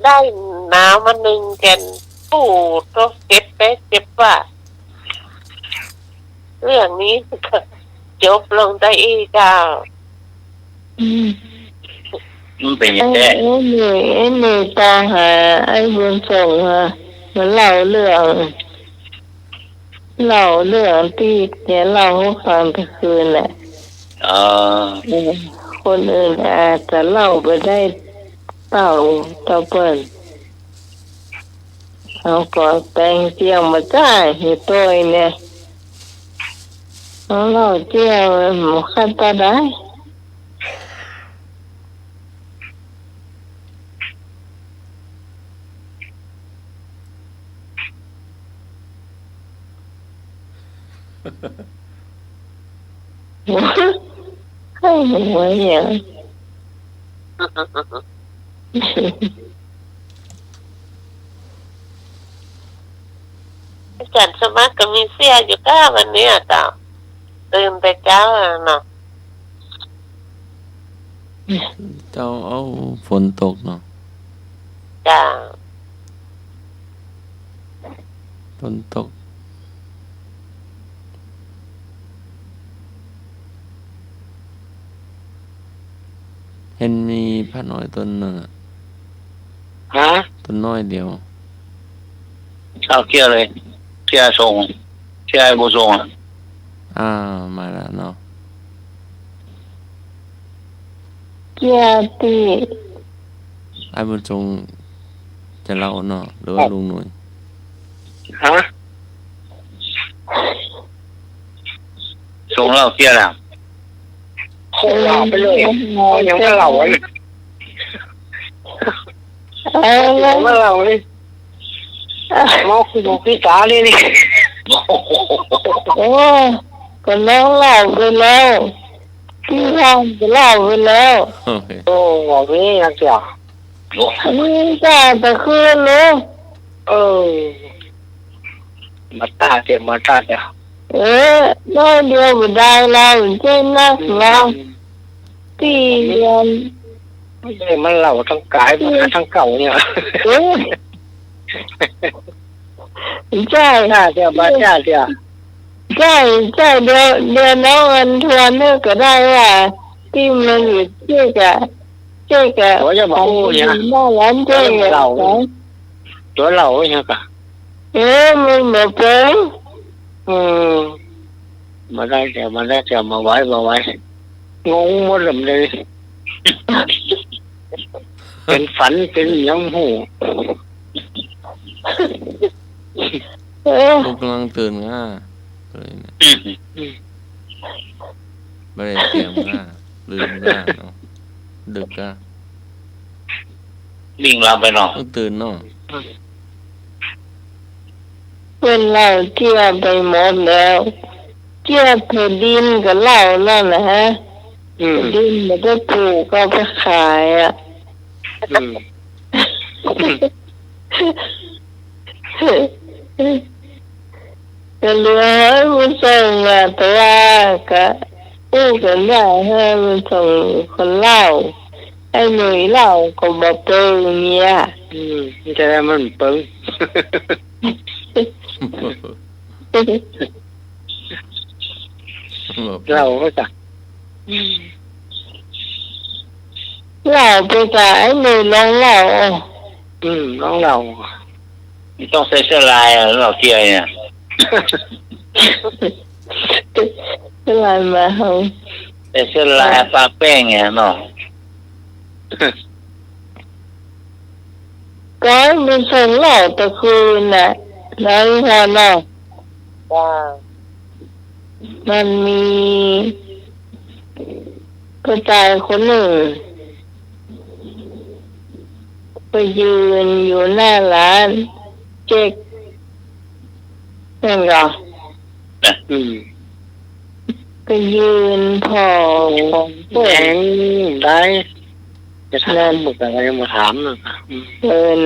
ได้หนาวมา1 แกนปูดก็เจ็บว่าเรื่องนี้ก็จบลงได้อีกจ้ามันเป็นยังไงไอ้หนูตาหาไอ้บุญส่งมันเล่าเรื่องที่เนี่ยเล่าให้ฟังไปคืนแหละคนอื่นอาจจะเล่าไปได้เต่าเปิ้นเอาก่อนแต่งเจียวมาจ้าเห็ดตัวเนี่ยเอาเล่าเจียวหมูขั้นตาได้ ให้หัวอย่าง อาจารย์สมัครก็มีเสียอยู่ก้าวันเนี้ยจ้ะตื่นแต่เช้าเนาะ เจ้าเอาฝนตกเนาะ จ้ะ ฝนตกเห็นมีพระน้อยต้นหนึ่งอะ ฮะ ต้นน้อยเดียว เช่าเที่ยวเลยเที่ยวส่งเที่ยวไอ้บุส่งอะ มาแล้วเนาะ เกียรติ ไอ้บุญจงจะเล่าเนาะหรือว่าลุงหนุ่ย ฮะส่งเราเที่ยวแล้ว โอ้เราไปเลยยังไม่เราเลยเอาละ ไม่เราเลยมองคุณพี่ตาเลยนี่ โอ้ก็น้องเล่าไปแล้วพี่เล่าก็เล่าไปแล้ว โอเค โอ้บอกนี่นักเจ้า นี่จ้าตะคืนเลย เออมาตาเจ็บมาตาเจ้า น้อยเดียวก็ได้แล้วเจ้านักเราที่เรียน ไม่ใช่มันเหล่าทั้งกายมาทั้งเก่าเนี่ย เออใช่ ตาเจ้ามาตาเจ้า ใช่เดี๋ยวน้องอันทวนเนี่ยก็ได้ว่าที่มันอยู่เจ๊กะ 我จะบอกเนี่ย น่ารักเจ๊กะ ตัวเหล่าเนี่ยกะ มันเหมือนเป็น มาได้แต่มาไว้งงหมดเลย เป็นฝันเป็นยังหู ผมกำลังตื่นง่าเลยเนี่ยไม่ได้เตรียมง่าลืมง่าเนาะดึกอะ วิ่งเราไปหน่อย ต้องตื่นเนาะ เป็นเราเจียบไปหมดแล้วเจียบแผ่นดินกับเหล้านั่นนะฮะแผ่นดินมันก็ปลูกก็ไปขายอ่ะก็เหลือให้มันส่งอ่ะแต่ว่าก็พูดกันได้ให้มันส่งคนเล่าไอ้หนุ่ยเล่าก็บอกเจออย่างเงี้ย จะได้มันเปิ้งเราก็จะ เล่าไปกับไอ้หนุ่ยลองเล่า น้องเราต้องใส่เสื้อลายเราเที่ยวเนี่ย อะไรมาเขา ใส่เสื้อลายปลาแป้งไงเนาะ ก็มันส่งเล่าตะคืนน่ะแล้วพอเนาะ จ้ะ มันมีกระจายคนหนึ่งไปยืนอยู่หน้าร้านเจ๊กนั่นเหรอไปยืนพอแหงได้จะทำหมดอะไรมาถามนะ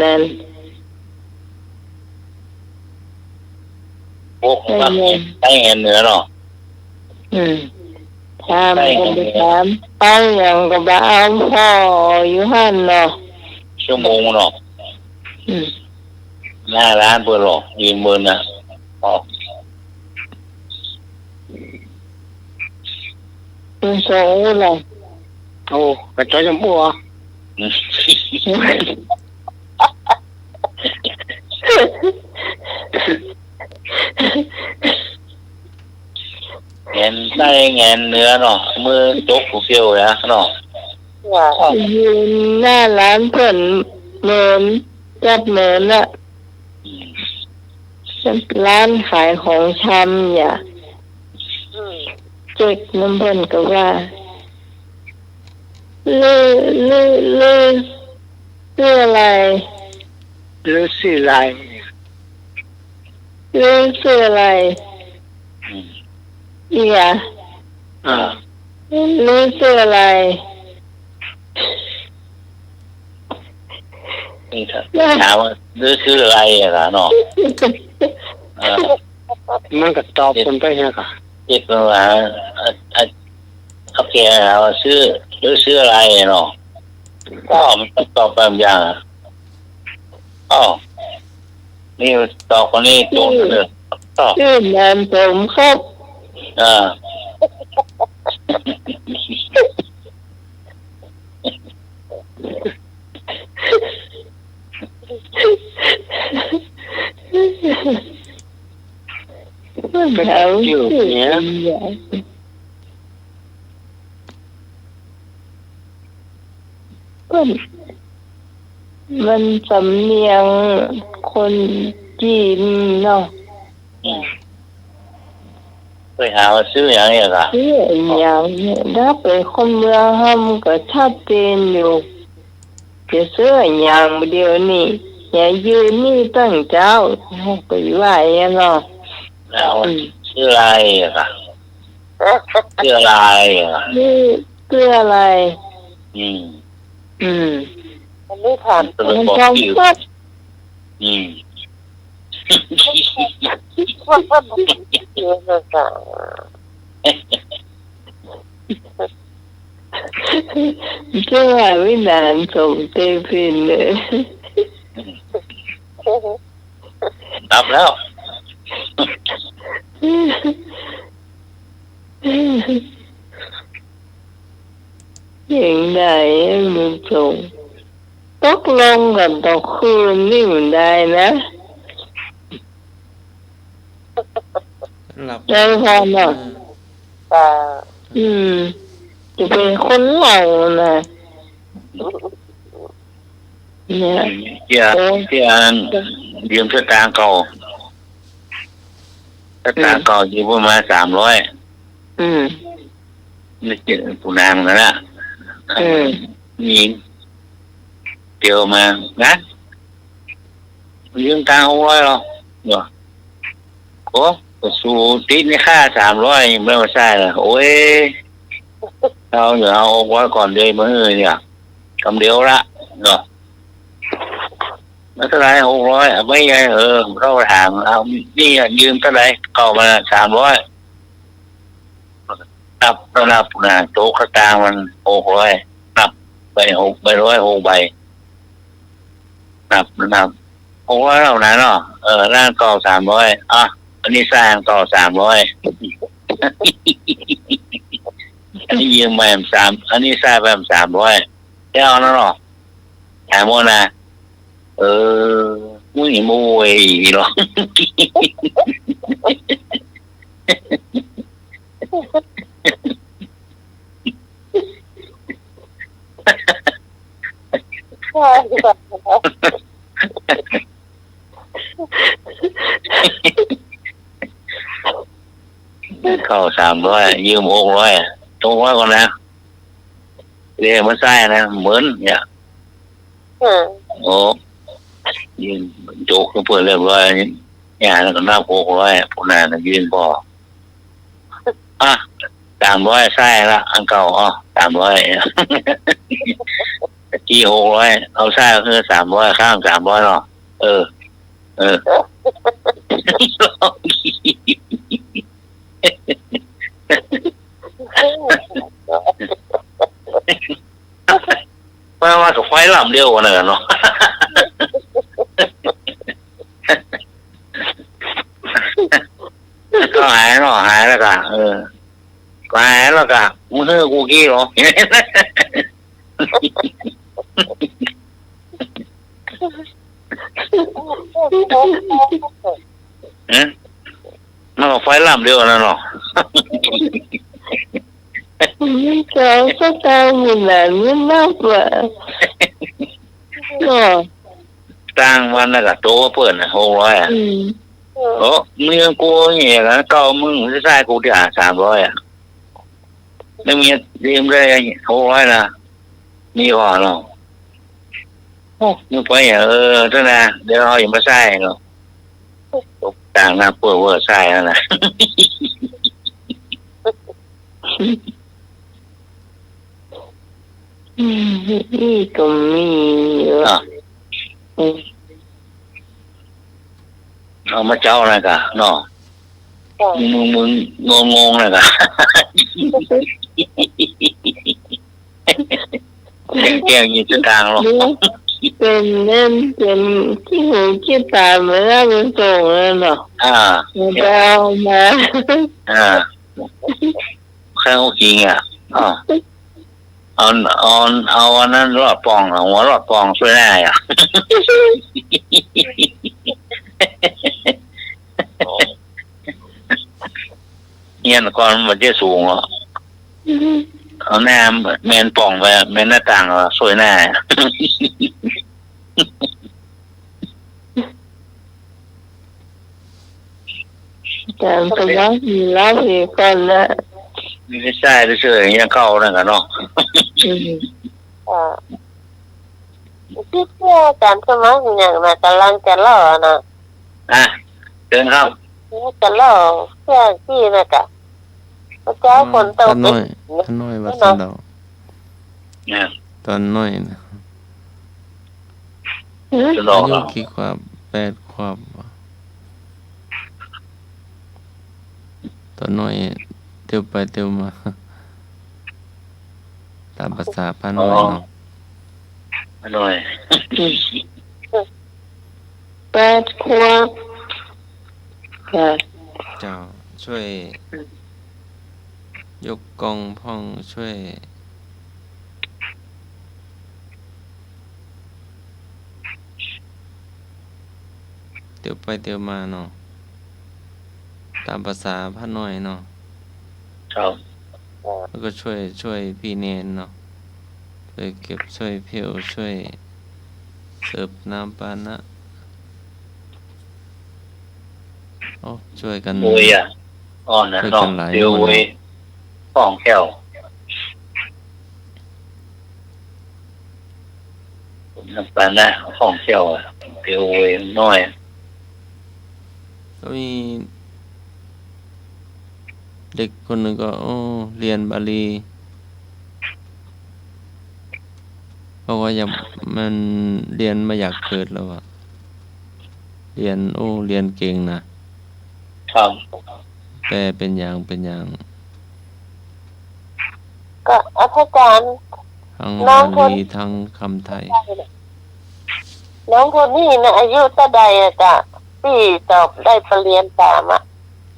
นั่น โอ้โหได้เงินเนื้อเนาะ ถามกันไปถามเอาอย่างกับบ้าพ่ออยู่หันเนาะ ชั่วโมงเนาะหน้าร้านเปิดหรอกยืนบนนะอ๋อ เป็นโซ่เลย โอ้กระจายจมูกเงินได้เงินเนื้อเนาะมือจกผู้เกี่ยวนะเนาะ ยืนหน้าร้านเพิ่นเหมือนจับเหมือนอะร้านขายของชำอย่าเจ๊กน้ำเพิ่นก็ว่าลืออะไรลือสื่ออะไรลือสื่ออะไร อีกอ่ะ อ่า รู้ชื่ออะไร นี่ครับถามว่าซื้ออะไรอะเนาะมันก็ตอบคนไปฮะค่ะเจ็บมาเขาแกว่าซื้ออะไรเนาะก็มันตอบแบบอย่างอ๋อนี่ตอบคนนี้โจนเลยตอบ ชื่อนามสมครับ อ่า มันหาชื่อเนี่ยมันสำเนียงคนจีนเนาะ ไปหาว่าซื้ออย่างนี้ค่ะ ชื่ออย่างเนี่ยถ้าเป็นคนเมืองห้ามก็ชัดเจนอยู่จะซื้ออย่างเดียวนี่อย่ายืนนี่ตั้งเจ้าให้ไปไหวเนาะ แล้วชื่ออะไรอะค่ะชื่ออะไรอะ นี่เพื่ออะไร อืม มันไม่ถาม ตัว มัน บอก จ ชื่อ ำปัด อืม ว่ามันเยอะเลยจ้ะ เชื่อวินานส่งเตพินเลย รับแล้ว อย่างใดมึงส่งตกลงกันต่อคืนนี่มันได้นะ หลับ ได้พอเนาะ จ้ะ จะเป็นคนเหล่านะเนี่ย ที่อันยืมสตางค์เก่าสตางค์เก่ายืมประมาณ300นี่เจอผู้นางนั่นแหละมีเดียวมานะยืมตังค์600หรอเนาะโอ้สูติดในค่า300ไม่มาใช่เลยโอ้ยเอาเดี๋ยวเอา600ก่อนเลยมื้อเนี่ยคำเดียวละเนาะไม่เท่าไร600ไม่ไงเราถามเอานี่ยืมเท่าไรเก่ามา300นับแล้วนับนะโต๊ะกระตางมัน600นับไป6ใบ6ใบนับ600เรานะเนาะร่างเก่า300อ่ะอันนี้สร้างเก่า300อันนี้ยืมไป3อันนี้สร้างไป300ได้เอาแล้วเนาะถามว่านะมุ้ยมวยเนาะเข้า300ยืม600ตรงว่าก่อนนะเรียกมาใส่นะเหมือนเนี่ยโอ้ยืนโจกเพื่อนเรียบร้อยเนี่ยแล้วก็นับ600ผู้นานยืนพอ300ใช่ละอันเก่า300กี่600เอาใช่ก็คือ300ข้าง300เนาะว่ากับไฟลำเดียวกันเลยเนาะก็หายแล้วก็หายแล้วก็มึงเฮ้กูกี้หรอมันก็ไฟลำเดียวกันเนาะไม่เจอสักตาอยู่ไหนไม่นับว่ะก็ตั้งวันแล้วก็โตเปิดนะ600โอ้มึงกูเนี่ยนะเก่ามึงจะใช้กูที่300ไม่มียืมได้600นะมีก่อนเนาะโอ้มึงไปท่านนะเดี๋ยวเอาอย่ามาใส่เนาะ ต่างหน้าเปื้อเวอร์ใช่แล้วนะ นี่ก็มีเยอะ อ่ะเอามาเจ้าอะไรกะเนาะ จ้ะ มึงงงเลยกะแกงยิงจะกลางหรอก เป็นเล่นเป็นที่หูที่ตาเหมือนเราเป็นส่งเลยเนาะ à เรามา ข้าวกินอ่ะเอาอันนั้นรอดปองหัวรอดปองช่วยได้อ่ะเงี้ยก่อนมันจะสูงอ่ะเอาหน้าแมนป่องไปแมนหน้าต่างอ่ะสวยหน้า แต่ก็รับอีกคนละ ไม่ใช่เฉยๆยังเข้านั่นกันเนาะ ที่เพื่อการสมัครอย่างน่ะกำลังจะล่อนะ เดินครับ จะล่อเพื่อที่นะกะพระเจ้าคนโต ท่านน้อยวัดสันดอก เนี่ย ตอนน้อยนะ จะลอ อาง ยุ เรา กี่ขวบ8 ขวบตอนน้อยเตียวไปเตียวมา ตามภาษาพาน้อยเนาะ อร่อย 8 ขวบค่ะ เจ้าช่วยยกกองพ่องช่วยเตียวไปเตียวมาเนาะตามภาษาพาน้อยเนาะ ครับ แล้วก็ช่วยพี่เนนเนาะช่วยเก็บช่วยเพียวช่วยเสิร์ฟน้ำปานะโอ้ช่วยกัน มวยอ่ะอ่อนนะน้องเดี๋ยวมวยป้องแก้วน้ำปลาหน้าป้องแก้วเดี๋ยวมวยน้อย ก็มีเด็กคนหนึ่งก็เรียนบาลีเพราะว่ามันเรียนมาอยากเกิดแล้วอะเรียนเรียนเก่งนะครับ แปลเป็นอย่างก็อาจารย์ ทั้ง น้ บา องคน ลีทั้งคำไทย น้องคนนี้นะอายุเท่าใดอะจ้ะที่สอบได้ปรริญญา3อ่ะ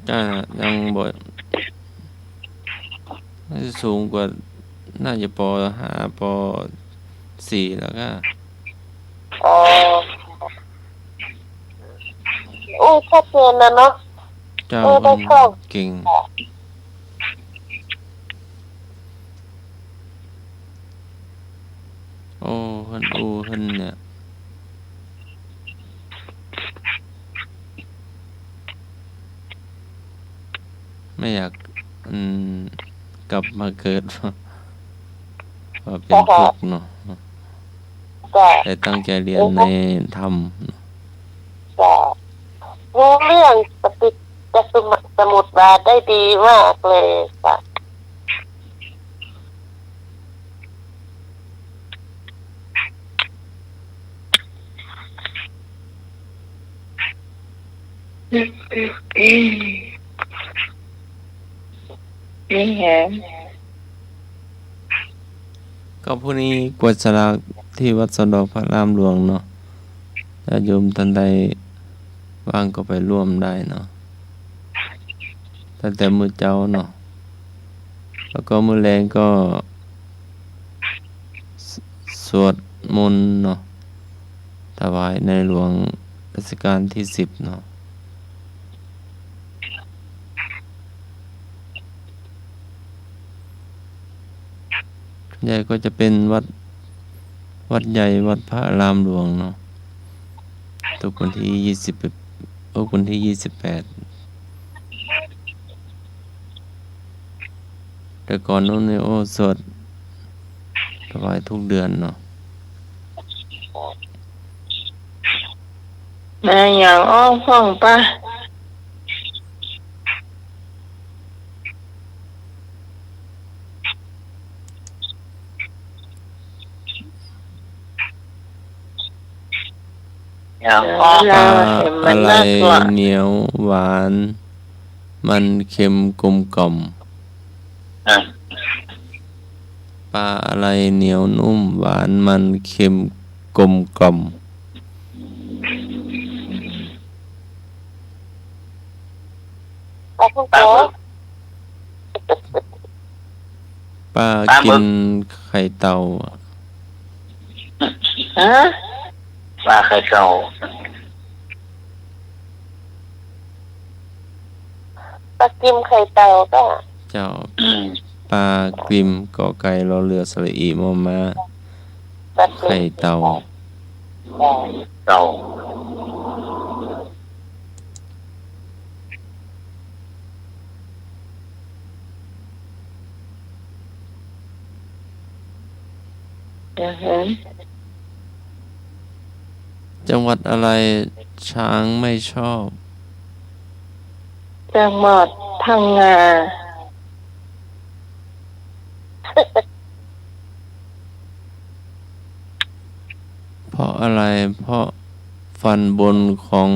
ก็ยังบ่น่าจะสูงกว่าน่าจะป .5 ป .4 แล้วก็ อ๋อชัดเจนนะเนาะ เจ้า ได้เข้า เก่งเพิ่นเนี่ยไม่อยากกลับมาเกิด ว่าเป็นทุกข์เนาะ จ้ะ แต่ตั้งใจเรียนในธรรม จ้ะรู้เรื่องปฏิจจสมุปบาทได้ดีมากเลยจ้ะ นี่แฮะ ก็ผู้นี้กวดสลากที่วัดสะดอกพระรามหลวงเนาะญาติโยมท่านใดว่างก็ไปร่วมได้เนาะตั้งแต่มื้อเจ้าเนาะแล้วก็มื้อแลงก็สวดมนต์เนาะถวายในหลวงรัชกาลที่10เนาะใหญ่ก็จะเป็นวัดใหญ่วัดพระอารามหลวงเนาะทุกวันที่วันที่28แต่ก่อนนู้นเนี่ยสวดถวายทุกเดือนเนาะ มาอย่างฟ้องปะ อย่างอ้อ ปลา เห็นมั อะ น ไร น่ากลัว เหนียวหวาน มันเค็มกลมกล่อม อ่ะ ปลาอะไรเหนียวนุ่มหวานมันเค็มกลมกล่อม ปลาท่อง ปลา โก หมึก ปลา ปลาหมึ กิ ก นไข่เต่า ฮะ ปลาไข่เต่า ปลากิมไข่เต่าก็ เจ้า อืม ปลากริมกอไก่รอเรือสระอีมอมา ปลากิ ไข่ ม เต่า เต่า อือฮึ จังหวัดอะไรช้างไม่ชอบ จังหวัดพังงา เพราะอะไร เพราะฟันบนของ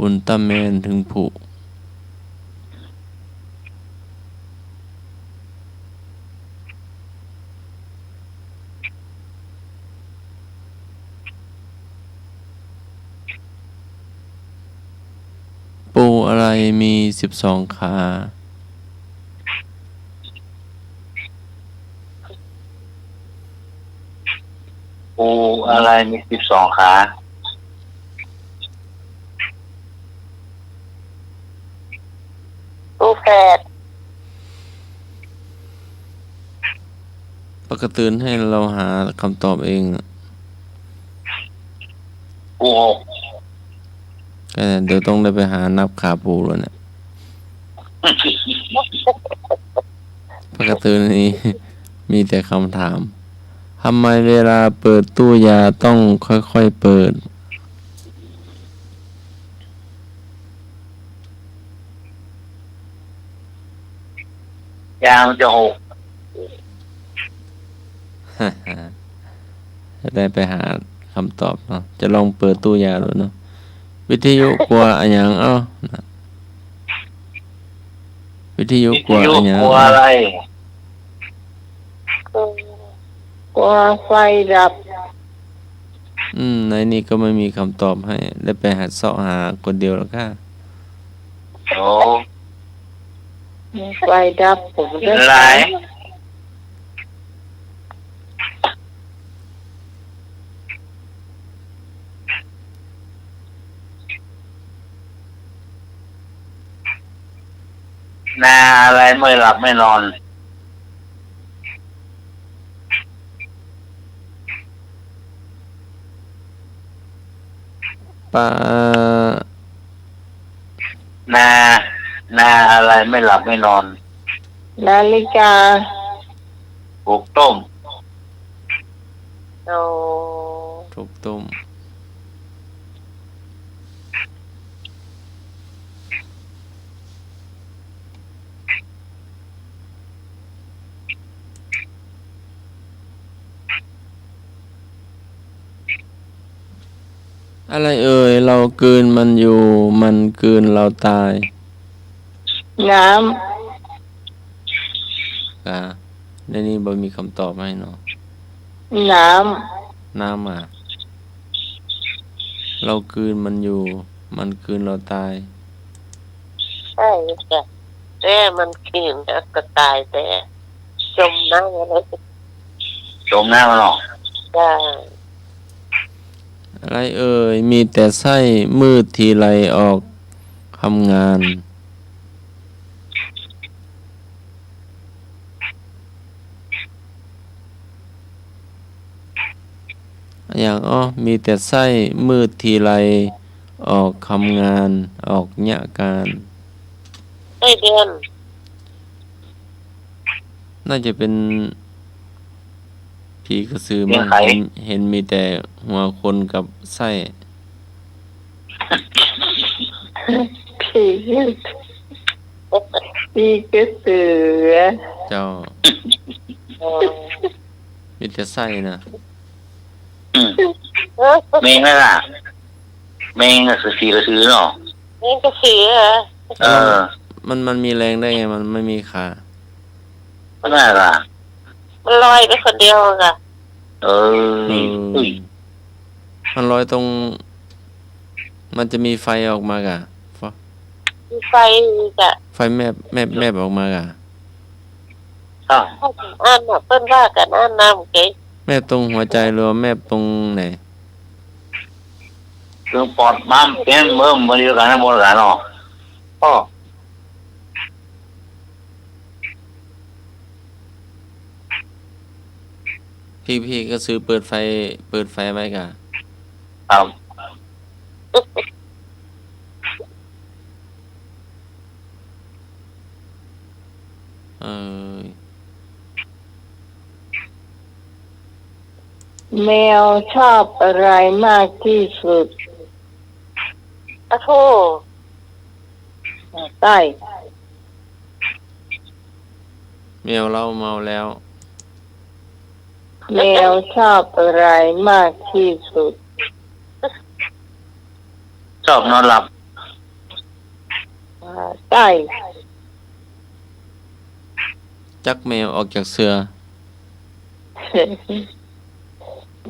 อุลตร้าแมนถึงผุ ปูอะไรมี12 ขา ปูอะไรมี12 ขา ปูแฝด ปกติให้เราหาคำตอบเองอะ ปูหก ก็เดี๋ยวต้องได้ไปหานับขาปูแล้วเนี่ยปกตินี้ มีแต่คำถามทำไมเวลาเปิดตู้ยาต้องค่อยๆเปิด ยางมันจะหก จะได้ไปหาคำตอบเนาะจะลองเปิดตู้ยาดูเนาะวิทยุกลัวอะไรอย่างเอ้านะวิทยุกลัวอะไรอย่าง กลัวอะไร อืม กลัวไฟดับ ในนี้ก็ไม่มีคำตอบให้ได้ไปหาเสาะหาคนเดียวแล้วค่ะ โอ้ ไฟดับผมจะ หลายนาอะไรไม่หลับไม่นอน ปลา นาอะไรไม่หลับไม่นอน นาฬิกา ปลูกต้ม โอ้ ถูกต้มอะไรเอ่ยเรากลืนมันอยู่มันกลืนเราตาย น้ ในนี้บ่มีคำตอบให้เนาะ ำ น้ น้ำอ่ะเรากลืนมันอยู่ มันกลืนเราตาย ใช่จ้ะแต่มันกินแล้วก็ตายแต่จมน้ำอะไร จมหน้ามันหรอก จ้า อะไรเอ่ยมีแต่ไส้มืดทีไรออกทำงาน อย่างมีแต่ไส้มืดทีไรออกทำงานออกเนี่ยการ ไส้เดือน น่าจะเป็นผีกระสือมั้งเห็นมีแต่หัวคนกับไส้ ำ ผีผีกระสือ เจ้า เออ มีแต่ไส้นะ มีไหมล่ะ แมงก็สีกระสือเนาะ นี่ก็เสียเหรอ เออ มันมีแรงได้ไงมันไม่มีขา ก็น่าละ มันลอยไปคนเดียวอะ เอออุ้ย มันลอยตรง มันจะมีไฟออกมากะ มีไฟจะ ไฟแมบออกมากะ อ้าว ถ้าถึงอ่านน่ะเปิ้นว่ากันอ่านน้ำเก๋ แมบตรงหัวใจหรือว่าแมบตรงไหน เรื่องปอดม้ามเป็นเมื่อมันเดียวกันนะโบราณเนาะอ๋อ พี่ก็ซื้อเปิดไฟไว้กะ ครับ เออ แมวชอบอะไรมากที่สุด อะโธ่ ใต้ แมวเราเมาแล้ว แมวชอบอะไรมากที่สุด ชอบนอนหลับ ใต้ จักแมวออกจากเสือ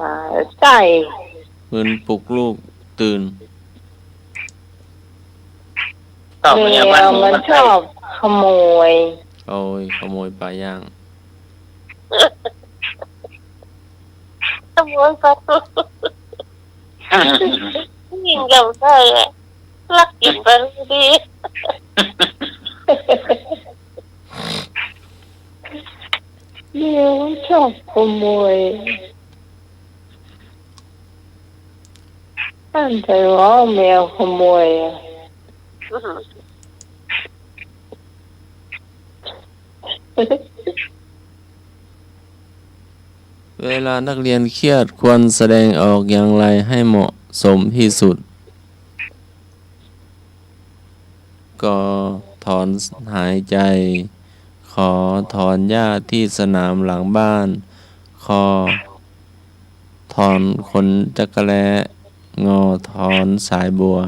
มาใต้ เหมือนปลุกลูกตื่น ชอบ แม เมียว มันชอบขโมย โอ้ยขโมยปลาย่าง ขโมยปลาทูยิงกับได้อะลักกินปลาทูดี แมวชอบขโมยท่านจะว่าแมวขโมยอะ เวลานักเรียนเครียดควรแสดงออกอย่างไรให้เหมาะสมที่สุด ก็ถอนหายใจ ขอถอนหญ้าที่สนามหลังบ้าน คอถอนขนจักระแลงอถอนสายบัว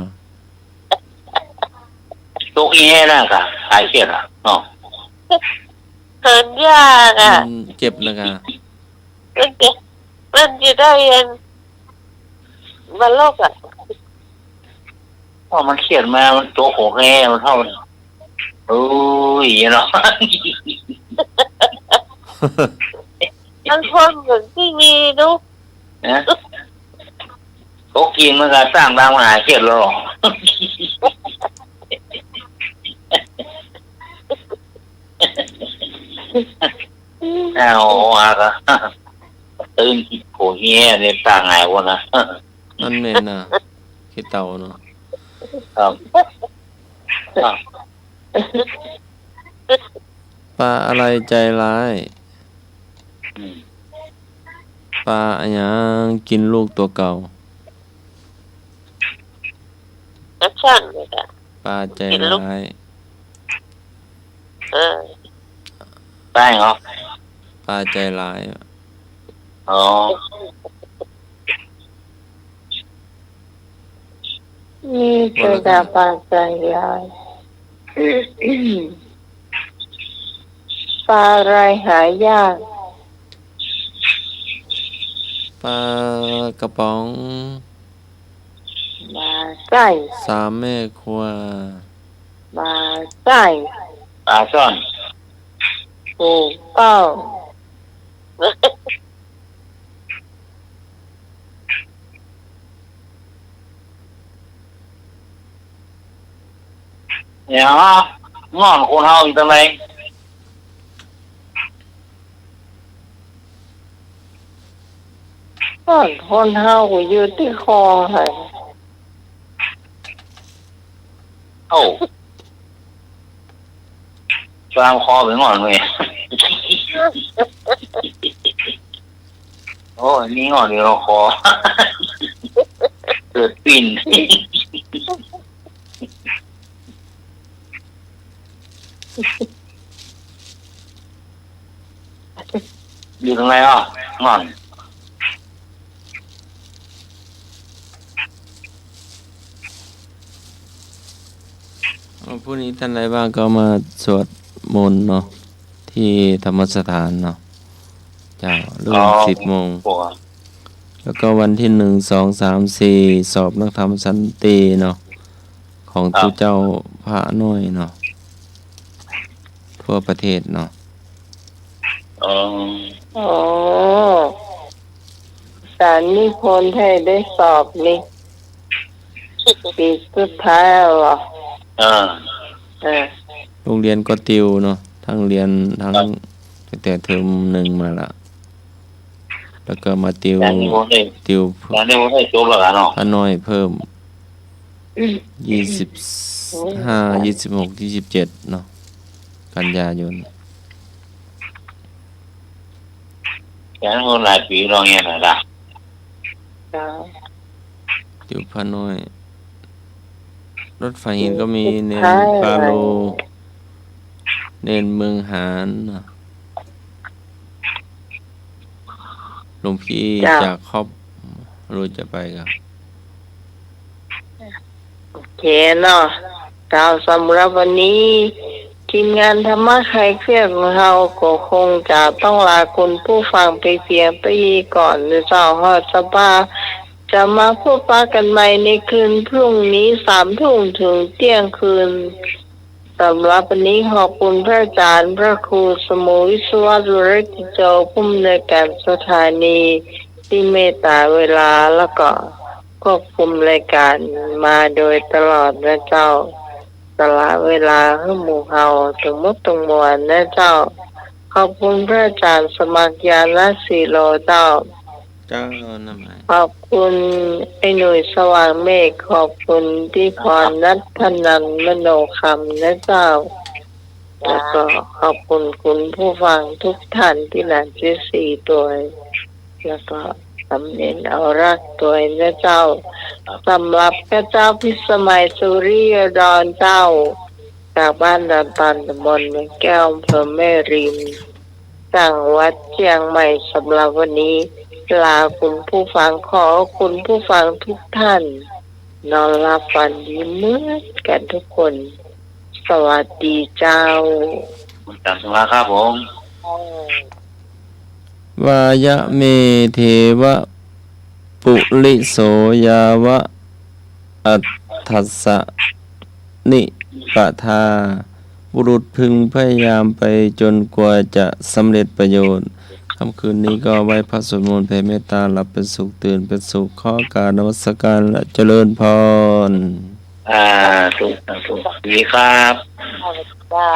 ตุกอีแน่น่ะค่ะหายเครียดอ่ะเนาะ เขินยากอ่ะ มันเจ็บนะกะ มันจะได้เย็นมันโลกอ่ะ เพราะมันเครียดมามันตัวโขกแง่มันเท่าโอ้ยเนาะ มันทนเหมือนที่มีดู นะโขกกินมันก็สร้างดังมาหายเครียดแล้วหรอ เอาอะก็ตื่นโผล่เงี้ยเนี่ยต่างไงวะนะ นั่นเมนน่ะขี้เต่าเนาะ ครับ ปลาอะไรใจร้าย อืม ปลาอะหยังกินลูกตัวเก่า นักชั่นเลยอ่ะ ปลาใจร้าย เออ ได้เหรอ ปลาใจร้าย อ๋อ นี่คือดาบาใจยายปลาอะไรหายาก ปลากระป๋อง มาใต้ สามแม่ครัว มาใต้ ปลาซ่อน ถูกต้อง เนี่ยงอนคนเฮาอยู่ตรงไหน ก็คนเฮาอยู่ที่คอเหรอ โอ้ฟางคอไปงอนเลย โอ้ยนี่งอนเดียวคอ เกิดปิ่น อยู่ตรงไหนอ่ะงอน พรุ่งนี้ท่านใดบ้างก็มาสวดมนต์เนาะที่ธรรมสถานเนาะเจ้าเริ่ม10 โมงแล้วก็วันที่1 2 3 4สอบนักธรรมสันติเนาะของตุเจ้าพระน้อยเนาะทั่วประเทศเนาะ อ๋อ อ๋อสารนิพนธ์ให้ได้สอบนี่ปีสุดท้ายแล้วเหรอ อ่า โรงเรียนก็ติวเนาะทั้งเรียนทั้งตั้งแต่เทอม1มาละแล้วก็มาติว การนิมนต์ให้ ติว การนิมนต์ให้จบแล้วกันเนาะ พระน้อยเพิ่ม25 26 27เนาะกันยายน การนิมนต์หลายปีรองเงี้ยน่ะล่ะ จ้า ติวพระน้อย รถไฟหินก็มีเนนปาโล เนนเมืองหานเนาะหลวงพี่จากครอบรู้จะไปครับ โอเคเนาะกล่าวสำหรับวันนี้ทีมงานธรรมะใครเครียดของเราก็คงจะต้องลาคุณผู้ฟังไปเพียงไปก่อนในเจ้าฮอดสภาจะมาพูดปากันใหม่ในคืนพรุ่งนี้3 ทุ่มถึงเที่ยงคืนสำหรับวันนี้ขอบคุณพระอาจารย์พระครูสมุวิศวะดุริยโจผู้อำนวยการสถานีที่เมตตาเวลาแล้วก็ควบคุมรายการมาโดยตลอดนะเจ้าสละเวลาให้หมู่เฮาถึงมุดตรงมวลนะเจ้าขอบคุณพระอาจารย์สมัครยาณสีโลเจ้า เจ้าน้ำไม้ ขอบคุณไอ้หนุ่ยสว่างเมฆขอบคุณที่พรนัทธนันมโนคำนะเจ้าแล้วก็ขอบคุณคุณผู้ฟังทุกท่านที่หลานชื่อสี่ตัวแล้วก็สำเนียงเอารักตัวนะเจ้าสำหรับพระเจ้าพิสมัยสุริยดอนเจ้าจากบ้านดอนตันตำบลเมืองแก้วอำเภอแม่ริมจังหวัดเชียงใหม่สำหรับวันนี้ลาคุณผู้ฟังขอคุณผู้ฟังทุกท่านนอนหลับฝันดีเหมือนกันทุกคน สวัสดีเจ้า คุณจันทร์ครับผม วายะเมเทวะปุริโสยาวะอัตถัสสะนิปทาบุรุษพึงพยายามไปจนกว่าจะสำเร็จประโยชน์ค่ำคืนนี้ก็ไว้พระสวดมนต์แผ่เมตตาหลับเป็นสุขตื่นเป็นสุขขอการนมัสการและเจริญพร ถูกดีครับ เจ้า